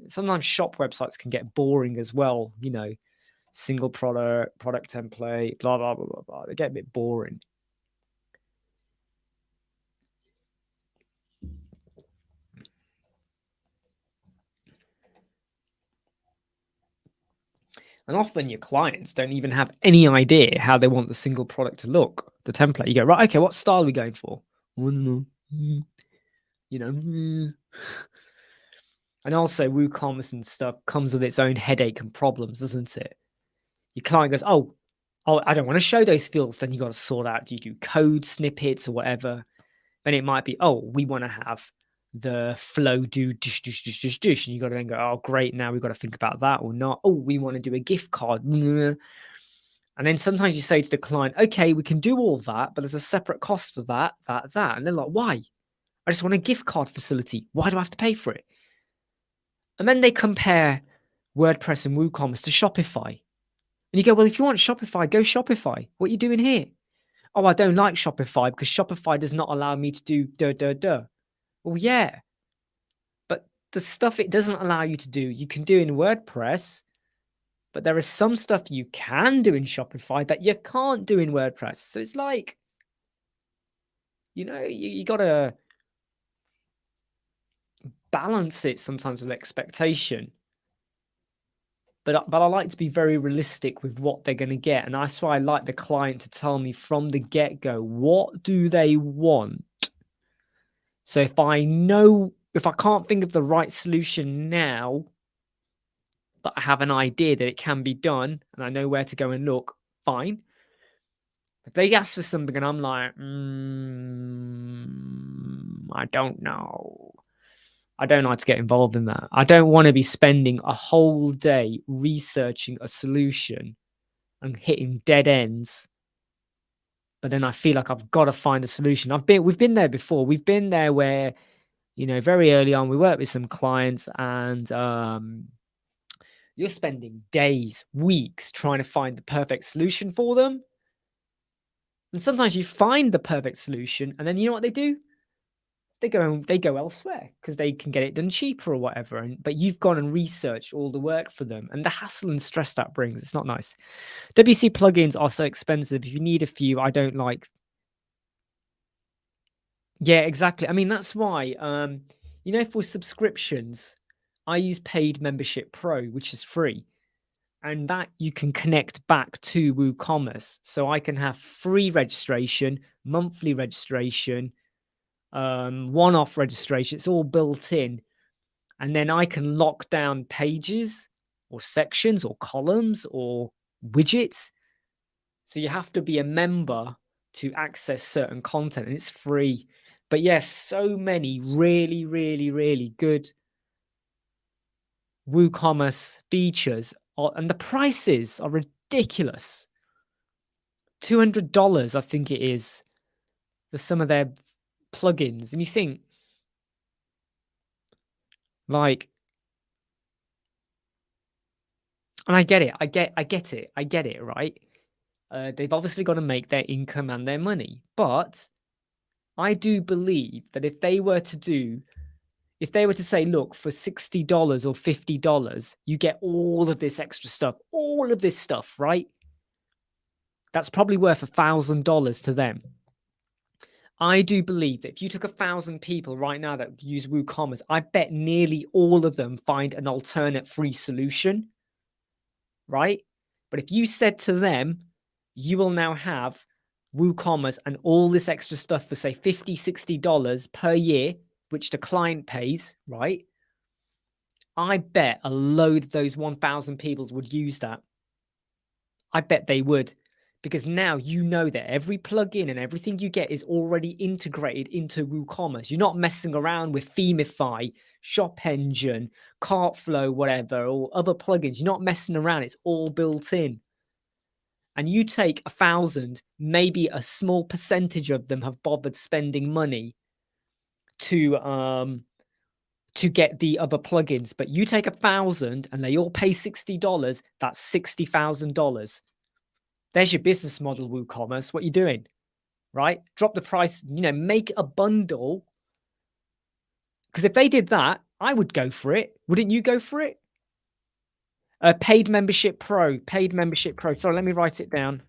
sometimes shop websites can get boring as well, single product template, blah, blah, blah, blah, blah. They get a bit boring. And often your clients don't even have any idea how they want the single product to look, the template. You go, right, okay, what style are we going for? And also WooCommerce and stuff comes with its own headache and problems, doesn't it? Your client goes, oh, I don't want to show those fields. Then you got to sort out, do you do code snippets or whatever? Then it might be, oh, we want to have the flow do dish, dish, dish, dish, dish. And you got to then go, oh, great. Now we've got to think about that or not. Oh, we want to do a gift card. And then sometimes you say to the client, okay, we can do all that, but there's a separate cost for that. And they're like, why? I just want a gift card facility. Why do I have to pay for it? And then they compare WordPress and WooCommerce to Shopify. And you go, well, if you want Shopify, go Shopify. What are you doing here? Oh, I don't like Shopify because Shopify does not allow me to do . Well, yeah. But the stuff it doesn't allow you to do, you can do in WordPress. But there is some stuff you can do in Shopify that you can't do in WordPress. So it's like, you got to balance it sometimes with expectation. But I like to be very realistic with what they're going to get. And that's why I like the client to tell me from the get-go, what do they want? So if I can't think of the right solution now, but I have an idea that it can be done and I know where to go and look, fine. If they ask for something and I'm like, I don't know. I don't like to get involved in that. I don't want to be spending a whole day researching a solution and hitting dead ends. But then I feel like I've got to find a solution. We've been there before. We've been there where, very early on, we worked with some clients and you're spending days, weeks trying to find the perfect solution for them. And sometimes you find the perfect solution and then you know what they do? They go elsewhere because they can get it done cheaper or whatever. But you've gone and researched all the work for them and the hassle and stress that brings. It's not nice. WC plugins are so expensive. If you need a few, I don't like. Yeah, exactly. I mean, that's why, for subscriptions, I use Paid Membership Pro, which is free. And that you can connect back to WooCommerce. So I can have free registration, monthly registration, one-off registration. It's all built in. And then I can lock down pages or sections or columns or widgets. So you have to be a member to access certain content, and it's free. But yes, so many really, really, really good WooCommerce features, and the prices are ridiculous. $200, I think it is, for some of their plugins. And you think, like, and I get it. I get it, right? They've obviously got to make their income and their money. But I do believe that if they were to say, look, for $60 or $50, you get all of this extra stuff, all of this stuff, right? That's probably worth $1,000 to them. I do believe that if you took 1,000 people right now that use WooCommerce, I bet nearly all of them find an alternate free solution, right? But if you said to them, you will now have WooCommerce and all this extra stuff for, say, $50, $60 per year, which the client pays, right? I bet a load of those 1,000 people would use that. I bet they would, because now you know that every plugin and everything you get is already integrated into WooCommerce. You're not messing around with Themify, Shop Engine, Cartflow, whatever, or other plugins. You're not messing around. It's all built in. And you take 1,000, maybe a small percentage of them have bothered spending money to get the other plugins, but you take 1,000 and they all pay $60, that's $60,000. There's your business model, WooCommerce. What are you doing? Right? Drop the price, make a bundle. Because if they did that, I would go for it. Wouldn't you go for it? Paid Membership Pro. Sorry, let me write it down.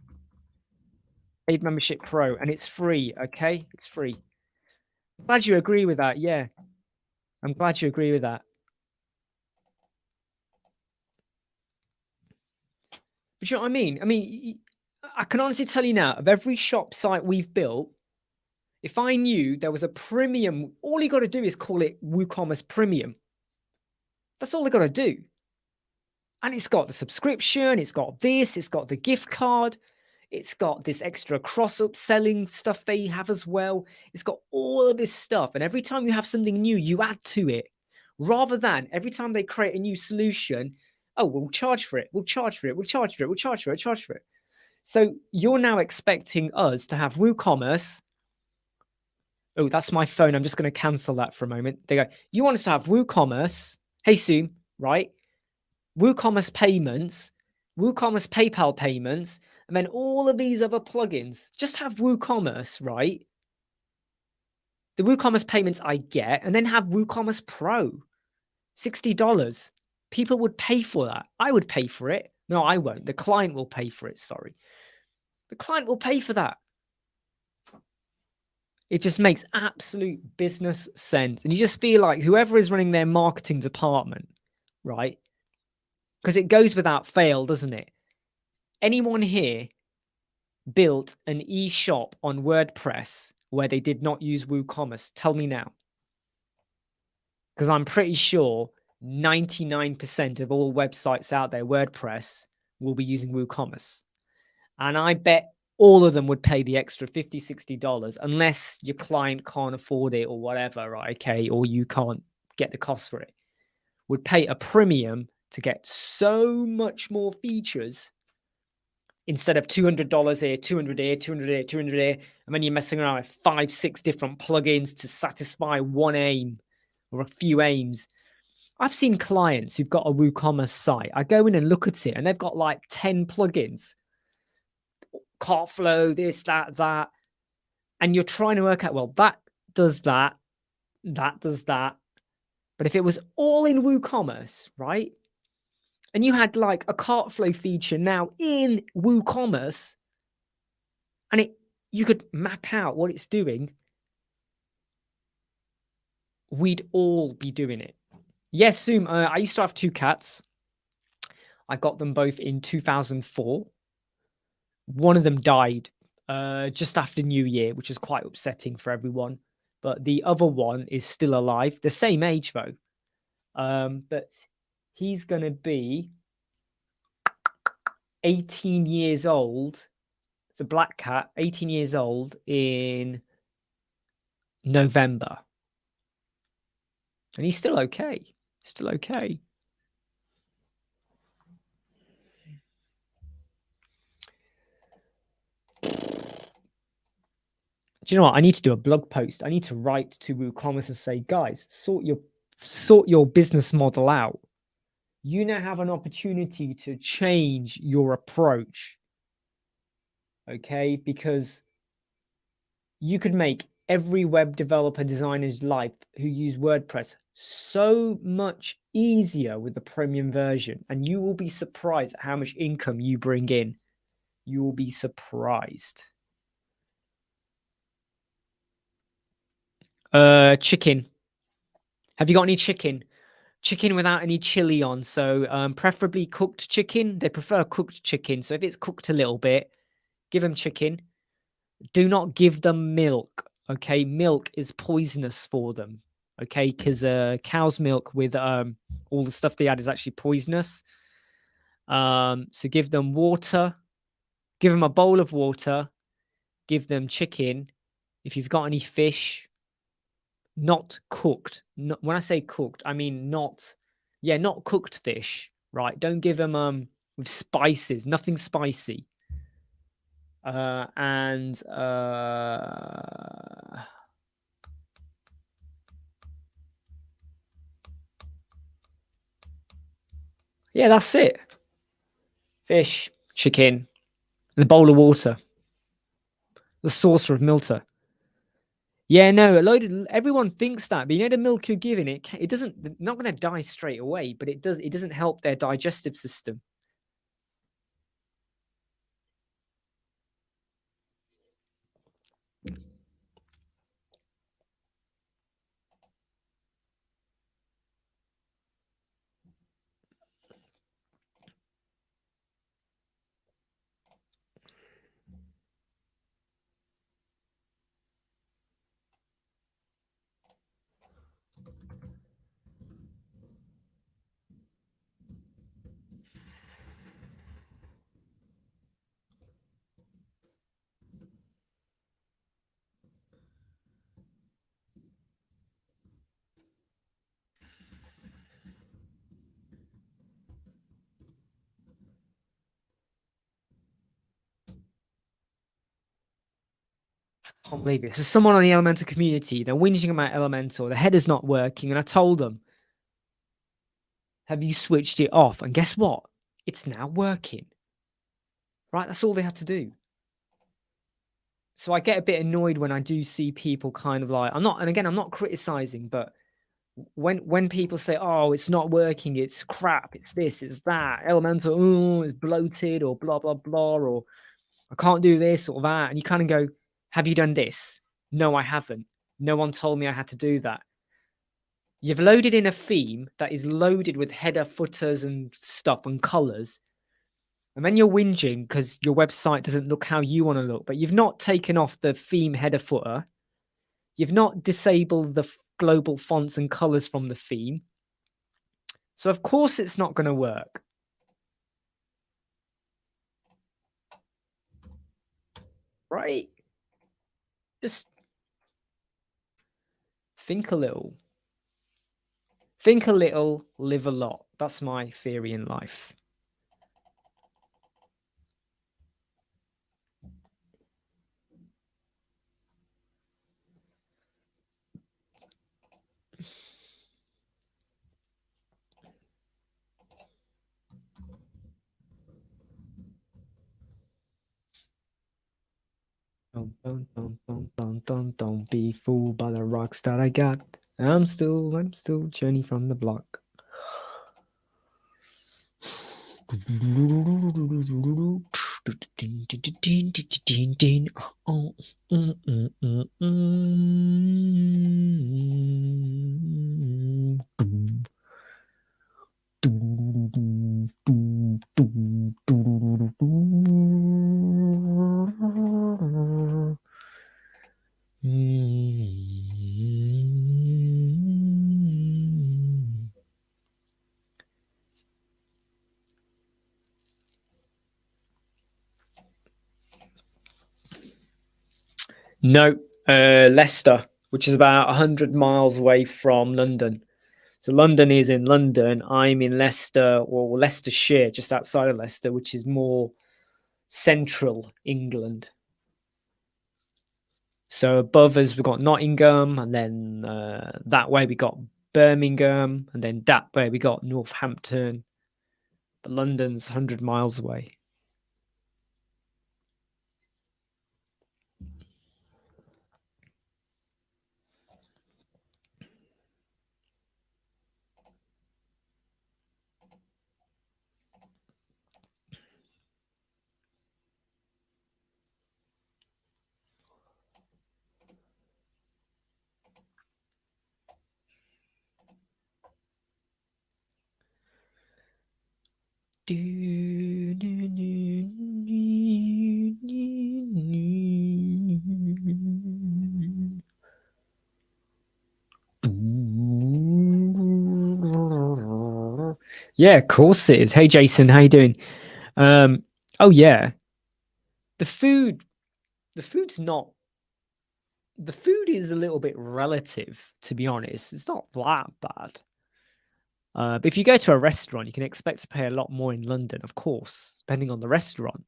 Paid Membership Pro, and it's free, okay? It's free. I'm glad you agree with that, yeah. I'm glad you agree with that. But you know what I mean? I mean, I can honestly tell you now, of every shop site we've built, if I knew there was a premium, all you got to do is call it WooCommerce Premium. That's all they got to do. And it's got the subscription, it's got this, it's got the gift card, it's got this extra cross-upselling stuff they have as well. It's got all of this stuff. And every time you have something new, you add to it. Rather than every time they create a new solution, oh, we'll charge for it, we'll charge for it, we'll charge for it, we'll charge for it, charge for it. So you're now expecting us to have WooCommerce. Oh, that's my phone. I'm just going to cancel that for a moment. They go, you want us to have WooCommerce, hey, Sue, right? WooCommerce payments, WooCommerce PayPal payments, and then all of these other plugins. Just have WooCommerce, right? The WooCommerce payments I get, and then have WooCommerce Pro, $60. People would pay for that. I would pay for it. No, I won't. The client will pay for it, sorry. The client will pay for that. It just makes absolute business sense. And you just feel like whoever is running their marketing department, right? Because it goes without fail, doesn't it? Anyone here built an e-shop on WordPress where they did not use WooCommerce? Tell me now. Because I'm pretty sure 99% of all websites out there, WordPress, will be using WooCommerce. And I bet all of them would pay the extra $50, $60 unless your client can't afford it or whatever, right? Okay, or you can't get the cost for it, would pay a premium to get so much more features instead of $200 here, 200 here, 200 here, 200 here, and then you're messing around with 5, 6 different plugins to satisfy one aim or a few aims. I've seen clients who've got a WooCommerce site. I go in and look at it, and they've got like 10 plugins, cart flow, this, that, and you're trying to work out, well, that does that does that. But if it was all in WooCommerce, right? And you had like a cart flow feature now in WooCommerce, and you could map out what it's doing, we'd all be doing it. Yes, Zoom. I used to have 2 cats. I got them both in 2004. One of them died just after New Year, which is quite upsetting for everyone. But the other one is still alive. The same age though. But he's going to be 18 years old. It's a black cat, 18 years old in November. And he's still okay. Still okay. Do you know what? I need to do a blog post. I need to write to WooCommerce and say, guys, sort your business model out. You now have an opportunity to change your approach. Okay? Because you could make every web developer designer's life who use WordPress so much easier with the premium version, and you will be surprised at how much income you bring in. You will be surprised. Chicken. Have you got any chicken? Chicken without any chili on. So preferably cooked chicken. They prefer cooked chicken. So if it's cooked a little bit, give them chicken. Do not give them milk. Okay, milk is poisonous for them. Okay, because cow's milk with all the stuff they add is actually poisonous. So give them water. Give them a bowl of water. Give them chicken. If you've got any fish, not cooked. When I say cooked, I mean not cooked fish. Right? Don't give them with spices. Nothing spicy. Yeah, that's it. Fish, chicken, and a bowl of water. The saucer of Milter. Yeah, no, everyone thinks that, but you know the milk you're giving it doesn't, not going to die straight away, but it doesn't help their digestive system. I can't believe it. So someone on the Elementor community, they're whinging about Elementor, the header's not working, and I told them, have you switched it off? And guess what? It's now working. Right? That's all they had to do. So I get a bit annoyed when I do see people kind of like, I'm not criticizing, but when people say, oh, it's not working, it's crap, it's this, it's that, Elementor, oh, it's bloated, or blah, blah, blah, or I can't do this or that. And you kind of go, have you done this? No, I haven't. No one told me I had to do that. You've loaded in a theme that is loaded with header, footers, and stuff and colors. And then you're whinging because your website doesn't look how you want to look, but you've not taken off the theme header footer. You've not disabled the global fonts and colors from the theme. So of course it's not going to work. Right? Just think a little. Think a little, live a lot. That's my theory in life. Don't be fooled by the rocks that I got. I'm still Journey from the block. No, Leicester, which is about 100 miles away from London. So London is in London. I'm in Leicester, or Leicestershire, just outside of Leicester, which is more central England. So above us, we've got Nottingham, and then that way we got Birmingham, and then that way we got Northampton. But London's 100 miles away. Yeah, of course it is. Hey Jason, how you doing? Oh yeah. The food's not the food is a little bit relative, to be honest. It's not that bad. But if you go to a restaurant, you can expect to pay a lot more in London, of course, depending on the restaurant.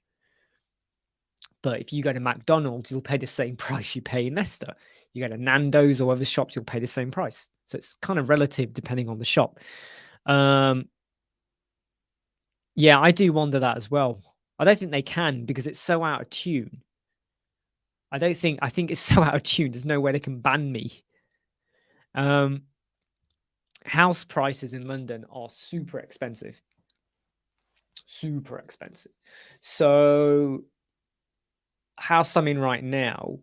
But if you go to McDonald's, you'll pay the same price you pay in Leicester. You go to Nando's or other shops, you'll pay the same price. So it's kind of relative depending on the shop. Yeah, I do wonder that as well. I don't think they can because it's so out of tune. I think it's so out of tune. There's no way they can ban me. House prices in London are super expensive. Super expensive. So house I'm in right now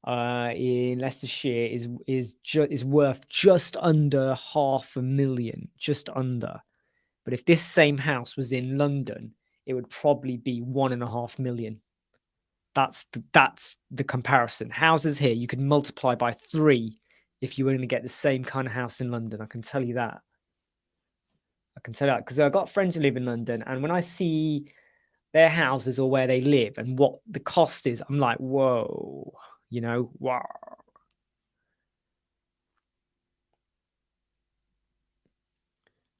in Leicestershire is worth just under 500,000, just under. But if this same house was in London, it would probably be 1.5 million. That's the comparison. Houses here, you could multiply by 3 if you were going to get the same kind of house in London. I can tell you that. I can tell you that because I've got friends who live in London, and when I see their houses or where they live and what the cost is, I'm like, whoa, wow.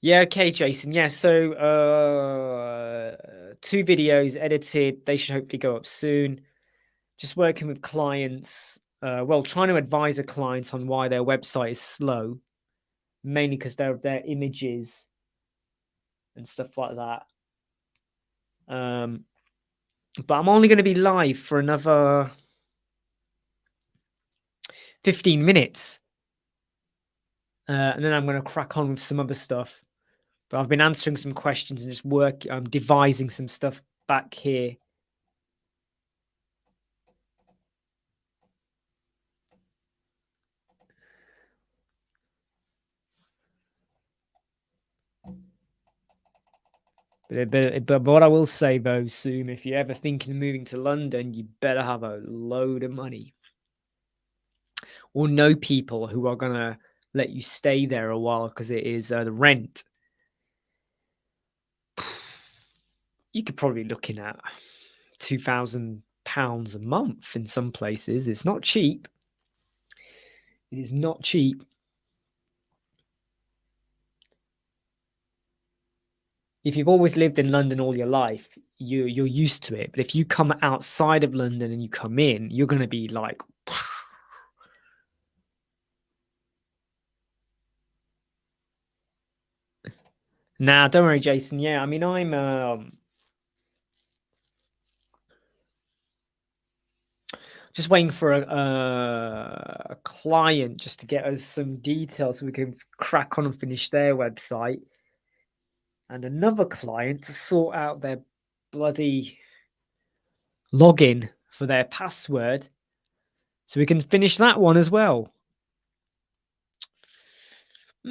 Yeah, okay, Jason. Yeah, so 2 videos edited. They should hopefully go up soon. Just working with clients, trying to advise a client on why their website is slow, mainly because their images and stuff like that. But I'm only going to be live for another 15 minutes. And then I'm going to crack on with some other stuff. But I've been answering some questions and just devising some stuff back here. But what I will say though, Zoom, if you're ever thinking of moving to London, you better have a load of money. Or know people who are going to let you stay there a while because it is the rent. You could probably be looking at £2,000 a month in some places. It's not cheap. It is not cheap. if you've always lived in London all your life, you're used to it. But if you come outside of London and you come in, you're going to be like, nah, don't worry, Jason. Yeah, I mean, I'm just waiting for a client just to get us some details so we can crack on and finish their website, and another client to sort out their bloody login for their password so we can finish that one as well. I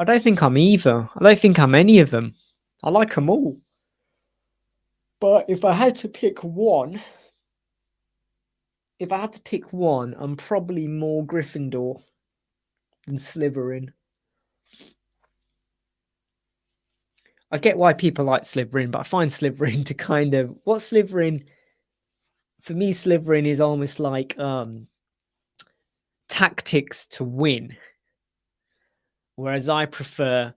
don't think I'm either. I don't think I'm any of them. I like them all. But if I had to pick one, I'm probably more Gryffindor than Slytherin. I get why people like Slytherin, but I find Slytherin to kind of for me, Slytherin is almost like tactics to win, whereas I prefer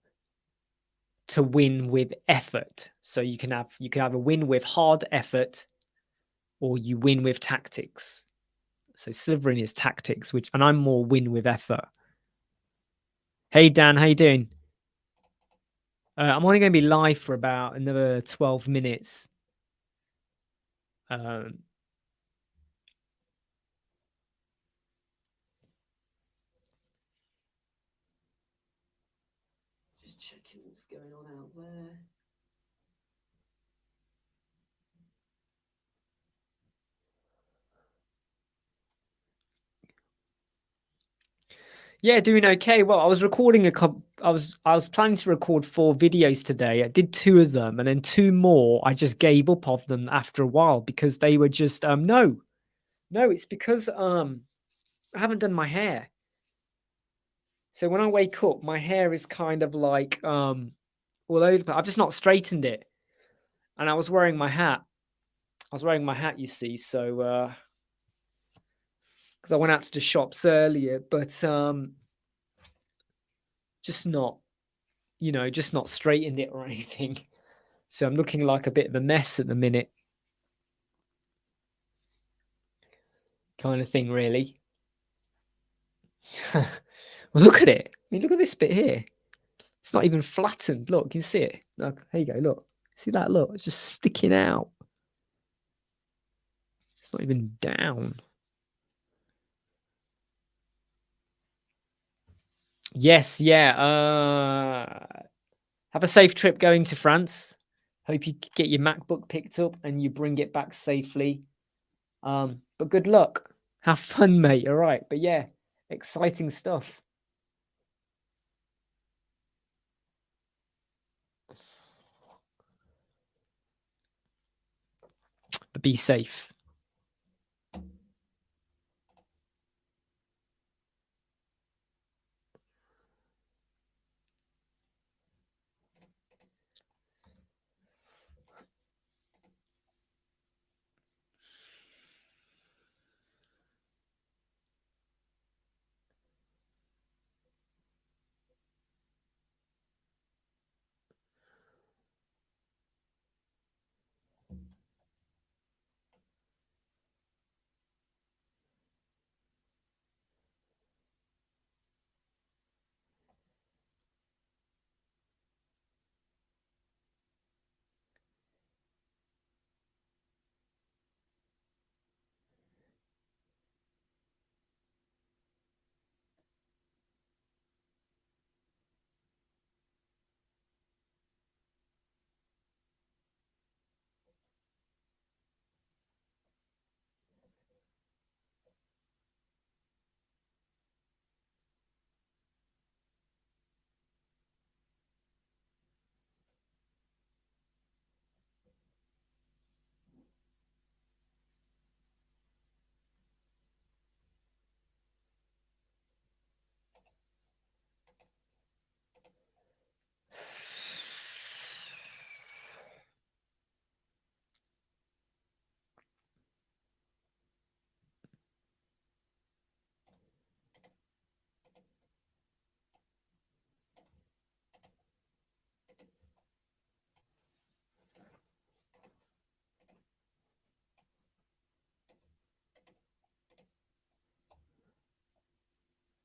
to win with effort. So you can either win with hard effort or you win with tactics. So Slytherin is tactics, and I'm more win with effort. Hey Dan, how you doing? I'm only going to be live for about another 12 minutes. Just checking what's going on out there. Yeah, doing okay. Well, I was recording I was planning to record 4 videos today. I did 2 of them, and then 2 more. I just gave up of them after a while because they were just no, it's because I haven't done my hair. So when I wake up, my hair is kind of like all over. I've just not straightened it, and I was wearing my hat. You see, so because I went out to the shops earlier, but just not, just not straightened it or anything. So I'm looking like a bit of a mess at the minute, kind of thing, really. Well, look at it. I mean, look at this bit here. It's not even flattened. Look, you can see it. Look, here you go. Look, see that? Look, it's just sticking out. It's not even down. Yes, yeah. Have a safe trip going to France. Hope you get your MacBook picked up and you bring it back safely. But good luck. Have fun, mate. All right. But yeah, exciting stuff. But be safe.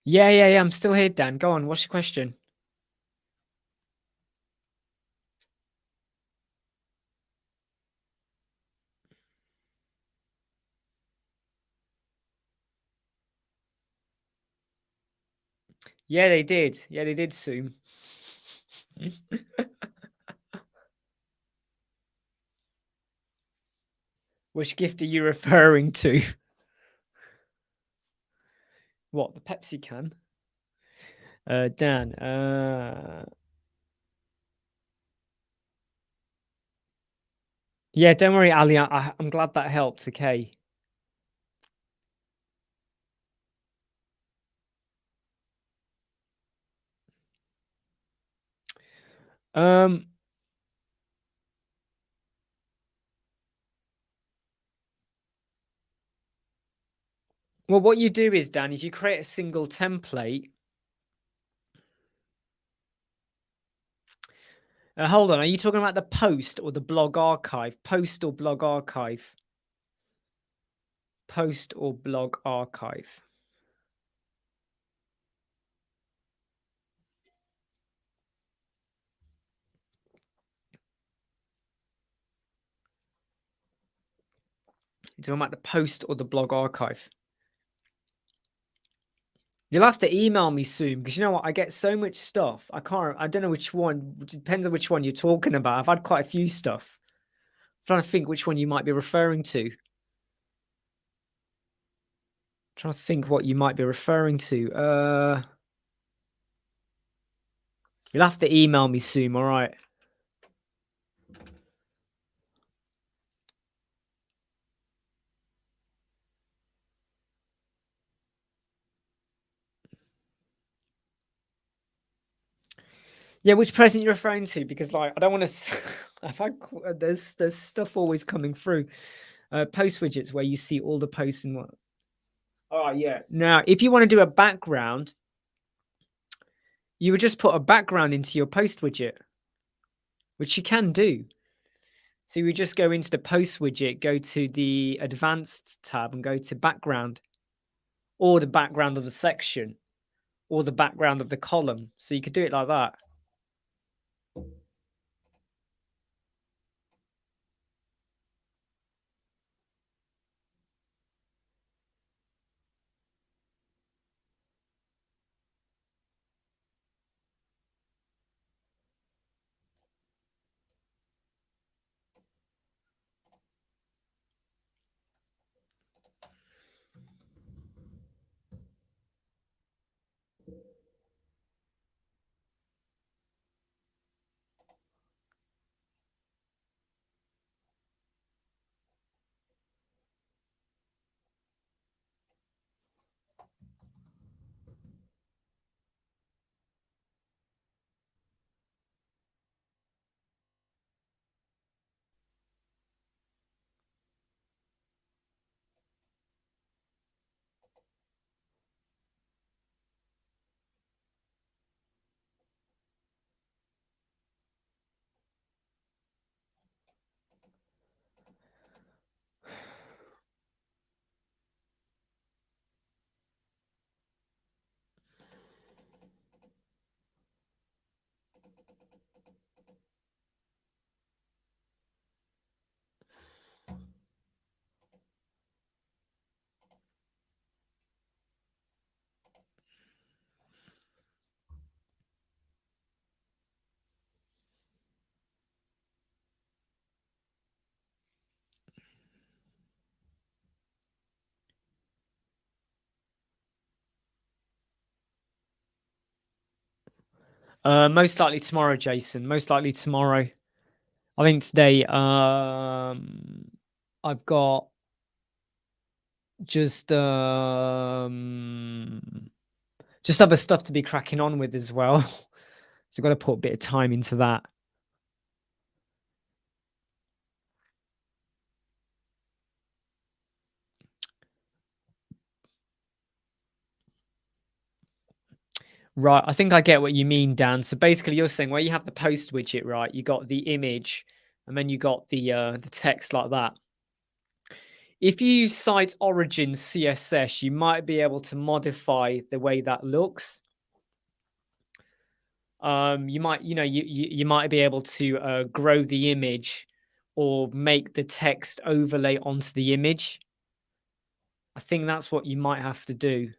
Yeah. I'm still here, Dan. Go on. What's your question? Yeah, they did. Yeah, they did, Zoom. Which gift are you referring to? What, the Pepsi can? Dan. Yeah, don't worry, Ali. I'm glad that helps. Okay. Um. Well, what you do is, Dan, is you create a single template. Hold on. Are you talking about the post or the blog archive? Post or blog archive? Post or blog archive? You're talking about the post or the blog archive? You'll have to email me soon because you know what? I get so much stuff. I don't know which one. It depends on which one you're talking about. I've had quite a few stuff. I'm trying to think which one you might be referring to. Trying to think what you might be referring to. You'll have to email me soon, all right? Yeah, which present you're referring to? Because like I don't want to. I've had there's stuff always coming through. Post widgets where you see all the posts and what. Oh yeah. Now, if you want to do a background, you would just put a background into your post widget, which you can do. So you would just go into the post widget, go to the advanced tab and go to background, or the background of the section, or the background of the column. So you could do it like that. Most likely tomorrow, Jason. Most likely tomorrow. I think today, I've got just other stuff to be cracking on with as well. So I've got to put a bit of time into that. Right, I think I get what you mean, Dan. So basically, you're saying where you have the post widget, right? You got the image, and then you got the text like that. If you use site origin CSS, you might be able to modify the way that looks. You might, you might be able to grow the image or make the text overlay onto the image. I think that's what you might have to do.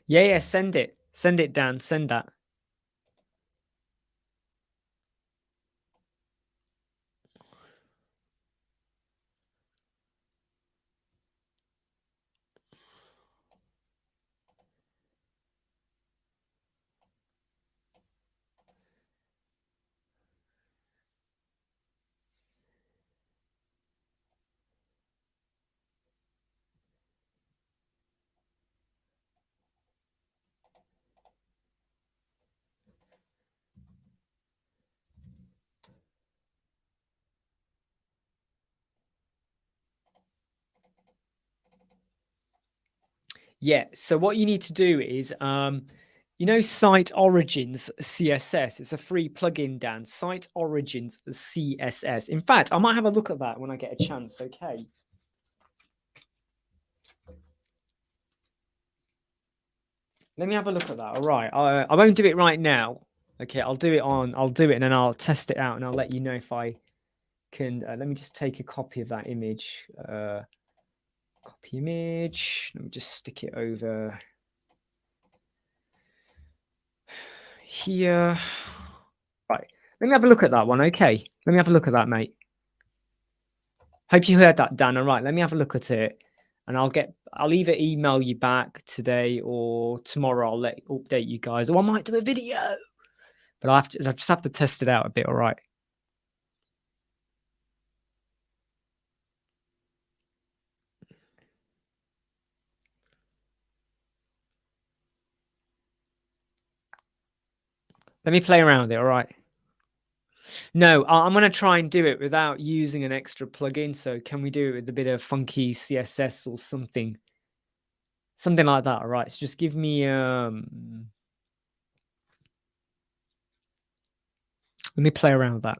Yeah, send it. Send it, Dan. Send that. Yeah. So what you need to do is, Site Origins CSS. It's a free plugin, Dan. Site Origins CSS. In fact, I might have a look at that when I get a chance. Okay. Let me have a look at that. All right. I won't do it right now. Okay. I'll do it and then I'll test it out and I'll let you know if I can. Let me just take a copy of that image. Copy image. Let me just stick it over here. Right. Let me have a look at that one. Okay. Let me have a look at that, mate. Hope you heard that, Dan. All right. Let me have a look at it. And I'll either email you back today or tomorrow. I'll update you guys. Or I might do a video. But I just have to test it out a bit. All right. Let me play around with it. All right. No, I'm going to try and do it without using an extra plugin. So can we do it with a bit of funky CSS or something? Something like that. All right. So just give me let me play around with that.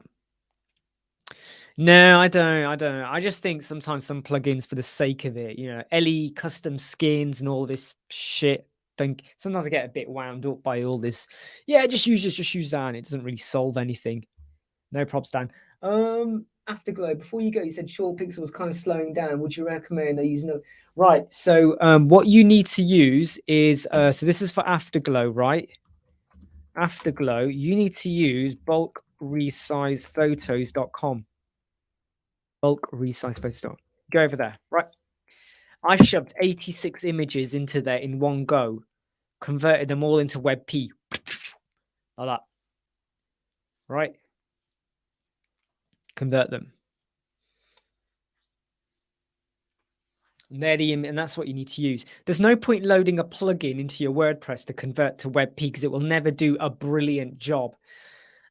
No, I don't. I just think sometimes some plugins for the sake of it, LE custom skins and all this shit. Sometimes I get a bit wound up by all this. Yeah, just use that, and it doesn't really solve anything. No props, Dan. Afterglow. Before you go, you said Short Pixel was kind of slowing down. Would you recommend they use no? Right. So, what you need to use is so this is for Afterglow, right? Afterglow. You need to use bulkresizePhotos.com. BulkresizePhotos.com. Go over there, right? I shoved 86 images into there in one go, converted them all into WebP, like that, right? Convert them. And that's what you need to use. There's no point loading a plugin into your WordPress to convert to WebP because it will never do a brilliant job.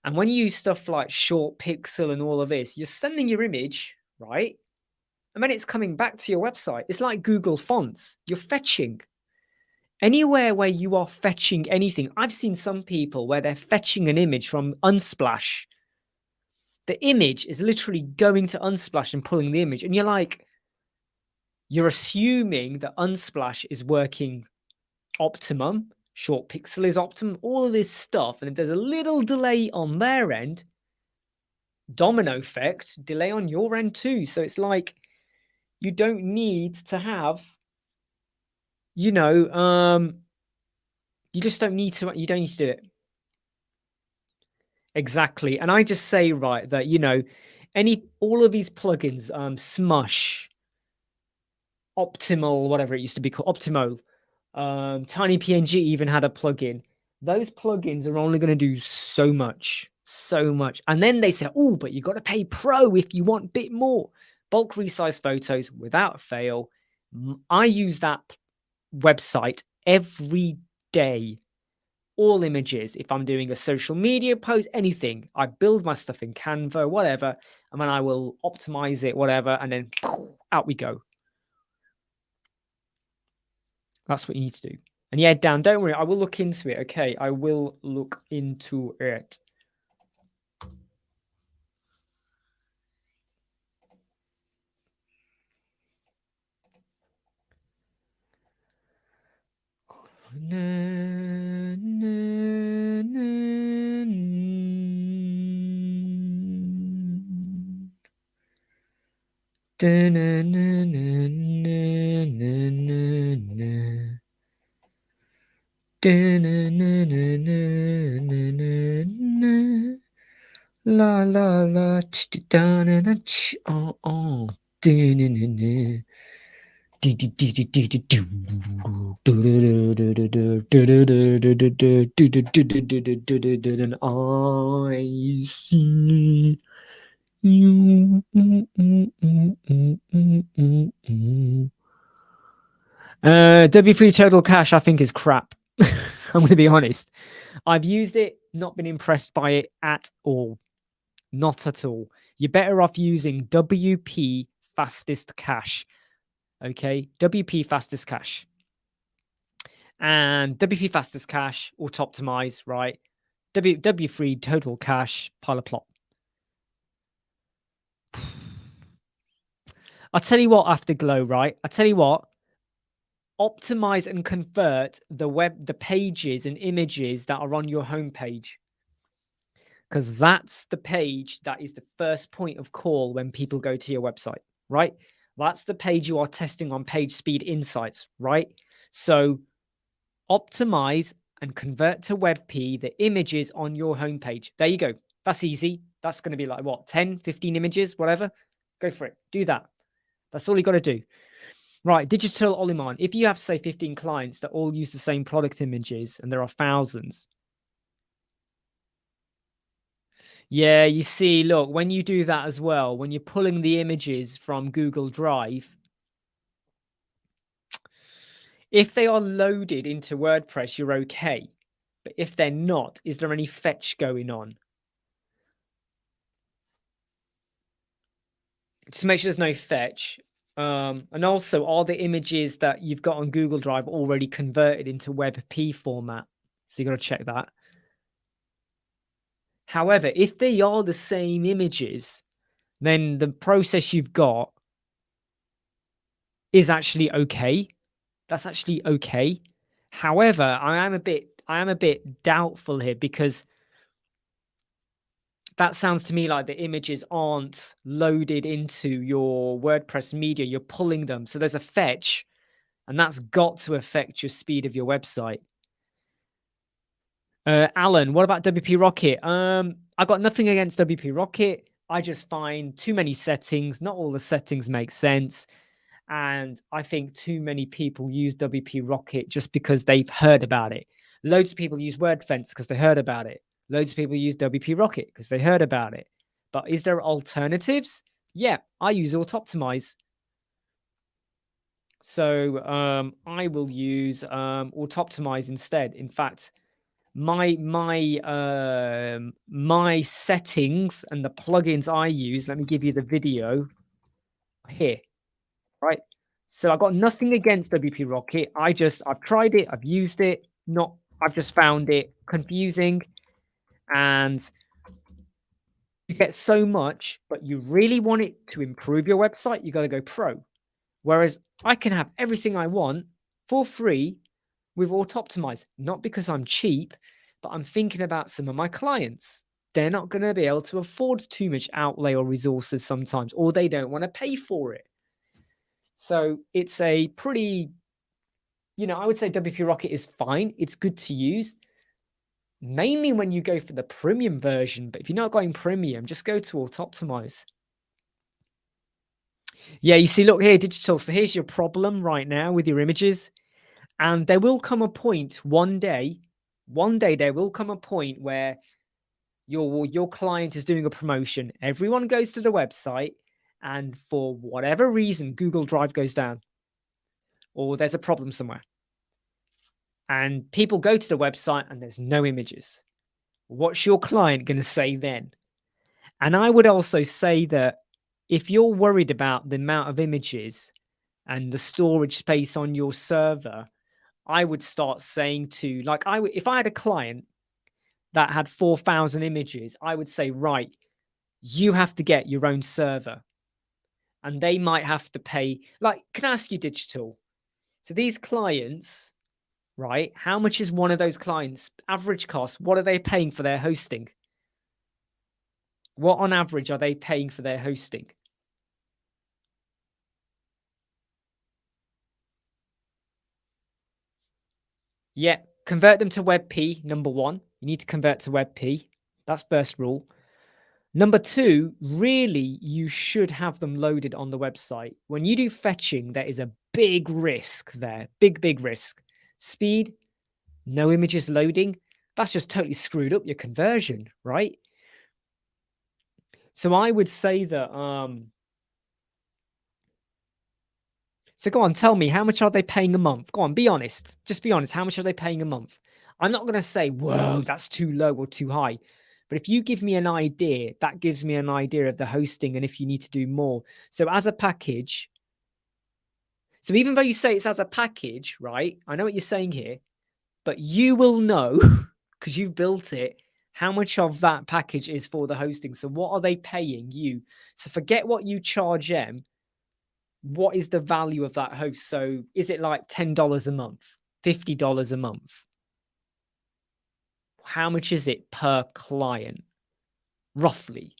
And when you use stuff like Short Pixel and all of this, you're sending your image, right? And then it's coming back to your website. It's like Google Fonts. You're fetching. Anywhere where you are fetching anything. I've seen some people where they're fetching an image from Unsplash. The image is literally going to Unsplash and pulling the image. And you're like, you're assuming that Unsplash is working optimum, short pixel is optimum, all of this stuff. And if there's a little delay on their end, domino effect, delay on your end too. So it's like, you don't need to have, you know, you just don't need to, you don't need to do it. Exactly. And I just say, right, that, you know, all of these plugins, Smush, Optimal, whatever it used to be called, Optimo, Tiny PNG even had a plugin. Those plugins are only going to do so much. And then they say, oh, but you got to pay pro if you want a bit more. Bulk resize photos without fail. I use that website every day. All images. If I'm doing a social media post, anything, I build my stuff in Canva, whatever, and then I will optimize it, whatever, and then out we go. That's what you need to do. And yeah, Dan, don't worry, I will look into it. Okay, I will look into it. La la la, oh oh, I see you. W3 Total Cache, I think, is crap. I'm going to be honest. I've used it, not been impressed by it at all. Not at all. You're better off using WP Fastest Cache. Okay, WP Fastest Cache. And WP Fastest Cache, auto optimize, right? W3 Total Cache, pile plot. I'll tell you what, Afterglow, right? I'll tell you what. Optimize and convert the pages and images that are on your homepage. Because that's the page that is the first point of call when people go to your website, right? That's the page you are testing on Page Speed Insights, right? So optimize and convert to WebP the images on your homepage. There you go. That's easy. That's going to be like what, 10, 15 images, whatever. Go for it. Do that. That's all you got to do. Right, digital Olimon. If you have, say, 15 clients that all use the same product images, and there are thousands. Yeah, you see, look, when you do that as well, when you're pulling the images from Google Drive, if they are loaded into WordPress, you're okay. But if they're not, is there any fetch going on? Just make sure there's no fetch. And also, are the images that you've got on Google Drive already converted into WebP format? So you got to check that. However, if they are the same images, then the process you've got is actually okay. That's actually okay. However, I am a bit doubtful here, because that sounds to me like the images aren't loaded into your WordPress media. You're pulling them. So there's a fetch, and that's got to affect your speed of your website. Alan, what about WP Rocket? I got nothing against WP Rocket. I just find too many settings. Not all the settings make sense. And I think too many people use WP Rocket just because they've heard about it. Loads of people use WordFence because they heard about it. Loads of people use WP Rocket because they heard about it. But is there alternatives? Yeah, I use Auto-Optimize. So I will use Auto-Optimize instead. In fact, my settings and the plugins I use, let me give you the video here, right? So I've got nothing against WP Rocket. I've tried it, I've used it, I've just found it confusing, and you get so much, but you really want it to improve your website, you got to go pro. Whereas I can have everything I want for free with Auto Optimize, not because I'm cheap, but I'm thinking about some of my clients. They're not going to be able to afford too much outlay or resources sometimes, or they don't want to pay for it. So it's a pretty, I would say WP Rocket is fine. It's good to use, mainly when you go for the premium version. But if you're not going premium, just go to Auto Optimize. Yeah, you see, look here, digital. So here's your problem right now with your images. And there will come a point one day there will come a point where your client is doing a promotion. Everyone goes to the website, and for whatever reason, Google Drive goes down, or there's a problem somewhere. And people go to the website and there's no images. What's your client going to say then? And I would also say that if you're worried about the amount of images and the storage space on your server, I would start saying to, like, if I had a client that had 4,000 images, I would say, right, you have to get your own server. And they might have to pay, like, can I ask you, digital? So these clients, right, how much is one of those clients' average cost? What are they paying for their hosting? What on average are they paying for their hosting? Yeah, convert them to WebP, number one. You need to convert to WebP. That's first rule. Number two, really, you should have them loaded on the website. When you do fetching, there is a big risk there. Big risk. Speed, no images loading. That's just totally screwed up your conversion, right? So I would say that, so go on, tell me, how much are they paying a month? Go on, be honest. Just be honest. How much are they paying a month? I'm not going to say, whoa, that's too low or too high. But if you give me an idea, that gives me an idea of the hosting and if you need to do more. So as a package, so even though you say it's as a package, right? I know what you're saying here, but you will know because you've built it, how much of that package is for the hosting. So what are they paying you? So forget what you charge them. What is the value of that host? So is it like $10 a month, $50 a month? How much is it per client, roughly?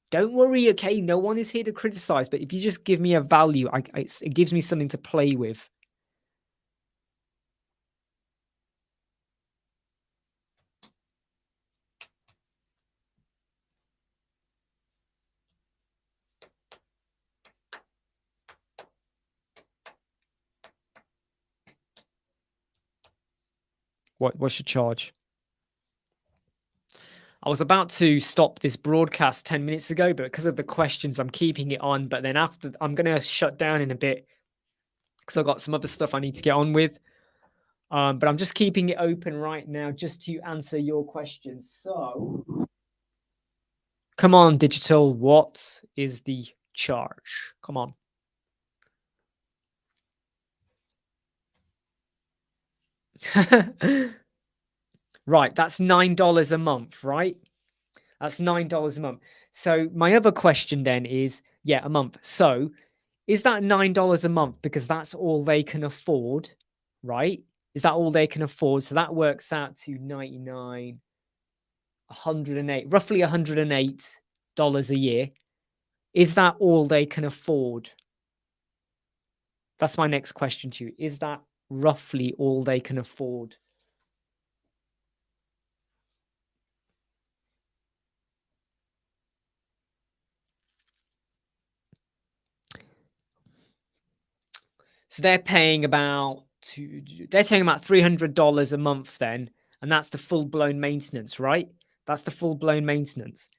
Don't worry, okay? No one is here to criticize, but if you just give me a value, it gives me something to play with. What's your charge? I was about to stop this broadcast 10 minutes ago, but because of the questions, I'm keeping it on. But then after, I'm going to shut down in a bit because I've got some other stuff I need to get on with. But I'm just keeping it open right now just to answer your questions. So, come on, digital. What is the charge? Come on. Right, that's $9 a month, right? That's $9 a month. So my other question then is, yeah, a month. So is that $9 a month because that's all they can afford, right? Is that all they can afford? So that works out to 99, 108, roughly $108 a year. Is that all they can afford? That's my next question to you. Is that roughly all they can afford? So they're paying about $300 a month then, and that's the full-blown maintenance, right? That's the full-blown maintenance.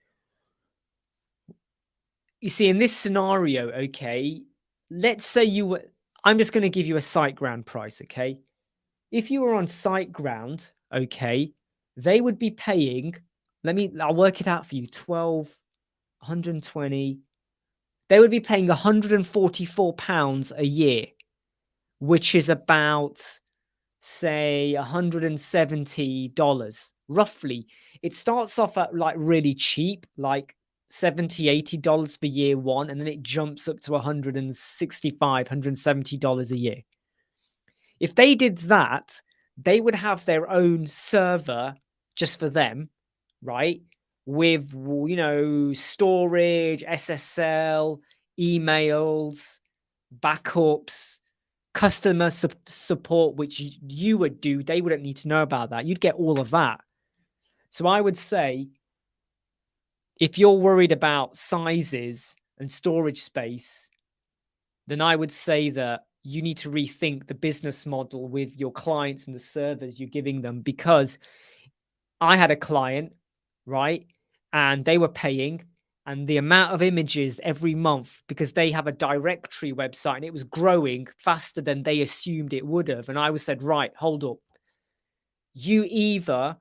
You see, in this scenario, okay, let's say you were, I'm just going to give you a SiteGround price, okay? If you were on SiteGround, okay, they would be paying, I'll work it out for you, 120 they would be paying £144 a year, which is about, say, $170 roughly. It starts off at like really cheap, like $70, $80 for year one, and then it jumps up to $165, $170 a year. If they did that, they would have their own server just for them, right? With, you know, storage, SSL, emails, backups, customer support, which you would do. They wouldn't need to know about that. You'd get all of that. So I would say, if you're worried about sizes and storage space, then I would say that you need to rethink the business model with your clients and the servers you're giving them. Because I had a client, right? And they were paying, and the amount of images every month, because they have a directory website and it was growing faster than they assumed it would have. And I was said, right, hold up. You either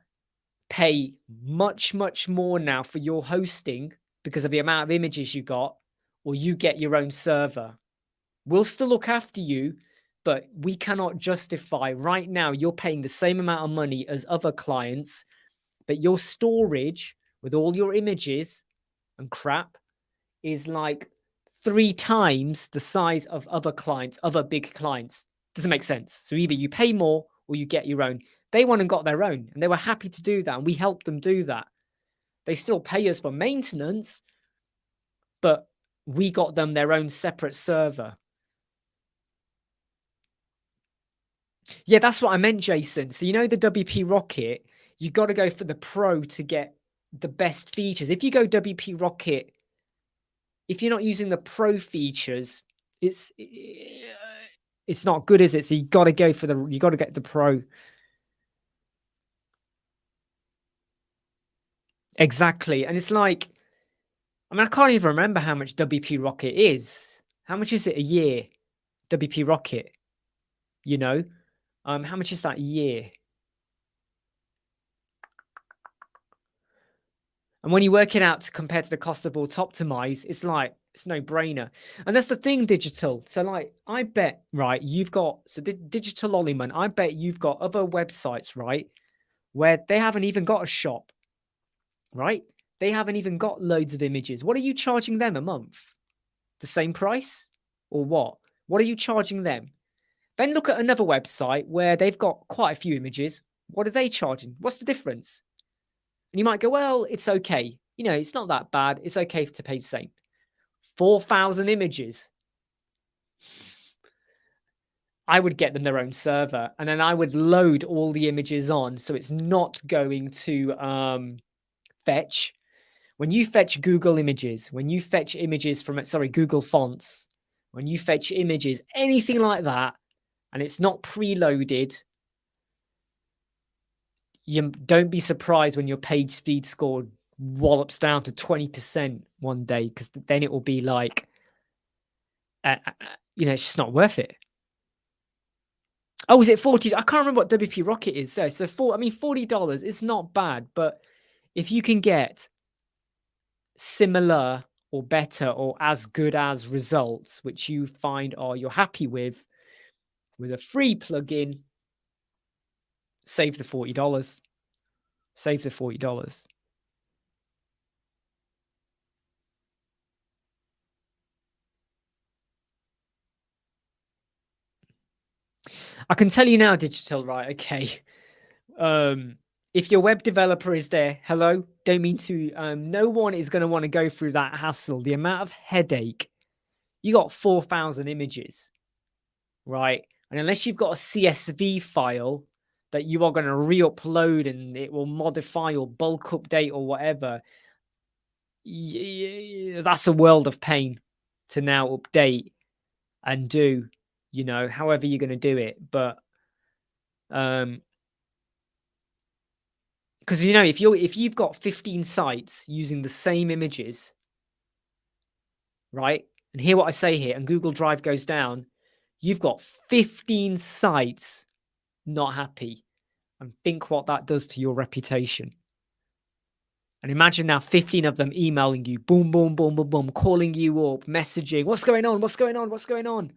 pay much, much more now for your hosting because of the amount of images you got, or you get your own server. We'll still look after you, but we cannot justify right now you're paying the same amount of money as other clients, but your storage with all your images and crap is like 3 times the size of other clients, other big clients. Doesn't make sense. So either you pay more or you get your own. They went and got their own, and they were happy to do that, and we helped them do that. They still pay us for maintenance, but we got them their own separate server. Yeah, that's what I meant, Jason. So you know the WP Rocket, you got to go for the Pro to get the best features. If you go WP Rocket, if you're not using the Pro features, it's not good, is it? So you got to go for you got to get the Pro. Exactly. And it's like, I mean, I can't even remember how much WP Rocket is. How much is it a year? WP Rocket, you know? How much is that a year? And when you work it out compared to the cost of Auto-Optimize, it's like, it's no brainer. And that's the thing, digital. So like, I bet, right, you've got, so Digital Olyman, I bet you've got other websites, right, where they haven't even got a shop, right? They haven't even got loads of images. What are you charging them a month? The same price or what? What are you charging them? Then look at another website where they've got quite a few images. What are they charging? What's the difference? And you might go, well, it's okay. You know, it's not that bad. It's okay to pay the same. 4,000 images. I would get them their own server, and then I would load all the images on, so it's not going to fetch. When you fetch Google Images, when you fetch images from, Google Fonts, when you fetch images, anything like that, and it's not preloaded, you don't be surprised when your page speed score wallops down to 20% one day, because then it will be like, you know, it's just not worth it. Oh, is it 40? I can't remember what WP Rocket is. So $40 is not bad, but if you can get similar or better or as good as results, which you find you're happy with a free plugin, save the $40. Save the $40. I can tell you now, digital, right? Okay. If your web developer is there, hello, don't mean to, no one is going to want to go through that hassle. The amount of headache, you got 4,000 images, right? And unless you've got a CSV file that you are going to re-upload and it will modify or bulk update or whatever, that's a world of pain to now update and do, you know, however you're going to do it. But because, you know, if you've got 15 sites using the same images, right, and hear what I say here, and Google Drive goes down, you've got 15 sites not happy, and think what that does to your reputation. And imagine now 15 of them emailing you, boom, boom, boom, boom, boom, calling you up, messaging, what's going on? What's going on? What's going on?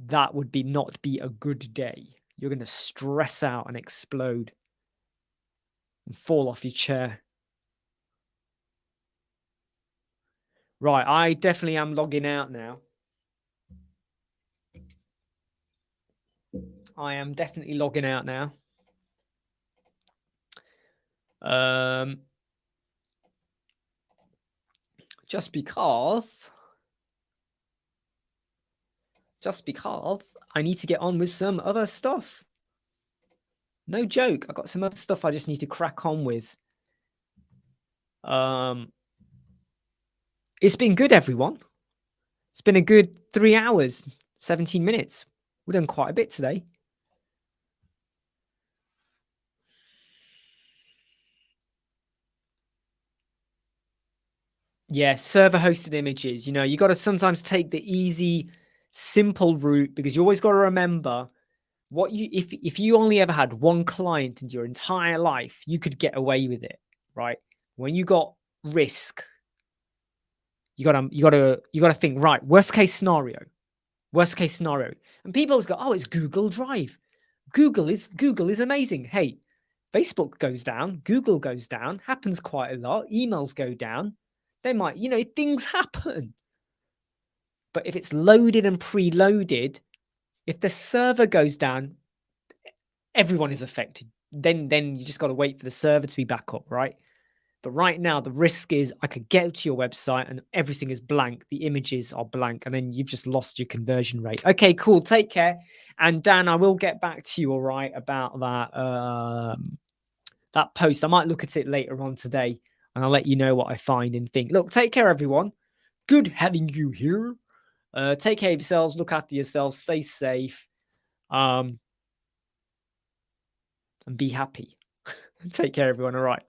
That would not be a good day. You're going to stress out and explode and fall off your chair. Right, I definitely am logging out now. I am definitely logging out now. Just because I need to get on with some other stuff. No joke. I got some other stuff I just need to crack on with. It's been good, everyone. It's been a good 3 hours, 17 minutes. We've done quite a bit today. Yeah, server hosted images. You know, you got to sometimes take the easy, simple route, because you always got to remember what if you only ever had one client in your entire life, you could get away with it, right? When you got risk, you gotta think, right, worst case scenario. And people always go, oh, it's Google Drive. Google is amazing. Hey, Facebook goes down, Google goes down, happens quite a lot. Emails go down. They might, things happen. But if it's loaded and preloaded, if the server goes down, everyone is affected. Then you just got to wait for the server to be back up, right? But right now, the risk is I could get to your website and everything is blank. The images are blank, and then you've just lost your conversion rate. Okay, cool. Take care. And Dan, I will get back to you, all right, about that post. I might look at it later on today, and I'll let you know what I find and think. Look, take care, everyone. Good having you here. Take care of yourselves. Look after yourselves. Stay safe. And be happy. Take care, everyone. All right.